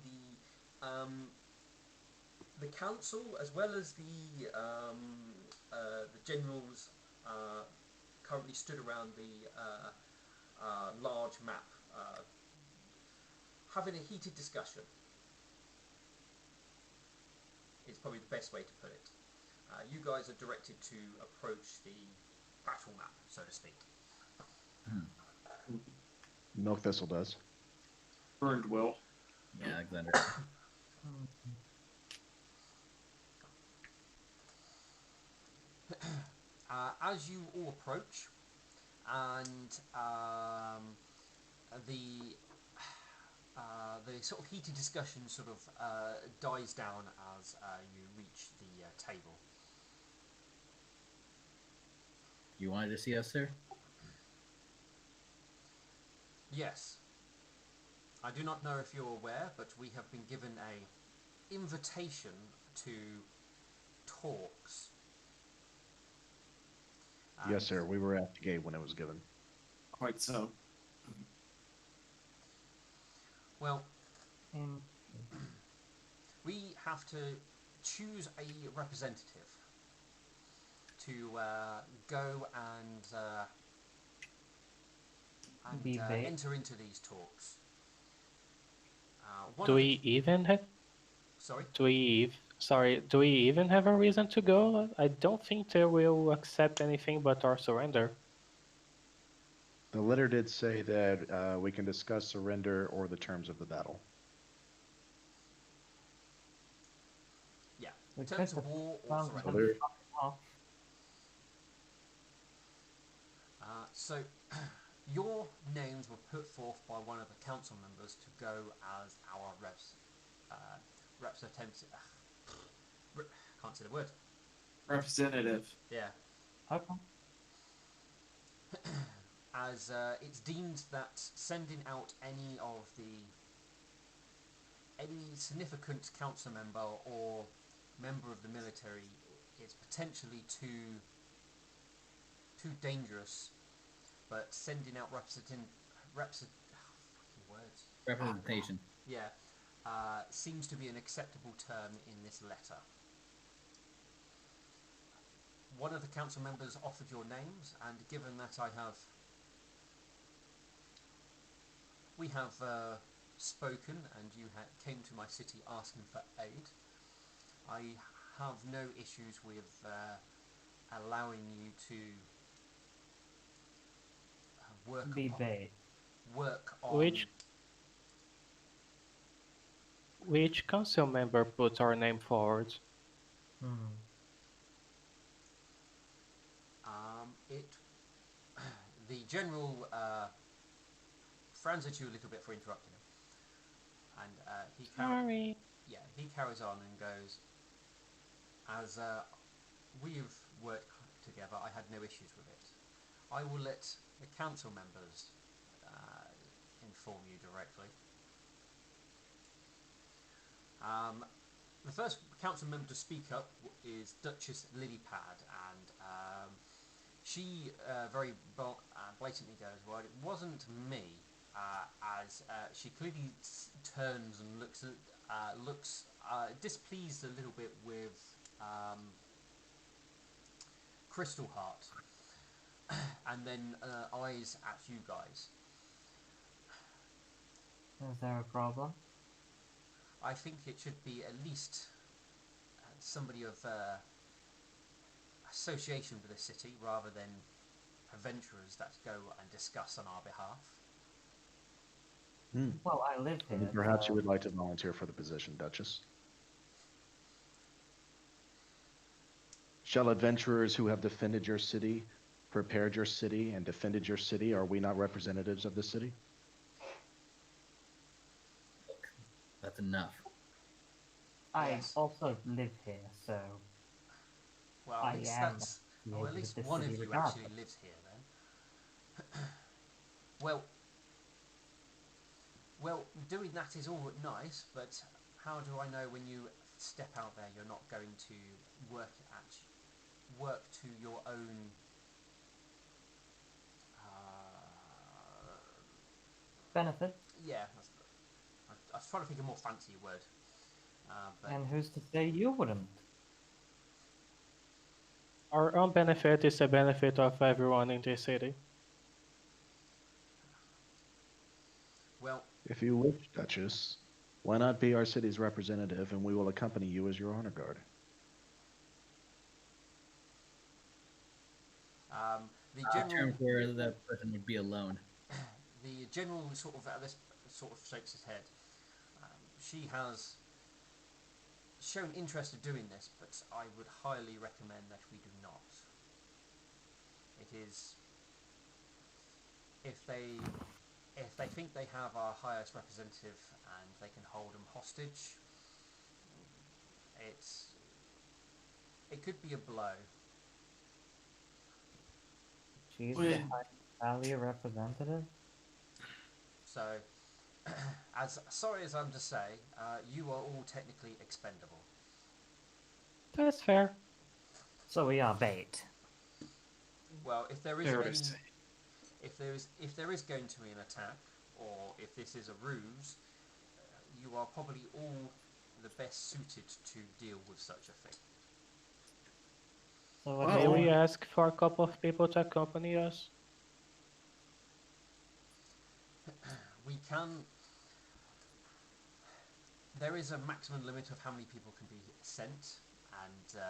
the council as well as the generals currently stood around the large map, having a heated discussion. Is probably the best way to put it. You guys are directed to approach the battle map, so to speak. Milk Thistle does. Burned will. Yeah, Alexander. As you all approach, and the the sort of heated discussion sort of dies down as you reach the table. You wanted to see us, sir? Yes, I do not know if you're aware, but we have been given a invitation to talks. Yes, sir. We were at the gate when it was given. Quite so. Well, In we have to choose a representative to go and Debate. enter into these talks. One Do of we even have? Sorry? Do we even have a reason to go? I don't think they will accept anything but our surrender. The letter did say that we can discuss surrender or the terms of the battle. Yeah. We Terms could of war or round surrender. So them there, off. So your names were put forth by one of the council members to go as our representatives. Can't say the word. Representative. Yeah. Okay. As it's deemed that sending out any significant council member or member of the military is potentially too dangerous, but sending out Representation. seems to be an acceptable term in this letter. One of the council members offered your names, and given that we have spoken, and you came to my city asking for aid, I have no issues with allowing you to Debate. work on. Which council member put our name forward? It the general frowns at you a little bit for interrupting him, and Sorry. he carries on and goes, as we've worked together, I had no issues with it. I will let the council members inform you directly. The first council member to speak up is Duchess Lilypad, and she very blatantly goes, well, it wasn't me, as she clearly turns and looks displeased a little bit with Crystal Heart, and then eyes at you guys. Is there a problem? I think it should be at least somebody of association with the city, rather than adventurers that go and discuss on our behalf. Well, I live here. And perhaps so... you would like to volunteer for the position, Duchess. Shall adventurers who have defended your city, prepared your city, and defended your city, are we not representatives of the city? That's enough. I Yes. also live here, so Well, I at least am that's. affiliated Well, at with least the one of city you regardless. actually lives here, then. Well, doing that is all nice, but how do I know when you step out there you're not going to work to your own benefit? yeah, I was trying to think of a more fancy word. But And who's to say you wouldn't? Our own benefit is the benefit of everyone in this city. well, If you wish, Duchess, why not be our city's representative, and we will accompany you as your honor guard? The The general, terms where the person would be alone. the general sort of at this sort of shakes his head. She has shown interest in doing this, but I would highly recommend that we do not. It is if they think they have our highest representative and they can hold them hostage, it could be a blow. She's the When high value representative. So, as sorry as I'm to say, you are all technically expendable. That's fair. So we are bait. Well, if there is fair to any, say. if there is going to be an attack, or if this is a ruse, you are probably all the best suited to deal with such a thing. So what Well, do May you we want? ask for a couple of people to accompany us? We can. There is a maximum limit of how many people can be sent, and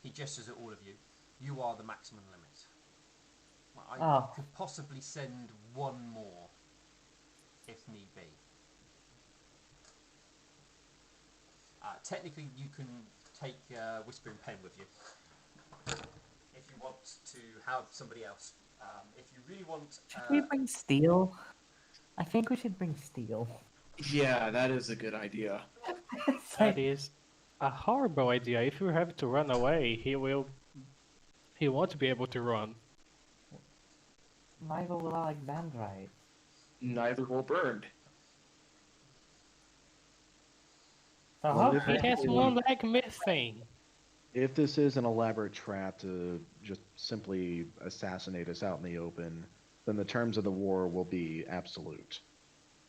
he gestures at all of you. You are the maximum limit. I Oh, could possibly send one more, if need be. Technically, you can take Whispering Pen with you if you want to have somebody else. If you really want, should we bring steel? I think we should bring steel. Yeah, that is a good idea. It's That like, is a horrible idea. If you have to run away, he won't be able to run. neither will Alexandrite. Neither will burn. So Well, if He hopefully, has one leg missing. If this is an elaborate trap to just simply assassinate us out in the open, then the terms of the war will be absolute.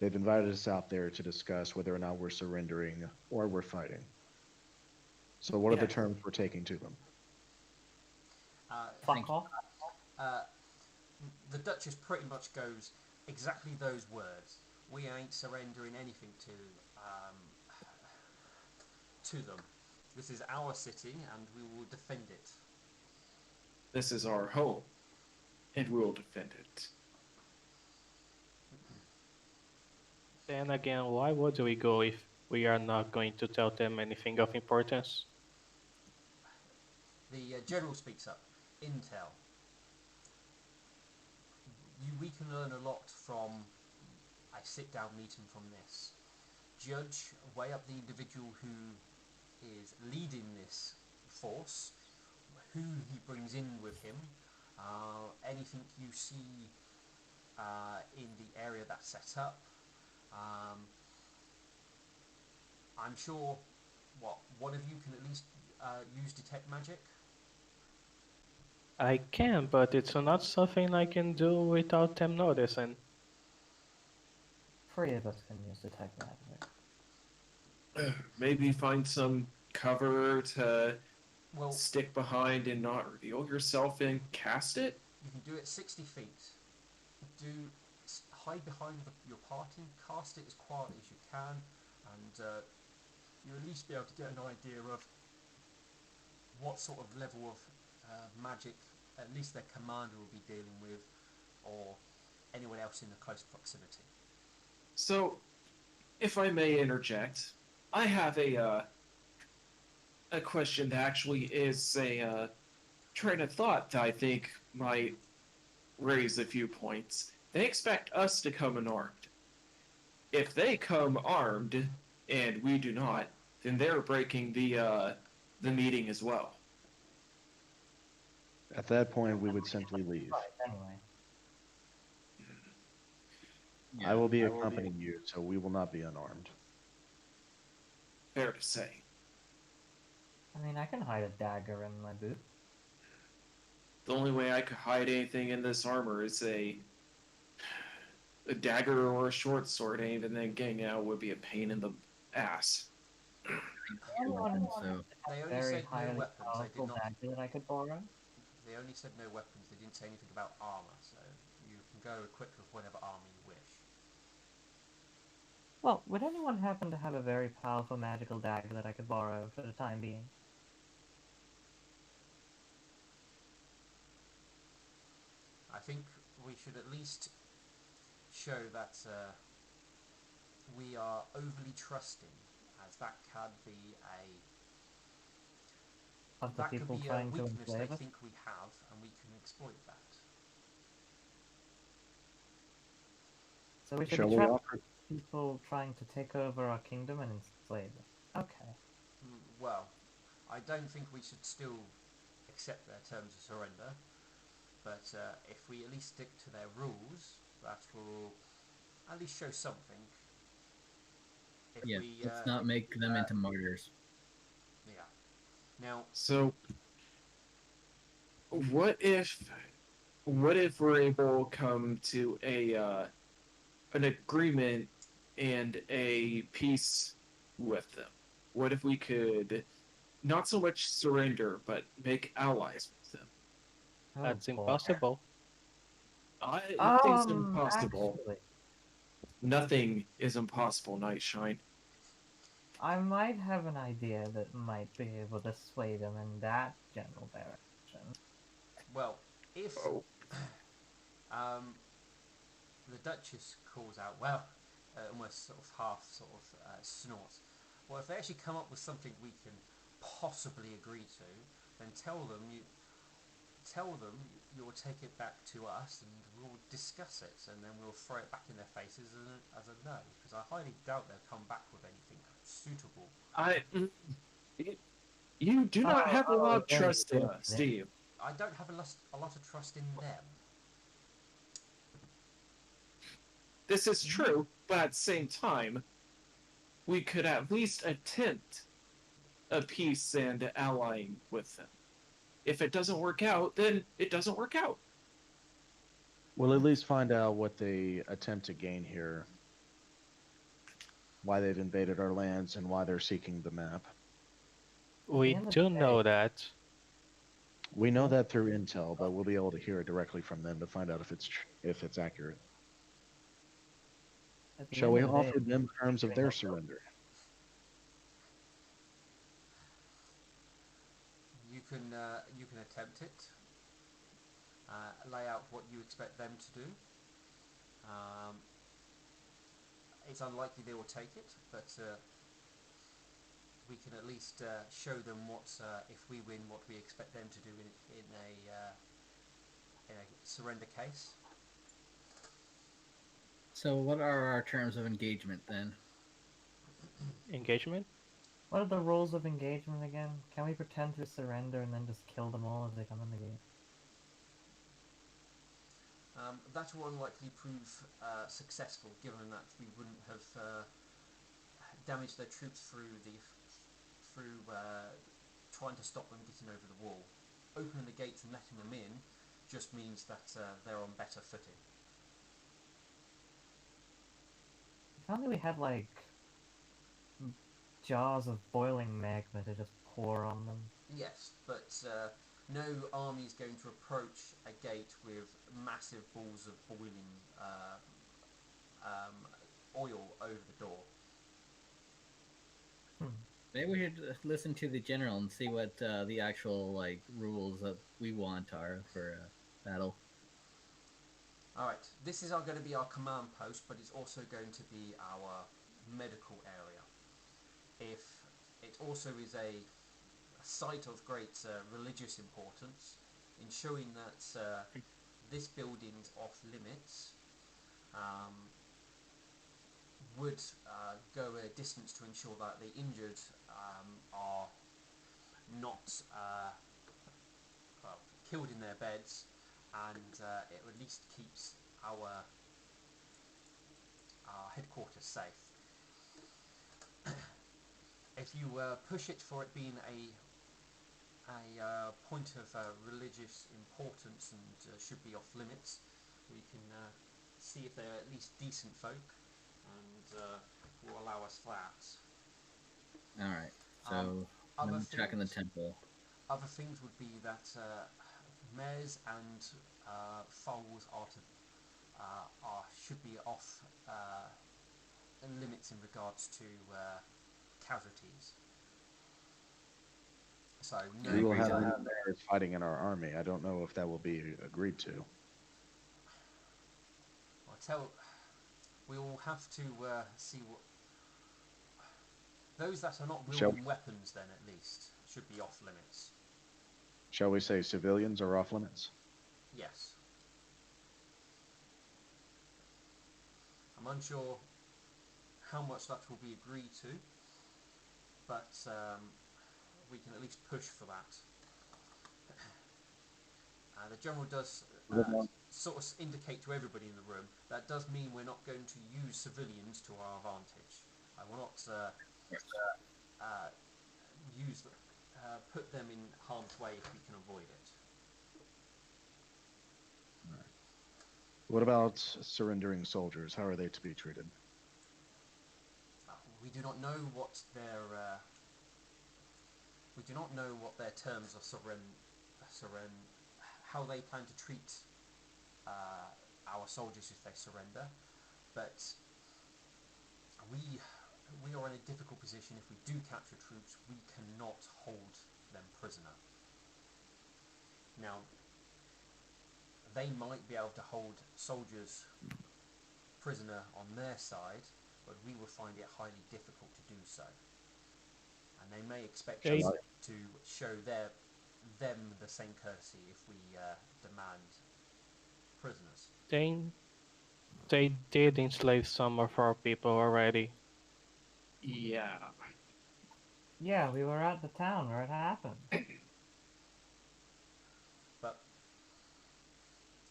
They've invited us out there to discuss whether or not we're surrendering or we're fighting. So what are the Yes. terms we're taking to them? fuck off. Uh, the Duchess pretty much goes exactly those words. We ain't surrendering anything to them. This is our city, and we will defend it. This is our home, and we will defend it. Then again, why would we go if we are not going to tell them anything of importance? The general speaks up. Intel. We can learn a lot from a sit-down meeting from this. Judge, weigh up the individual who is leading this force, who he brings in with him, anything you see in the area that's set up. I'm sure, one of you can at least use detect magic? I can, but it's not something I can do without them noticing. 3 of us can use detect magic. Maybe find some cover to Well, stick behind and not reveal yourself and cast it. you can do it 60 feet. Hide behind your party, cast it as quietly as you can, and you'll at least be able to get an idea of what sort of level of magic at least their commander will be dealing with, or anyone else in the close proximity. So, if I may interject, I have a question that actually is a train of thought that I think might raise a few points. They expect us to come unarmed. If they come armed and we do not, then they're breaking the meeting as well. At that point, we would simply leave. Right, anyway. I will be accompanying you, so we will not be unarmed. Fair to say. I mean, I can hide a dagger in my boot. The only way I could hide anything in this armor is a dagger or a short sword, and even then getting out would be a pain in the ass. Anyone So They only very said no highly weapons. They powerful did not. dagger that I could borrow? They only said no weapons. They didn't say anything about armor. So you can go equipped with whatever armor you wish. Well, would anyone happen to have a very powerful magical dagger that I could borrow for the time being? think we should at least show that we are overly trusting, as that can be Of the people a trying to weakness they enslave us? think we have, and we can exploit that. So we should Shall be we trapping offer? people trying to take over our kingdom and enslave us. Okay. Well, I don't think we should still accept their terms of surrender, but if we at least stick to their rules, that will at least show something. If Yeah, we, let's not make them into martyrs. yeah. Now, So, what if we're able to come to an agreement and a peace with them? What if we could not so much surrender, but make allies with them? Oh, That's boy. impossible. Nothing's impossible. Actually, Nothing is impossible, Nightshine. I might have an idea that might be able to sway them in that general direction. well, if Oh, the Duchess calls out, well, almost sort of half snorts. Well, if they actually come up with something we can possibly agree to, then tell them you'll take it back to us and we'll discuss it, and then we'll throw it back in their faces as a no, because I highly doubt they'll come back with anything suitable. you do not have a lot of yeah, trust in yeah. us, do you? I don't have a lot of trust in them. This is true, but at the same time, we could at least attempt a peace and allying with them. If it doesn't work out, then it doesn't work out. We'll at least find out what they attempt to gain here, why they've invaded our lands, and why they're seeking the map. We end of do the know day- that. We know that through intel, but we'll be able to hear it directly from them to find out if it's accurate. At the Shall end we of the day, offer them terms of figuring their out- surrender? You can attempt it. Lay out what you expect them to do. It's unlikely they will take it, but we can at least show them what, if we win, what we expect them to do in a surrender case. So, what are our terms of engagement then? Engagement? What are the rules of engagement again? Can we pretend to surrender and then just kill them all as they come in the gate? That will unlikely prove successful, given that we wouldn't have damaged their troops through trying to stop them getting over the wall. Opening the gates and letting them in just means that they're on better footing. If only we had, like, jars of boiling magma to just pour on them. Yes, but no army is going to approach a gate with massive balls of boiling oil over the door. Maybe we should listen to the general and see what the actual rules that we want are for battle. Alright, this is going to be our command post, but it's also going to be our medical area. If it also is a site of great religious importance, in showing that this building's off limits, would go a distance to ensure that the injured are not killed in their beds, and it at least keeps our headquarters safe. If you push it for it being a point of religious importance and should be off limits, we can see if they're at least decent folk, and will allow us that. All right. So I'm checking the temple. Other things would be that mares and foals should be off limits in regards to casualties. So no We will agree have to mariners fighting in our army. I don't know if that will be agreed to. we will have to see what those that are not Shall wielding weapons. Then at least should be off limits. shall we say civilians are off limits? Yes. I'm unsure how much that will be agreed to, but we can at least push for that. The general does sort of indicate to everybody in the room that does mean we're not going to use civilians to our advantage. I will not put them in harm's way if we can avoid it. What about surrendering soldiers? How are they to be treated? We do not know what their terms of how they plan to treat our soldiers if they surrender, but we are in a difficult position. If we do capture troops, we cannot hold them prisoner. Now, they might be able to hold soldiers prisoner on their side, but we will find it highly difficult to do so. And they may expect They- us to show them the same courtesy if we demand prisoners. They did enslave some of our people already. Yeah. Yeah, we were at the town where it happened. But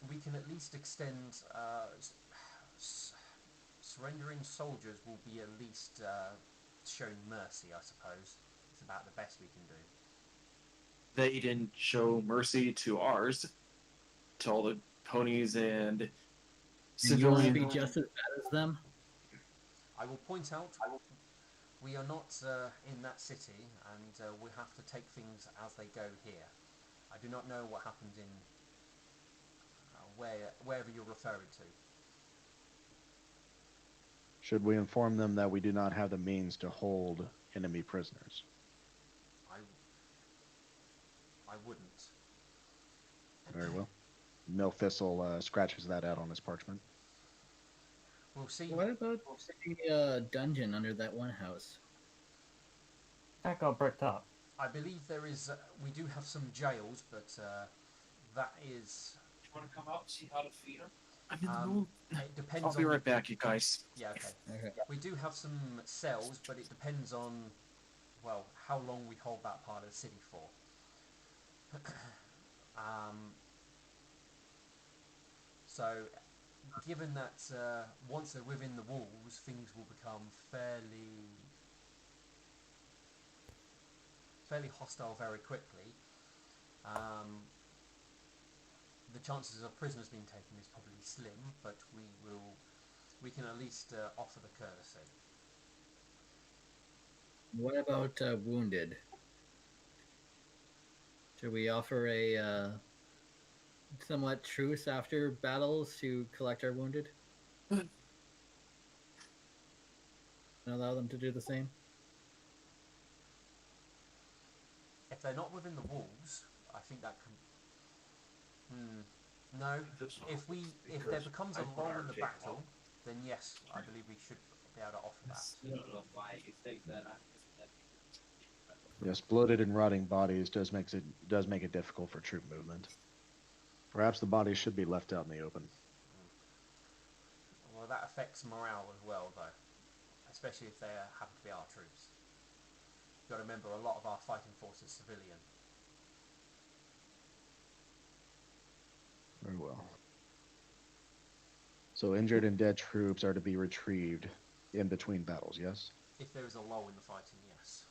we can at least extend surrendering soldiers will be at least showing mercy, I suppose. It's about the best we can do. They didn't show mercy to ours, to all the ponies and And you want to be civilians. just as bad as them? I will point out we are not in that city, and we have to take things as they go here. I do not know what happened in wherever you're referring to. Should we inform them that we do not have the means to hold enemy prisoners? I wouldn't. Very well. Milthistle scratches that out on his parchment. We'll see. What about the dungeon under that one house? That got bricked up. I believe there is. We do have some jails, but that is. You want to come out and see how to feed them? I'm in the Um, mood. It depends. I'll be on right back, you guys. Yeah. Okay. Okay. We do have some cells, but it depends on, well, how long we hold that part of the city for. So, given that once they're within the walls, things will become fairly hostile very quickly. The chances of prisoners being taken is probably slim, but we can at least offer the courtesy. What about wounded? Should we offer a somewhat truce after battles to collect our wounded? And allow them to do the same? If they're not within the walls, I think that can. No. If there becomes a lull in the battle, then yes, I believe we should be able to offer that. Yes, bloated and rotting bodies does make it difficult for troop movement. Perhaps the bodies should be left out in the open. Well, that affects morale as well, though, especially if they happen to be our troops. You've got to remember, a lot of our fighting force is civilian. Very well. So injured and dead troops are to be retrieved in between battles, yes? If there is a lull in the fighting, yes.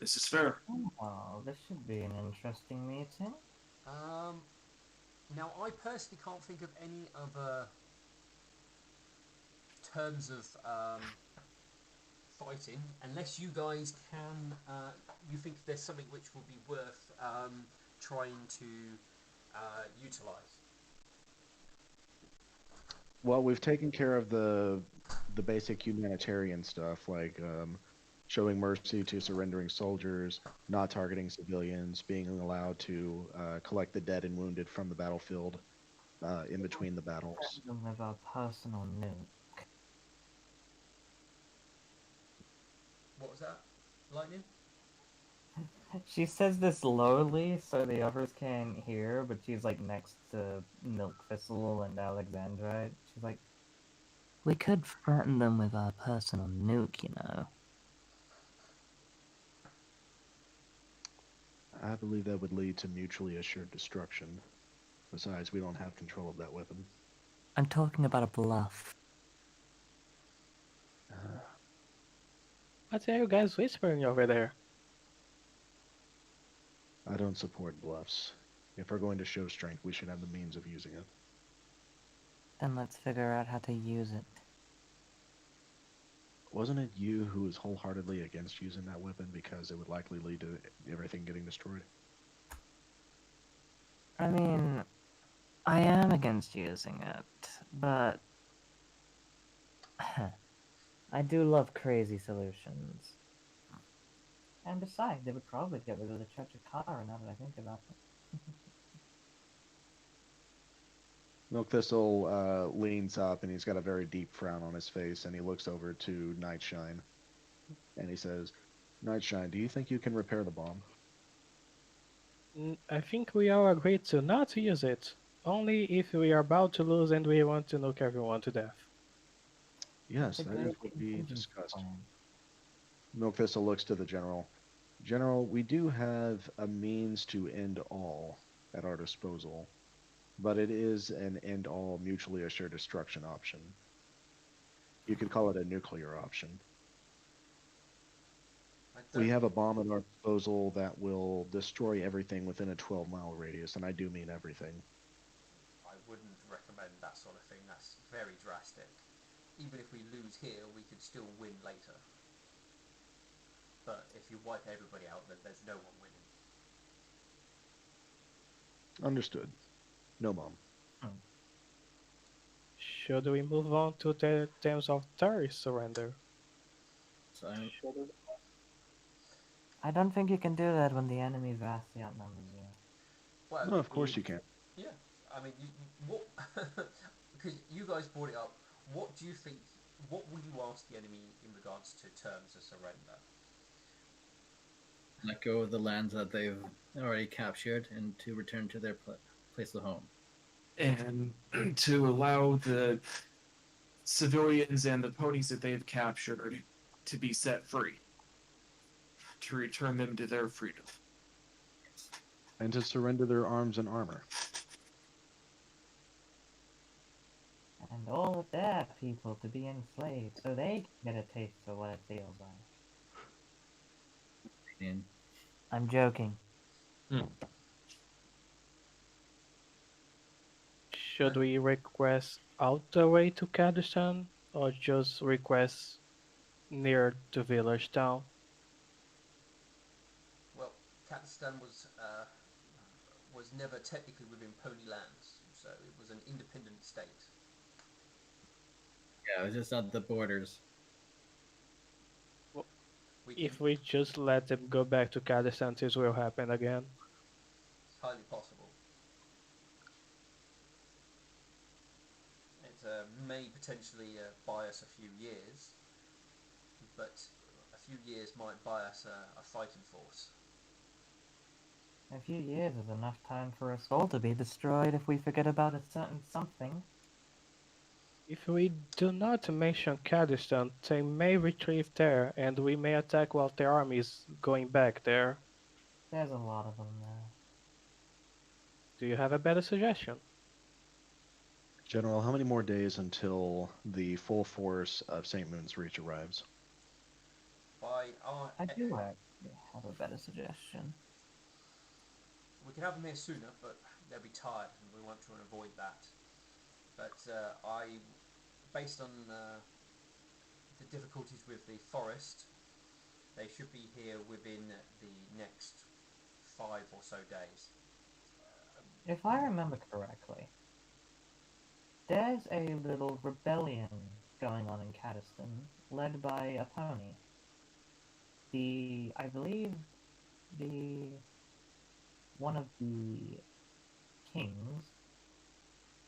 This is fair. Oh, this should be an interesting meeting. Now, I personally can't think of any other terms of fighting, unless you guys can. You think there's something which will be worth trying to utilize. Well, we've taken care of the basic humanitarian stuff, like showing mercy to surrendering soldiers, not targeting civilians, being allowed to collect the dead and wounded from the battlefield in between the battles. Threaten them with our personal nuke. What was that? Lightning? She says this lowly so the others can't hear, but she's like next to Milk Thistle and Alexandrite. She's like, we could threaten them with our personal nuke, you know. I believe that would lead to mutually assured destruction. Besides, we don't have control of that weapon. I'm talking about a bluff. What are you guys whispering over there? I don't support bluffs. If we're going to show strength, we should have the means of using it. Then let's figure out how to use it. Wasn't it you who was wholeheartedly against using that weapon because it would likely lead to everything getting destroyed? I mean, I am against using it, but I do love crazy solutions. And besides, they would probably get rid of the Church of Kara now that I think about it. Milk Thistle leans up and he's got a very deep frown on his face and he looks over to Nightshine and he says, Nightshine, do you think you can repair the bomb? I think we all agreed to not use it, only if we are about to lose and we want to nuke everyone to death. Yes, It's a that is great what we contingency discussed. plan. Milk Thistle looks to the general. General, we do have a means to end all at our disposal, but it is an end all mutually assured destruction option. You could call it a nuclear option. We have a bomb at our disposal that will destroy everything within a 12-mile radius, and I do mean everything. I wouldn't recommend that sort of thing. That's very drastic. Even if we lose here, we could still win later. But if you wipe everybody out, then there's no one winning. Understood. No bomb. Should we move on to the terms of terrorist surrender? So I mean, I don't think you can do that when the enemy vastly outnumbers you. Well, No, of course you can. Yeah, I mean, what? Because you guys brought it up. What do you think? What will you ask the enemy in regards to terms of surrender? let go of the lands that they've already captured and to return to their place of home. And to allow the civilians and the ponies that they've captured to be set free, to return them to their freedom. And to surrender their arms and armor. And all of their people to be enslaved so they can get a taste of what it feels like. And I'm joking. Should we request out the way to Kurdistan or just request near the village town? Well, Kazakhstan was never technically within Pony lands, so it was an independent state. yeah, it was just at the borders. If we just let them go back to Kurdistan, this will happen again. It's highly possible. It may potentially buy us a few years, but a few years might buy us a fighting force. A few years is enough time for us all to be destroyed if we forget about a certain something. If we do not mention Kurdistan, they may retrieve there, and we may attack while their army is going back there. There's a lot of them there. Do you have a better suggestion? General, how many more days until the full force of St. Moon's Reach arrives? By our, I do actually have a better suggestion. we can have them here sooner, but they'll be tired, and we want to avoid that. But based on the difficulties with the forest, they should be here within the next 5 or so days. If I remember correctly, there's a little rebellion going on in Kurdistan, led by a pony. I believe the one of the kings,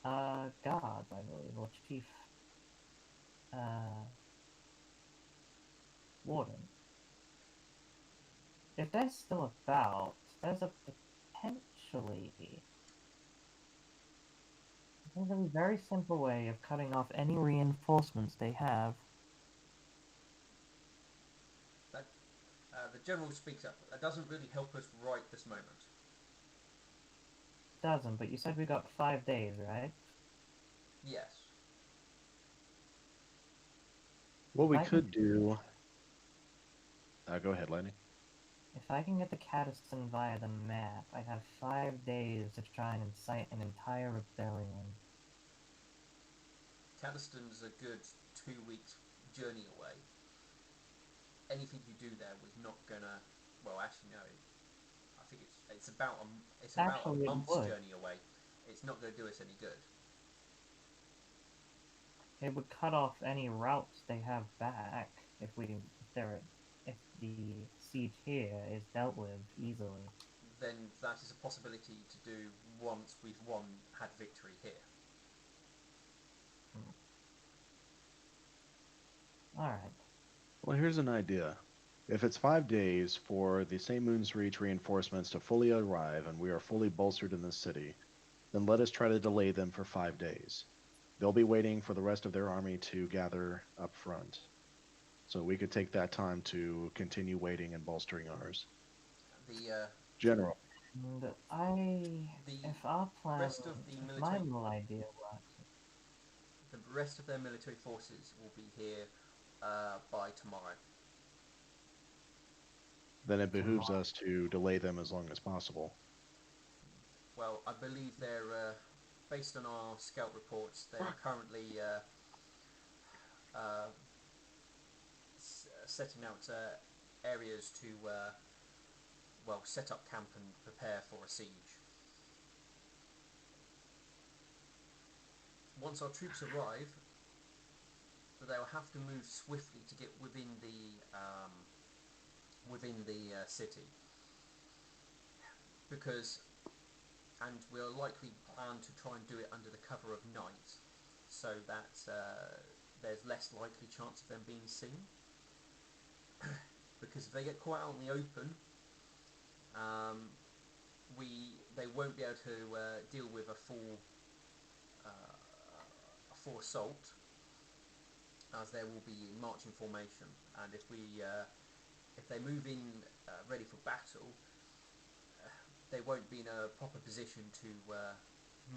guards, I believe, or chief, uh, warden. If they're still about, there's a potentially very simple way of cutting off any reinforcements they have. That, the general speaks up. That doesn't really help us right this moment. Doesn't, but you said we got 5 days, right? Yes. What we I can could do. Go ahead, Lightning. If I can get the Caddiston via the map, I'd have 5 days to try and incite an entire rebellion. Caddiston's a good 2 weeks journey away. Anything you do there was not gonna. Well, actually, no. I think it's about a Actually, it month's would. journey away. It's not going to do us any good. It would cut off any routes they have back if the siege here is dealt with easily. Then that is a possibility to do once we've had victory here. Alright. Well, here's an idea. If it's 5 days for the St. Moon's Reach reinforcements to fully arrive and we are fully bolstered in the city, then let us try to delay them for 5 days. They'll be waiting for the rest of their army to gather up front. So we could take that time to continue waiting and bolstering ours. The General. And if our plan, rest of the if my military, little idea works, the rest of their military forces will be here by tomorrow. Then it behooves tomorrow, us to delay them as long as possible. Well, I believe they're based on our scout reports. They're currently setting out areas to set up camp and prepare for a siege. Once our troops arrive, they'll have to move swiftly to get within the city, and we'll likely plan to try and do it under the cover of night, so that there's less likely chance of them being seen. Because if they get caught out in the open, they won't be able to deal with a full assault, as there will be marching formation. And if they move in ready for battle, they won't be in a proper position to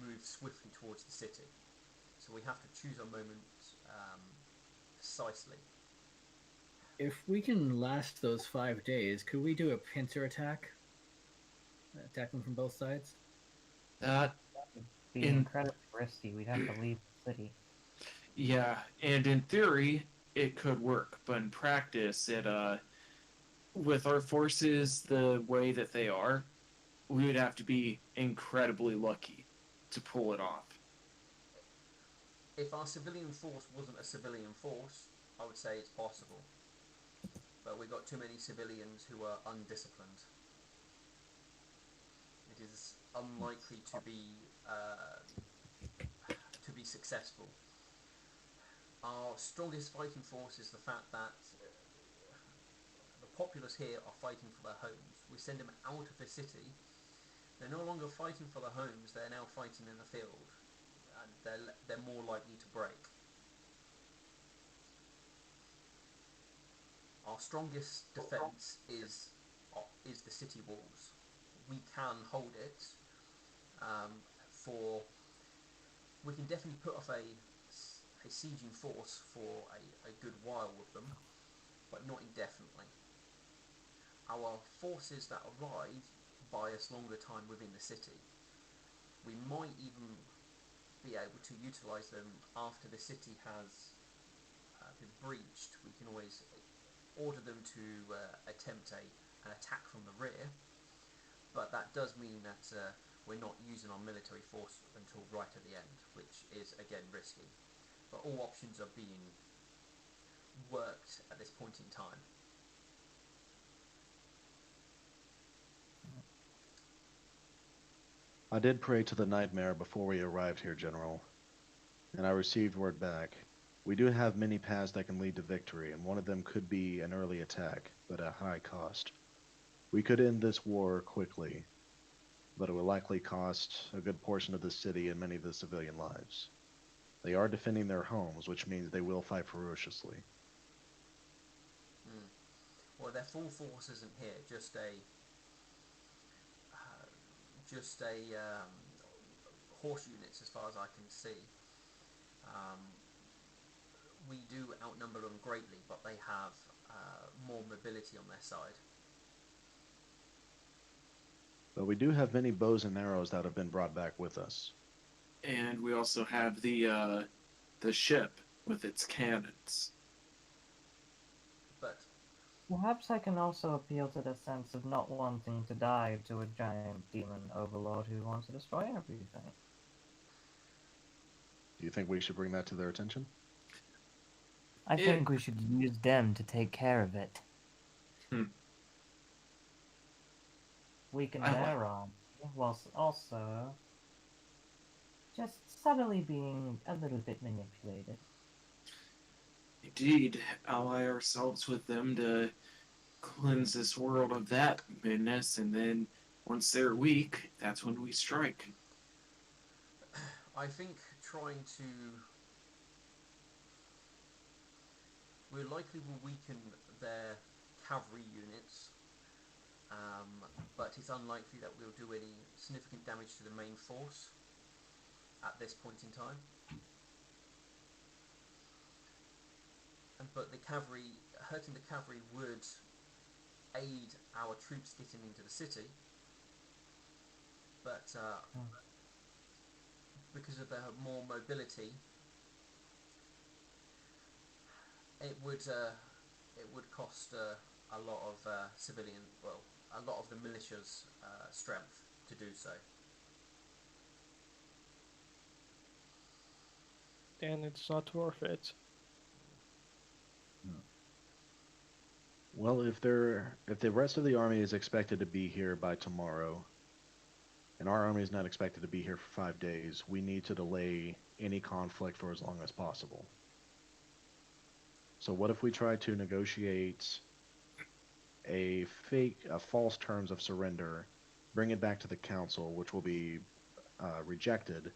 move swiftly towards the city. So we have to choose our moment precisely. If we can last those 5 days, could we do a pincer attack? Attack them from both sides? That be incredibly risky. We'd have to leave the city. Yeah, and in theory, it could work, but in practice, with our forces the way that they are, we would have to be incredibly lucky to pull it off. If our civilian force wasn't a civilian force, I would say it's possible. But we've got too many civilians who are undisciplined. It is unlikely to be successful. Our strongest fighting force is the fact that the populace here are fighting for their homes. We send them out of the city. They're no longer fighting for their homes. They're now fighting in the field, and they're more likely to break. Our strongest defence is the city walls. We can hold it. We can definitely put off a sieging force for a good while with them, but not indefinitely. Our forces that arrive buy us longer time within the city. We might even be able to utilise them after the city has been breached. We can always order them to attempt an attack from the rear, but that does mean that we're not using our military force until right at the end, which is again risky. But all options are being worked at this point in time. I did pray to the nightmare before we arrived here, General, and I received word back. We do have many paths that can lead to victory, and one of them could be an early attack, but at high cost. We could end this war quickly, but it will likely cost a good portion of the city and many of the civilian lives. They are defending their homes, which means they will fight ferociously. Hmm. Well, their full force isn't here. Just a horse units, as far as I can see. Um, we do outnumber them greatly, but they have more mobility on their side. But we do have many bows and arrows that have been brought back with us. And we also have the ship with its cannons. But Perhaps I can also appeal to the sense of not wanting to die to a giant demon overlord who wants to destroy everything. Do you think we should bring that to their attention? I think we should use them to take care of it. Hmm. Weaken I like- their arm, whilst also just subtly being a little bit manipulated. Indeed, ally ourselves with them to cleanse this world of that menace, and then once they're weak, that's when we strike. I think trying to... We likely will weaken their cavalry units, but it's unlikely that we'll do any significant damage to the main force at this point in time. But hurting the cavalry would aid our troops getting into the city, but because of their more mobility, it would cost a lot of a lot of the militia's strength to do so. Then it's not worth it. Well, if the rest of the army is expected to be here by tomorrow, and our army is not expected to be here for 5 days, we need to delay any conflict for as long as possible. So what if we try to negotiate a false terms of surrender, bring it back to the council, which will be rejected,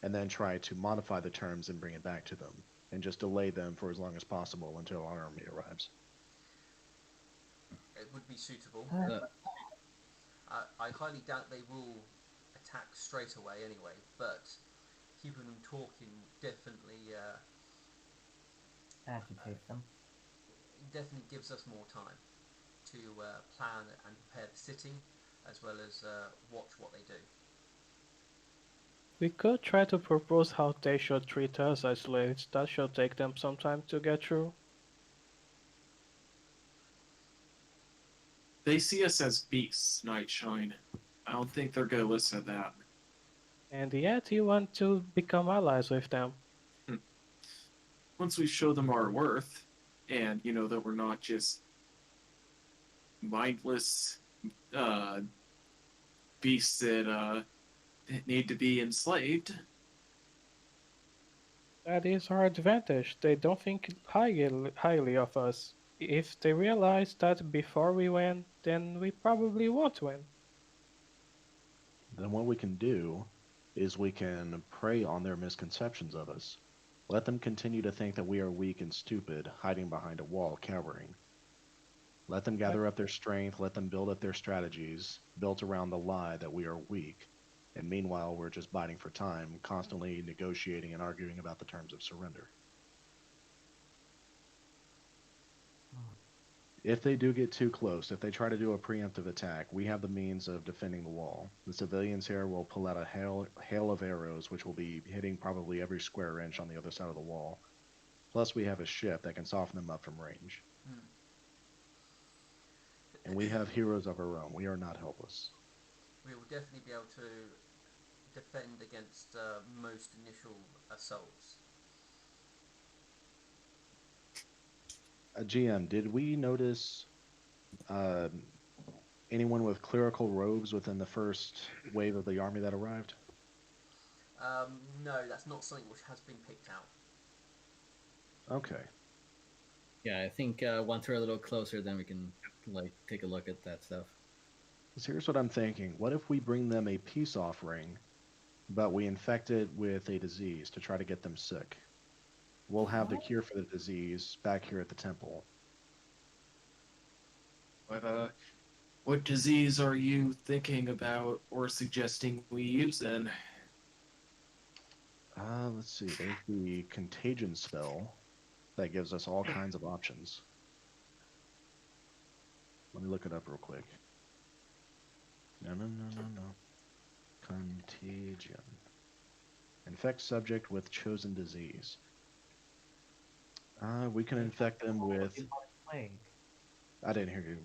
and then try to modify the terms and bring it back to them, and just delay them for as long as possible until our army arrives? It would be suitable. Uh, I highly doubt they will attack straight away anyway, but keeping them talking Agitate them. definitely gives us more time to plan and prepare the city, as well as watch what they do. We could try to propose how they should treat us as slaves. That should take them some time to get through. They see us as beasts, Nightshine. I don't think they're going to listen to that. And yet you want to become allies with them. Once we show them our worth, and that we're not just mindless beasts that need to be enslaved. That is our advantage. They don't think highly of us. If they realize that before we win, then we probably won't win. Then what we can do is we can prey on their misconceptions of us. Let them continue to think that we are weak and stupid, hiding behind a wall, cowering. Let them gather up their strength, let them build up their strategies, built around the lie that we are weak, and meanwhile we're just biding for time, constantly negotiating and arguing about the terms of surrender. If they do get too close, if they try to do a preemptive attack, we have the means of defending the wall. The civilians here will pull out a hail of arrows, which will be hitting probably every square inch on the other side of the wall. Plus, we have a ship that can soften them up from range. Hmm. And we have heroes of our own. We are not helpless. We will definitely be able to defend against most initial assaults. GM, did we notice anyone with clerical robes within the first wave of the army that arrived? No, that's not something which has been picked out. Okay. Yeah, I think once we're a little closer, then we can like take a look at that stuff. So here's what I'm thinking. What if we bring them a peace offering, but we infect it with a disease to try to get them sick? We'll have the cure for the disease back here at the temple. What disease are you thinking about or suggesting we use then? Let's see. There's the contagion spell that gives us all kinds of options. Let me look it up real quick. No. Contagion. Infect subject with chosen disease. We can infect them with. Bubonic plague. I didn't hear you,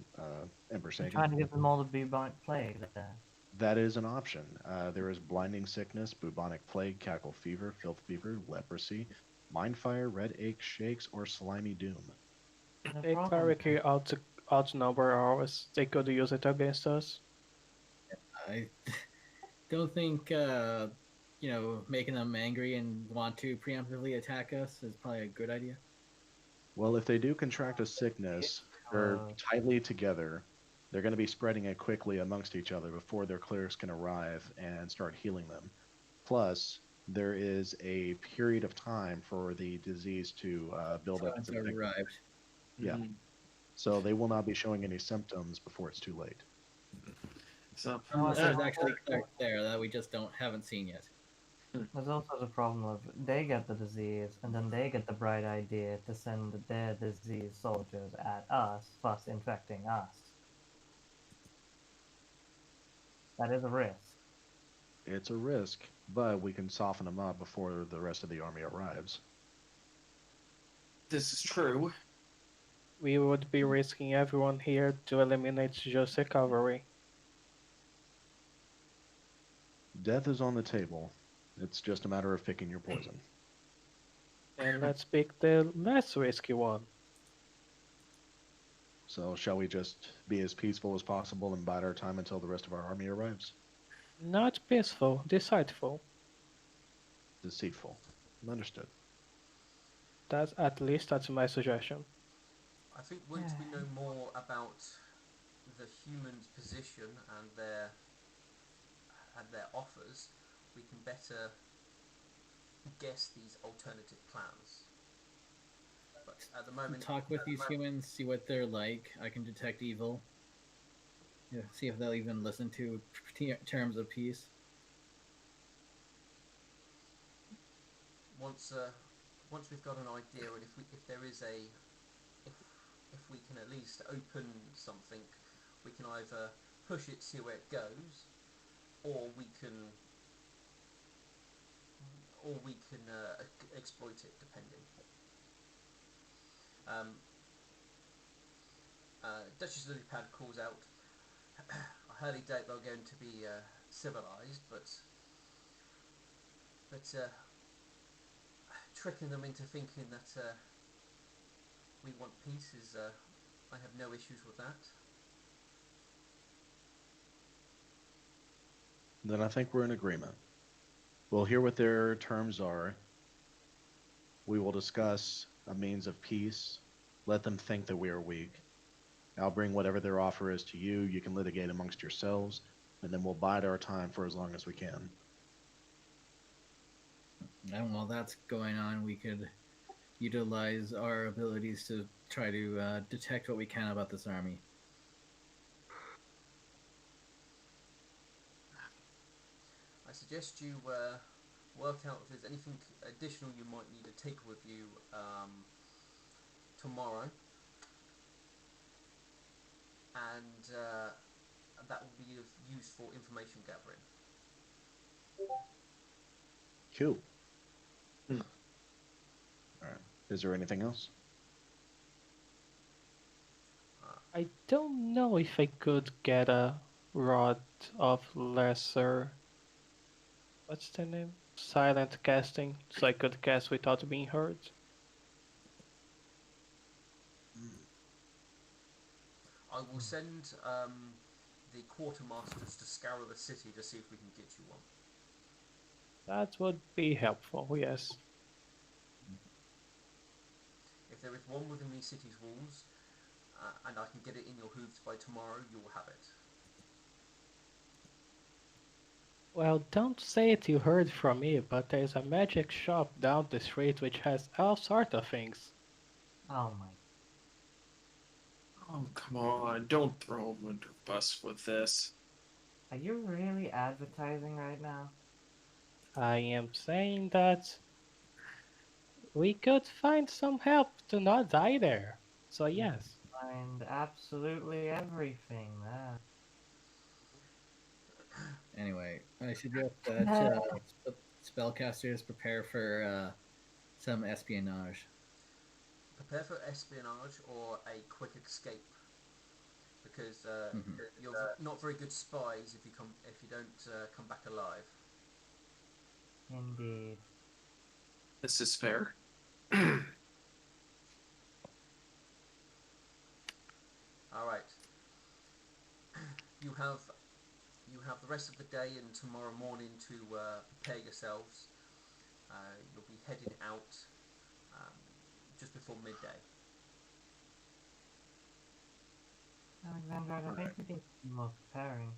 Ember, say I'm again. trying to give them all the bubonic plague there. That is an option. There is blinding sickness, bubonic plague, cackle fever, filth fever, leprosy, mind fire, red ache, shakes, or slimy doom. No They problem. clearly outnumber ours. They could use it against us. I don't think making them angry and want to preemptively attack us is probably a good idea. Well, if they do contract a sickness, they're tightly together. They're going to be spreading it quickly amongst each other before their clerics can arrive and start healing them. Plus, there is a period of time for the disease to build up its Once effect. arrived. Yeah. Mhm. So they will not be showing any symptoms before it's too late. So, Unless there's actually a cleric there that we just haven't seen yet. There's also the problem of they get the disease, and then they get the bright idea to send their disease soldiers at us, thus infecting us. That is a risk. It's a risk, but we can soften them up before the rest of the army arrives. this is true. We would be risking everyone here to eliminate just a cavalry. Death is on the table. It's just a matter of picking your poison. And let's pick the less risky one. So shall we just be as peaceful as possible and bide our time until the rest of our army arrives? Not peaceful, decideful. Deceitful. Understood. That's my suggestion. I think once we know more about the humans' position and their offers, we can better guess these alternative plans. But at the moment, Talk with these humans, see what they're like. I can detect evil. Yeah, see if they'll even listen to terms of peace. once we've got an idea, and if there is if we can at least open something, we can either push it, see where it goes, or we can exploit it, depending. Duchess Lilypad calls out, I highly doubt they're going to be civilized, but tricking them into thinking that we want peace is, I have no issues with that. Then I think we're in agreement. We'll hear what their terms are. We will discuss a means of peace. Let them think that we are weak. I'll bring whatever their offer is to you. You can litigate amongst yourselves, and then we'll bide our time for as long as we can. And while that's going on, we could utilize our abilities to try to detect what we can about this army. I suggest you work out if there's anything additional you might need to take with you tomorrow, and that will be of useful information gathering. Cool. All right. Is there anything else? I don't know if I could get a rod of lesser. What's the name? Silent casting, so I could cast without being heard. I will send the quartermasters to scour the city to see if we can get you one. That would be helpful, yes. If there is one within the city's walls, and I can get it in your hooves by tomorrow, you will have it. Well, don't say it you heard from me, but there's a magic shop down the street which has all sorts of things. Oh my. Oh, come on. Don't throw him under the bus with this. Are you really advertising right now? I am saying that we could find some help to not die there. So yes. Find absolutely everything there. Anyway, I suggest that spellcasters prepare for some espionage. Prepare for espionage or a quick escape, because Mhm. you're not very good spies if you don't come back alive. Indeed. This is fair. All right. You have the rest of the day and tomorrow morning to prepare yourselves. You'll be heading out just before midday. Alexandra, I think we need more preparing.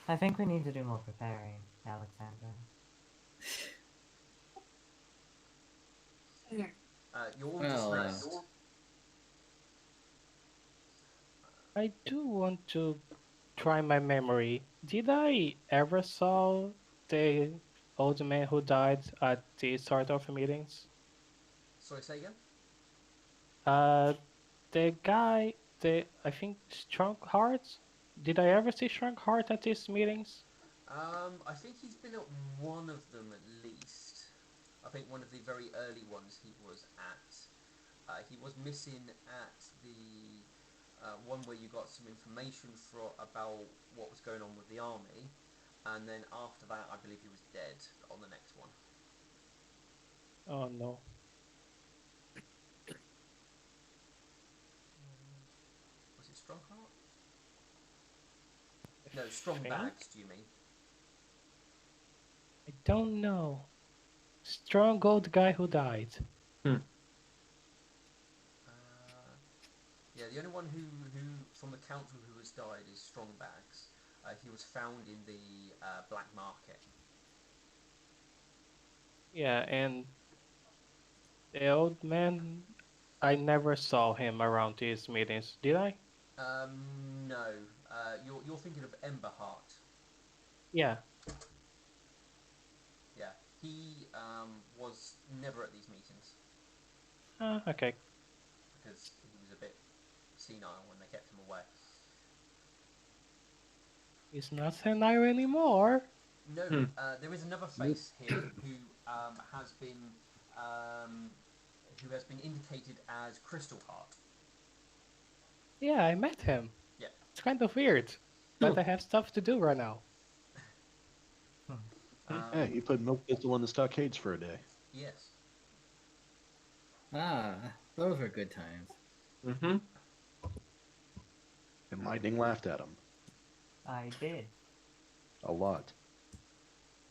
I think we need to do more preparing, Alexandra. You're all Well, dismissed. I do want to try my memory. Did I ever saw the old man who died at these sort of meetings? Sorry, say again? Uh, the guy, I think Strongheart. Did I ever see Strongheart at these meetings? I think he's been at one of them at least. I think one of the very early ones he was at. He was missing at the one where you got some information about what was going on with the army, and then after that, I believe he was dead on the next one. Oh no. Was it Strongheart? No, Strong Think? Bags. Do you mean? I don't know. Strong old guy who died. Yeah, the only one who from the council who has died is Strongbags. He was found in the black market. Yeah, and the old man, I never saw him around these meetings, did I? No, you're thinking of Emberheart. Yeah. Yeah, he was never at these meetings Okay. because he was a bit senile when they kept him away. He's not senile anymore. No, there is another face here has been who has been indicated as Crystal Heart. Yeah, I met him. Yeah. It's kind of weird, but I have stuff to do right now. Hey, you put Milk Thistle in the stockades for a day. Yes. Those were good times. Mm-hmm. And Lightning laughed at him. I did. A lot.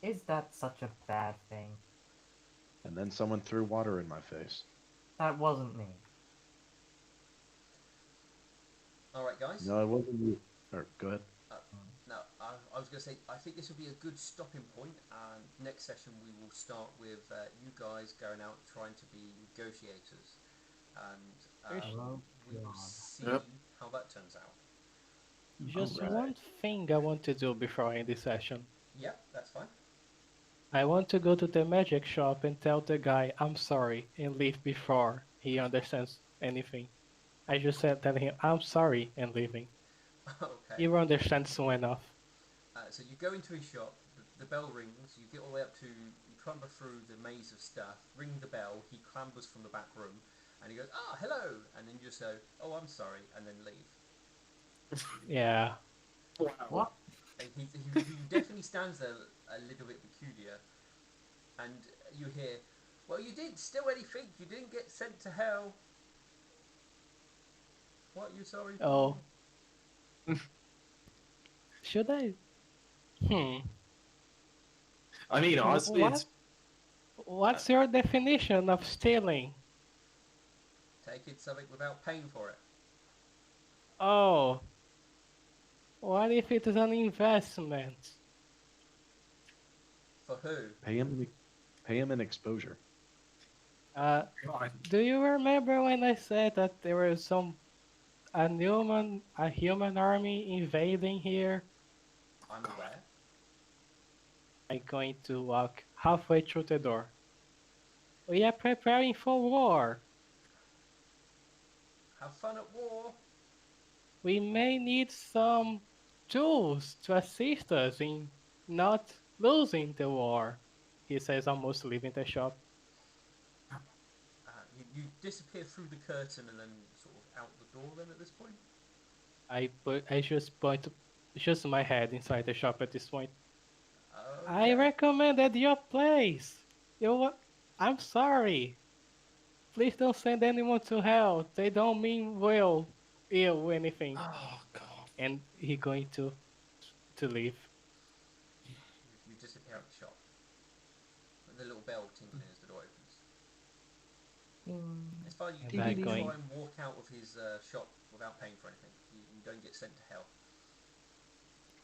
Is that such a bad thing? And then someone threw water in my face. That wasn't me. All right, guys. No, it wasn't you. Or, go ahead. No, I was going to say, I think this will be a good stopping point, and next session we will start with you guys going out trying to be negotiators, and Oh, we will God. see Yep. how that turns out. Just Alright. one thing I want to do before I end this session. Yeah, that's fine. I want to go to the magic shop and tell the guy I'm sorry and leave before he understands anything. I just said telling him I'm sorry and leaving. Okay. He will understand soon enough. So you go into his shop, the bell rings, you get all the way up to, you clamber through the maze of stuff, ring the bell, he clambers from the back room, and he goes, "Ah, hello," and then you just go, "Oh, I'm sorry," and then leave. Yeah. Wow. What? And he definitely stands there a little bit peculiar, and you hear, "Well, you didn't steal anything, you didn't get sent to hell." What are you sorry for? Oh. Should I? I mean, honestly, What? it's What's your definition of stealing? Take it something without paying for it. Oh. What if it is an investment? For who? Pay him in exposure. God. Do you remember when I said that there was a human army invading here? I'm aware. I'm going to walk halfway through the door. We are preparing for war. Have fun at war. We may need some tools to assist us in not losing the war, he says, almost leaving the shop. You disappear through the curtain and then sort of out the door. Then at this point. I just point just my head inside the shop at this point. I Okay. recommended your place. I'm sorry. Please don't send anyone to hell. They don't mean ill anything. Oh God. And he going to leave. You disappear out the shop. And the little bell tinkling as the door opens. It's fine. You And I can going. try and walk out of his shop without paying for anything. You don't get sent to hell.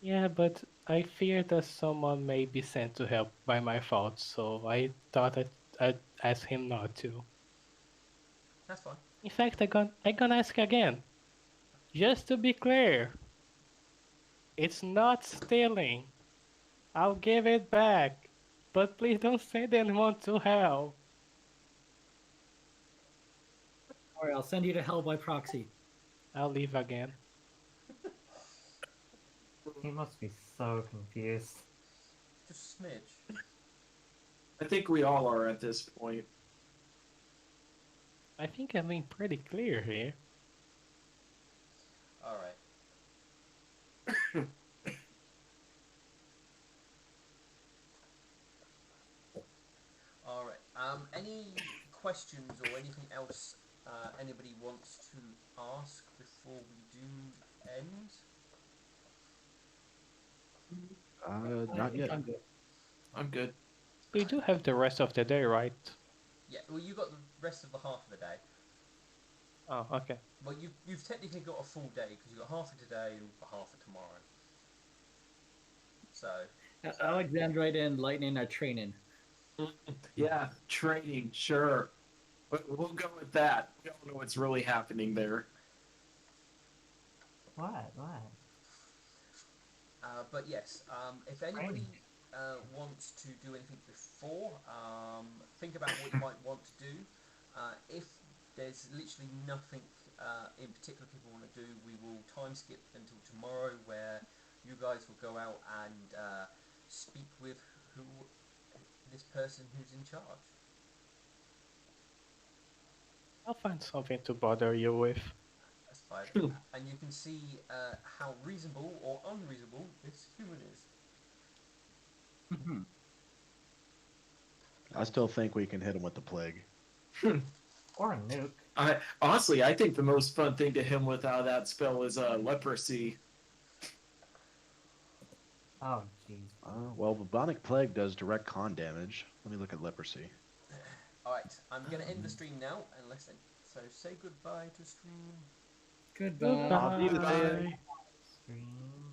Yeah, but I fear that someone may be sent to help by my fault, so I thought I'd ask him not to. That's fine. In fact, I gonna ask again. Just to be clear, it's not stealing. I'll give it back, but please don't send anyone to hell. Or I'll send you to hell by proxy. I'll leave again. He must be so confused. Just a smidge. I think we all are at this point. I think I'm being pretty clear here. All right. All right. Any questions or anything else anybody wants to ask before we do end? Not yet. I'm good. I'm good. We do have the rest of the day, right? Yeah. Well, you got the rest of the half of the day. Oh, okay. Well, you've technically got a full day because you got half of today and half of tomorrow. So. Alexandrite and Lightning are training. Yeah, training, sure. But we'll go with that. We don't know what's really happening there. What? But yes, if anybody wants to do anything before, think about what you might want to do. If there's literally nothing in particular people want to do, we will time skip until tomorrow, where you guys will go out and speak with this person who's in charge. I'll find something to bother you with. That's fine. And you can see how reasonable or unreasonable this human is. I still think we can hit him with the plague. Or a nuke. I think the most fun thing to him without that spell is leprosy. Oh, jeez. Well, bubonic plague does direct con damage. Let me look at leprosy. Alright, I'm going to end the stream now, so say goodbye to stream. Goodbye. Goodbye. Scream.